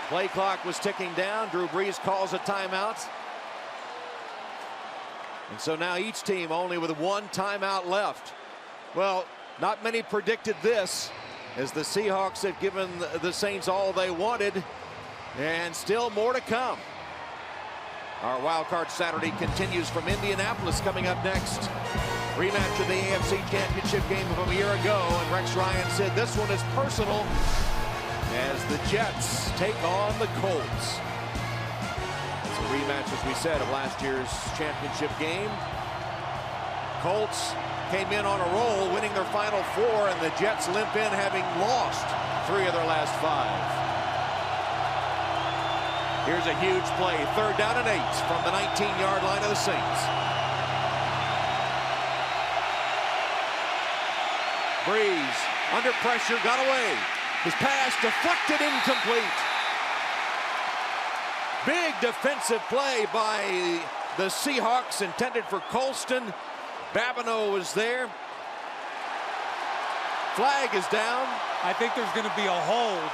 Play clock was ticking down. Drew Brees calls a timeout. And so now each team only with one timeout left. Well, not many predicted this, as the Seahawks have given the Saints all they wanted, and still more to come. Our Wildcard Saturday continues from Indianapolis. Coming up next, rematch of the AFC Championship game from a year ago, and Rex Ryan said this one is personal as the Jets take on the Colts. It's a rematch, as we said, of last year's championship game. Colts came in on a roll, winning their final four, and the Jets limp in, having lost 3 of their last 5. Here's a huge play, 3rd down and 8 from the 19-yard line of the Saints. Breeze, under pressure, got away. His pass deflected, incomplete. Big defensive play by the Seahawks, intended for Colston. Babineau was there. Flag is down. I think there's going to be a hold.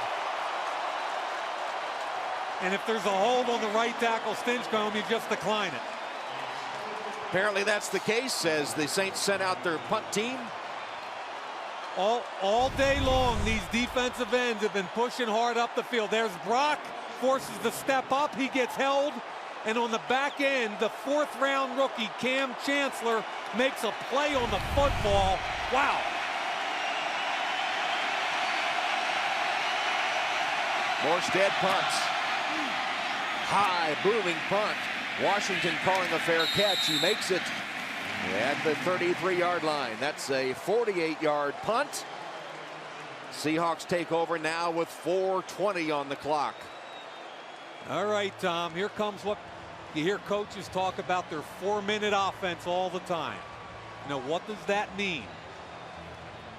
And if there's a hold on the right tackle, Stinchcomb, you just decline it. Apparently that's the case, as the Saints sent out their punt team. All day long, these defensive ends have been pushing hard up the field. There's Brock, forces the step up. He gets held. And on the back end, the 4th-round rookie, Cam Chancellor, makes a play on the football. Wow. Morstead punts. High, booming punt. Washington calling a fair catch. He makes it at the 33-yard line. That's a 48-yard punt. Seahawks take over now with 4:20 on the clock. All right, Tom, here comes what you hear coaches talk about, their 4-minute offense all the time. You know, what does that mean?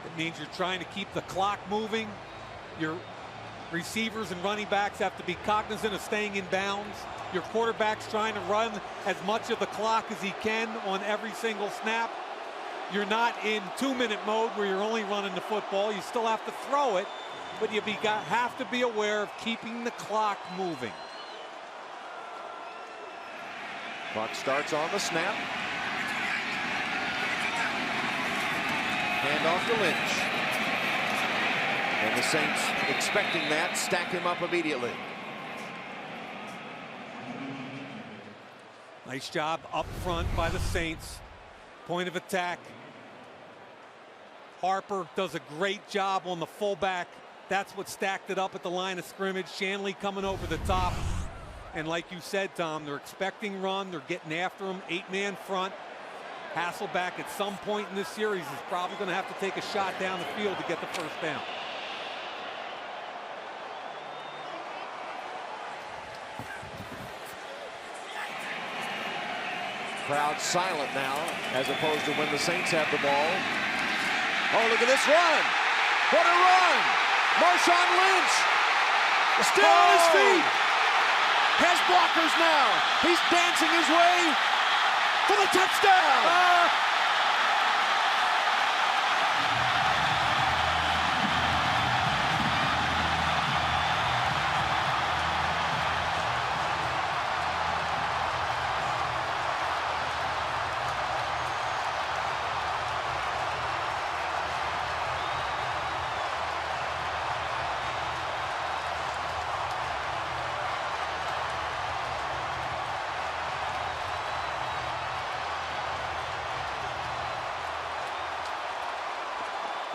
It means you're trying to keep the clock moving. Your receivers and running backs have to be cognizant of staying in bounds. Your quarterback's trying to run as much of the clock as he can on every single snap. You're not in 2-minute mode where you're only running the football. You still have to throw it, but you have to be aware of keeping the clock moving. Clock starts on the snap. Hand off to Lynch. And the Saints, expecting that, stack him up immediately. Nice job up front by the Saints. Point of attack. Harper does a great job on the fullback. That's what stacked it up at the line of scrimmage. Shanley coming over the top. And like you said, Tom, they're expecting run. They're getting after him. 8-man front. Hasselbeck at some point in this series is probably going to have to take a shot down the field to get the first down. Crowd silent now, as opposed to when the Saints have the ball. Oh, look at this run. What a run. Marshawn Lynch is still on his feet. Has blockers now. He's dancing his way for the touchdown.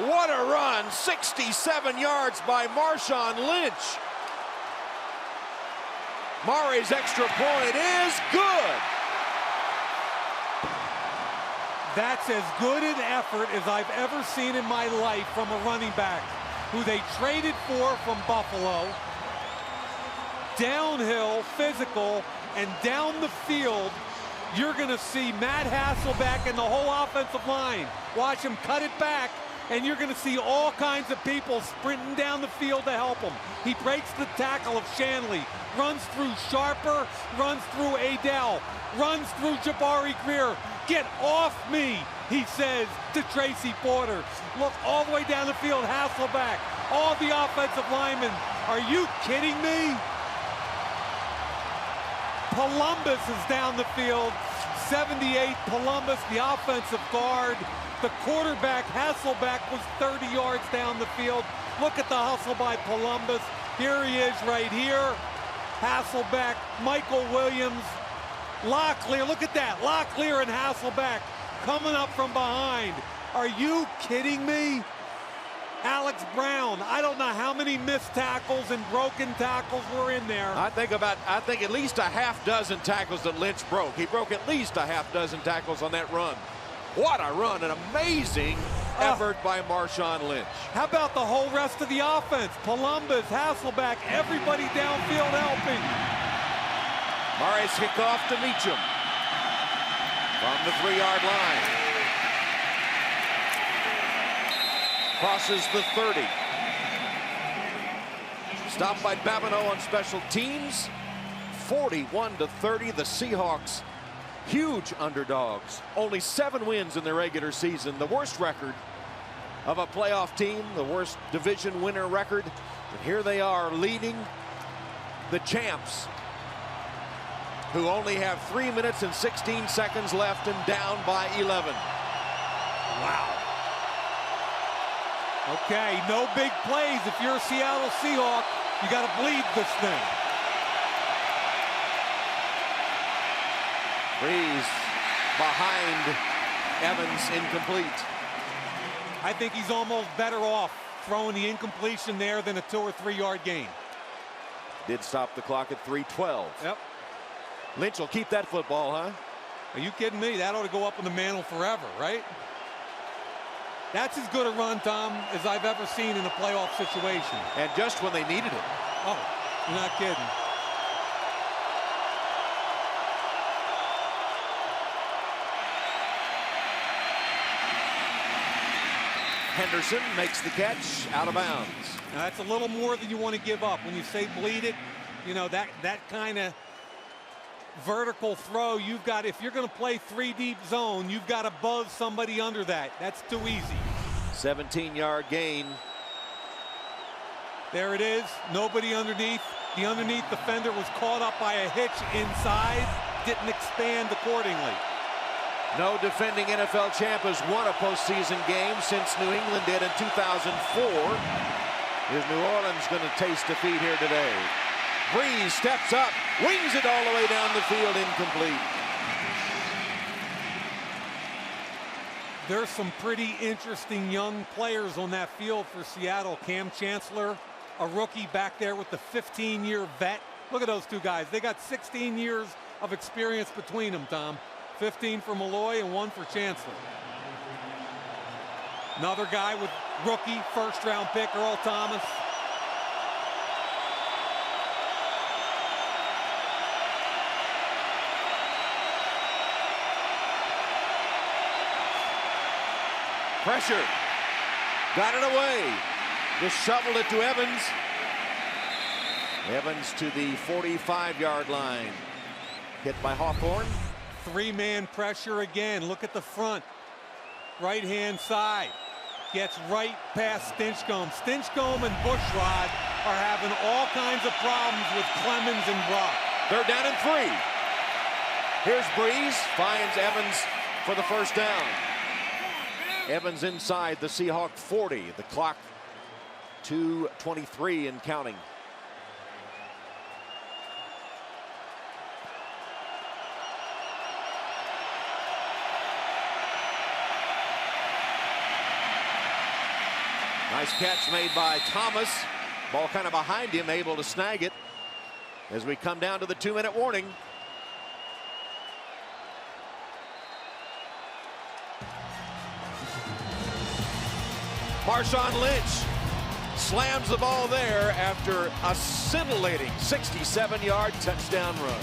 What a run, 67 yards by Marshawn Lynch. Murray's extra point is good. That's as good an effort as I've ever seen in my life from a running back who they traded for from Buffalo. Downhill, physical, and down the field, you're going to see Matt Hasselbeck and the whole offensive line. Watch him cut it back. And you're going to see all kinds of people sprinting down the field to help him. He breaks the tackle of Shanley, runs through Sharper, runs through Adele, runs through Jabari Greer. Get off me, he says to Tracy Porter. Look all the way down the field, Hasselbeck, all the offensive linemen. Are you kidding me? Columbus is down the field. 78, Columbus, the offensive guard. The quarterback, Hasselbeck, was 30 yards down the field. Look at the hustle by Columbus. Here he is right here. Hasselbeck, Michael Williams, Locklear. Look at that. Locklear and Hasselbeck coming up from behind. Are you kidding me? Alex Brown, I don't know how many missed tackles and broken tackles were in there. I think at least a half dozen tackles that Lynch broke. He broke at least a half dozen tackles on that run. What a run, an amazing effort by Marshawn Lynch. How about the whole rest of the offense? Columbus, Hasselbeck, everybody downfield helping. Murray's kickoff to Meacham from the 3-yard line. Crosses the 30. Stopped by Babineau on special teams. 41-30, the Seahawks. Huge underdogs. Only 7 wins in the regular season. The worst record of a playoff team, the worst division winner record. And here they are leading the champs, who only have 3 minutes and 16 seconds left and down by 11. Wow. Okay, no big plays. If you're a Seattle Seahawk, you got to bleed this thing. Breeze behind Evans, incomplete. I think he's almost better off throwing the incompletion there than a 2 or 3 yard gain. Did stop the clock at 3:12. Yep. Lynch will keep that football, huh? Are you kidding me? That ought to go up in the mantle forever, right? That's as good a run, Tom, as I've ever seen in a playoff situation. And just when they needed it. Oh, you're not kidding. Henderson makes the catch out of bounds. Now that's a little more than you want to give up. When you say bleed it, you know, that kind of vertical throw, you've got, if you're going to play 3 deep zone, you've got to buzz somebody under that. That's too easy. 17-yard gain. There it is. Nobody underneath. The underneath defender was caught up by a hitch inside. Didn't expand accordingly. No defending NFL champ has won a postseason game since New England did in 2004. Is New Orleans going to taste defeat here today? Breeze steps up, wings it all the way down the field, incomplete. There's some pretty interesting young players on that field for Seattle. Cam Chancellor, a rookie back there with the 15-year vet. Look at those two guys. They got 16 years of experience between them, Tom. 15 for Malloy and 1 for Chancellor. Another guy with rookie first-round pick, Earl Thomas. Pressure. Got it away. Just shoveled it to Evans. Evans to the 45-yard line. Hit by Hawthorne. Three-man pressure again. Look at the front. Right-hand side. Gets right past Stinchcomb. Stinchcomb and Bushrod are having all kinds of problems with Clemens and Brock. They're down in 3. Here's Breeze. Finds Evans for the first down. Evans inside the Seahawk 40. The clock 2:23 and counting. Nice catch made by Thomas. Ball kind of behind him, able to snag it as we come down to the 2-minute warning. Marshawn Lynch slams the ball there after a scintillating 67-yard touchdown run.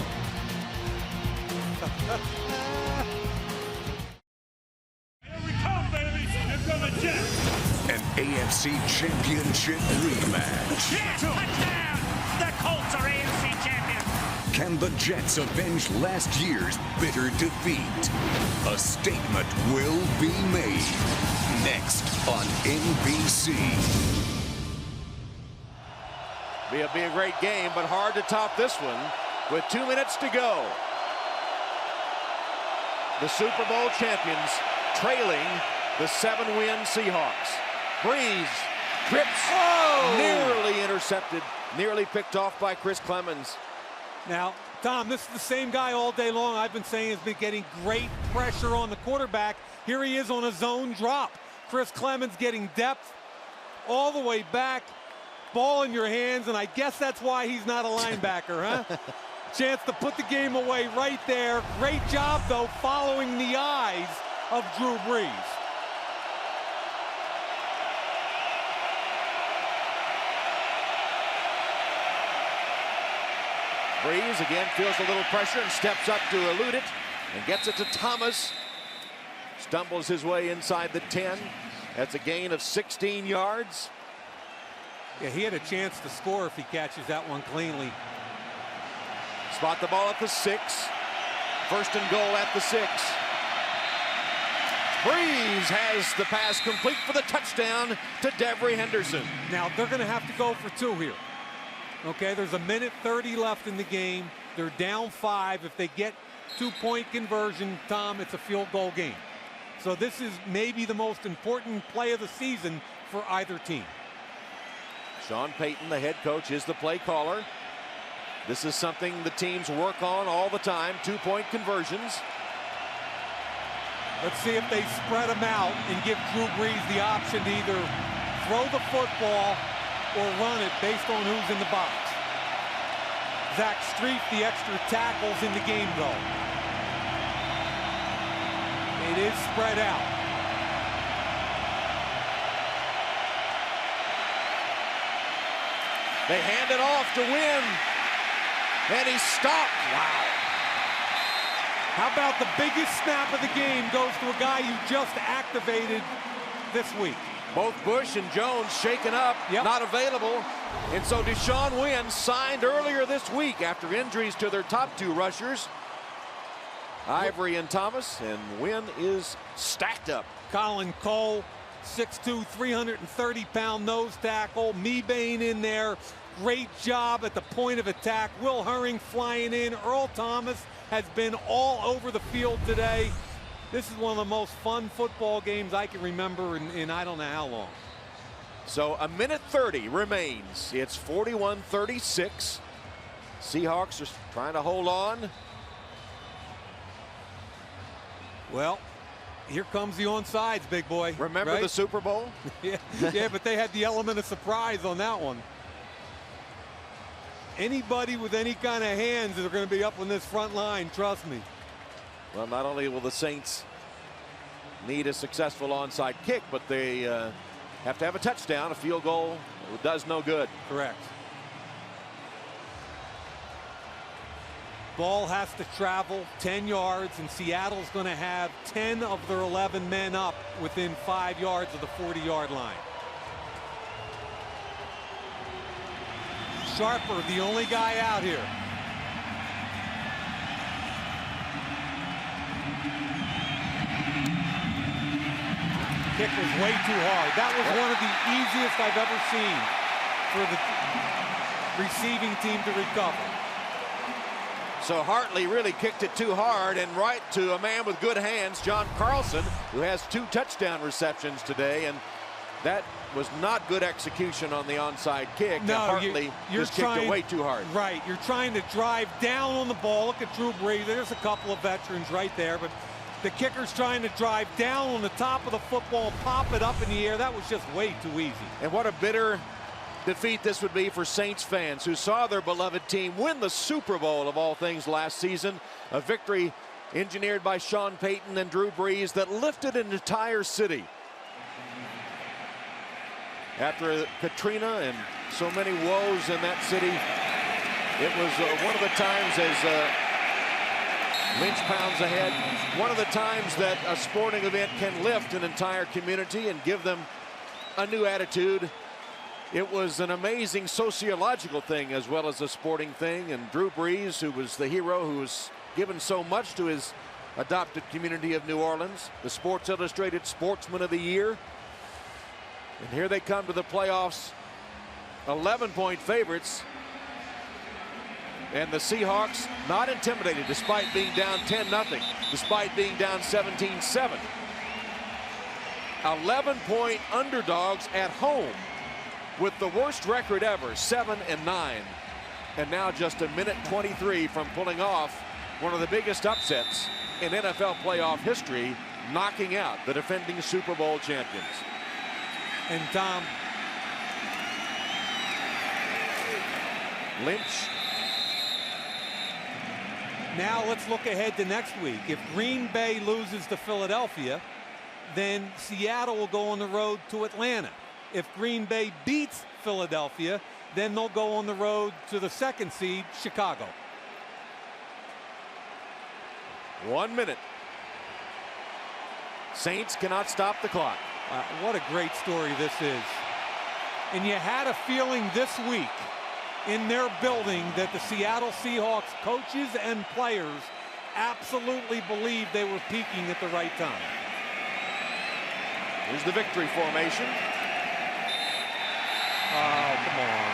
Here we come, baby. Here come the Jets. An AFC Championship rematch. Jets, touchdown! The Colts are AFC champions. Can the Jets avenge last year's bitter defeat? A statement will be made next on NBC. Be a great game, but hard to top this one with 2 minutes to go. The Super Bowl champions trailing the 7-win Seahawks. Breeze trips, nearly intercepted, nearly picked off by Chris Clemens. Now, Tom, this is the same guy all day long. I've been saying has been getting great pressure on the quarterback. Here he is on a zone drop. Chris Clemens getting depth all the way back. Ball in your hands, and I guess that's why he's not a linebacker, huh? Chance to put the game away right there. Great job, though, following the eyes of Drew Brees. Breeze again feels a little pressure and steps up to elude it and gets it to Thomas. Stumbles his way inside the 10. That's a gain of 16 yards. Yeah, he had a chance to score if he catches that one cleanly. Spot the ball at the 6. First and goal at the 6. Breeze has the pass complete for the touchdown to Devery Henderson. Now, they're going to have to go for 2 here. Okay, there's a minute 30 left in the game. They're down 5. If they get 2-point conversion, Tom, it's a field goal game. So this is maybe the most important play of the season for either team. Sean Payton, the head coach, is the play caller. This is something the teams work on all the time, 2-point conversions. Let's see if they spread them out and give Drew Brees the option to either throw the football or run it based on who's in the box. Zach Street, the extra tackles in the game, though. It is spread out. They hand it off to Wynn, and he's stopped. Wow. How about the biggest snap of the game goes to a guy you just activated this week? Both Bush and Jones shaken up, not available. And so Deshaun Wynn signed earlier this week after injuries to their top 2 rushers, Ivory and Thomas, and Wynn is stacked up. Colin Cole, 6'2", 330-pound nose tackle. Mebane in there. Great job at the point of attack. Will Herring flying in. Earl Thomas has been all over the field today. This is one of the most fun football games I can remember in I don't know how long. So a minute 30 remains. It's 41-36. Seahawks are trying to hold on. Well, here comes the onside, big boy. Remember right? the Super Bowl? yeah, but they had the element of surprise on that one. Anybody with any kind of hands is going to be up on this front line, trust me. Well, not only will the Saints need a successful onside kick, but they have to have a touchdown. A field goal does no good. Correct. ball has to travel 10 yards, and Seattle's going to have 10 of their 11 men up within 5 yards of the 40-yard line. Sharper, the only guy out here. Kick was way too hard. That was one of the easiest I've ever seen for the receiving team to recover. So Hartley really kicked it too hard and right to a man with good hands, John Carlson, who has 2 touchdown receptions today, and that was not good execution on the onside kick. No, Hartley just kicked it way too hard. Right, you're trying to drive down on the ball. Look at Drew Brees. There's a couple of veterans right there, but the kicker's trying to drive down on the top of the football, pop it up in the air. That was just way too easy. And what a bitter defeat this would be for Saints fans who saw their beloved team win the Super Bowl of all things last season. A victory engineered by Sean Payton and Drew Brees that lifted an entire city. After Katrina and so many woes in that city, it was one of the times, as Lynch pounds ahead, one of the times that a sporting event can lift an entire community and give them a new attitude. It was an amazing sociological thing as well as a sporting thing, and Drew Brees, who was the hero, who was given so much to his adopted community of New Orleans, the Sports Illustrated Sportsman of the Year. And here they come to the playoffs, 11-point favorites. And the Seahawks not intimidated despite being down 10-0, despite being down 17-7. 11-point underdogs at home with the worst record ever, 7-9. And now just a minute 23 from pulling off one of the biggest upsets in NFL playoff history, knocking out the defending Super Bowl champions. And Tom, Lynch. Now let's look ahead to next week. If Green Bay loses to Philadelphia, then Seattle will go on the road to Atlanta. If Green Bay beats Philadelphia, then they'll go on the road to the 2nd seed, Chicago. 1 minute. Saints cannot stop the clock. What a great story this is. And you had a feeling this week in their building that the Seattle Seahawks coaches and players absolutely believed they were peaking at the right time. Here's the victory formation. Oh, come on.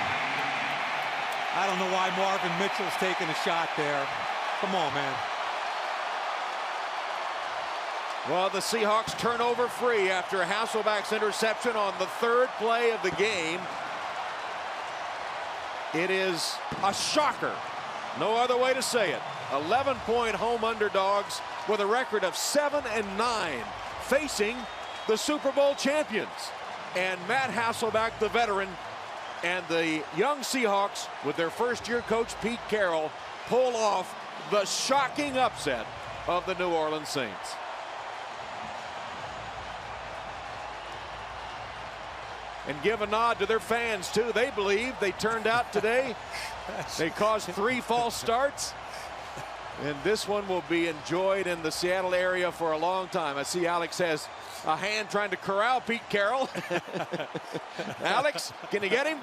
I don't know why Marvin Mitchell's taking a shot there. Come on, man. Well, the Seahawks turnover free after Hasselbeck's interception on the 3rd play of the game. It is a shocker. No other way to say it. 11-point home underdogs with a record of 7-9 facing the Super Bowl champions. And Matt Hasselbeck, the veteran, and the young Seahawks with their first-year coach Pete Carroll pull off the shocking upset of the New Orleans Saints. And give a nod to their fans, too. They believe they turned out today. They caused 3 false starts. And this one will be enjoyed in the Seattle area for a long time. I see Alex has a hand trying to corral Pete Carroll. Alex, can you get him?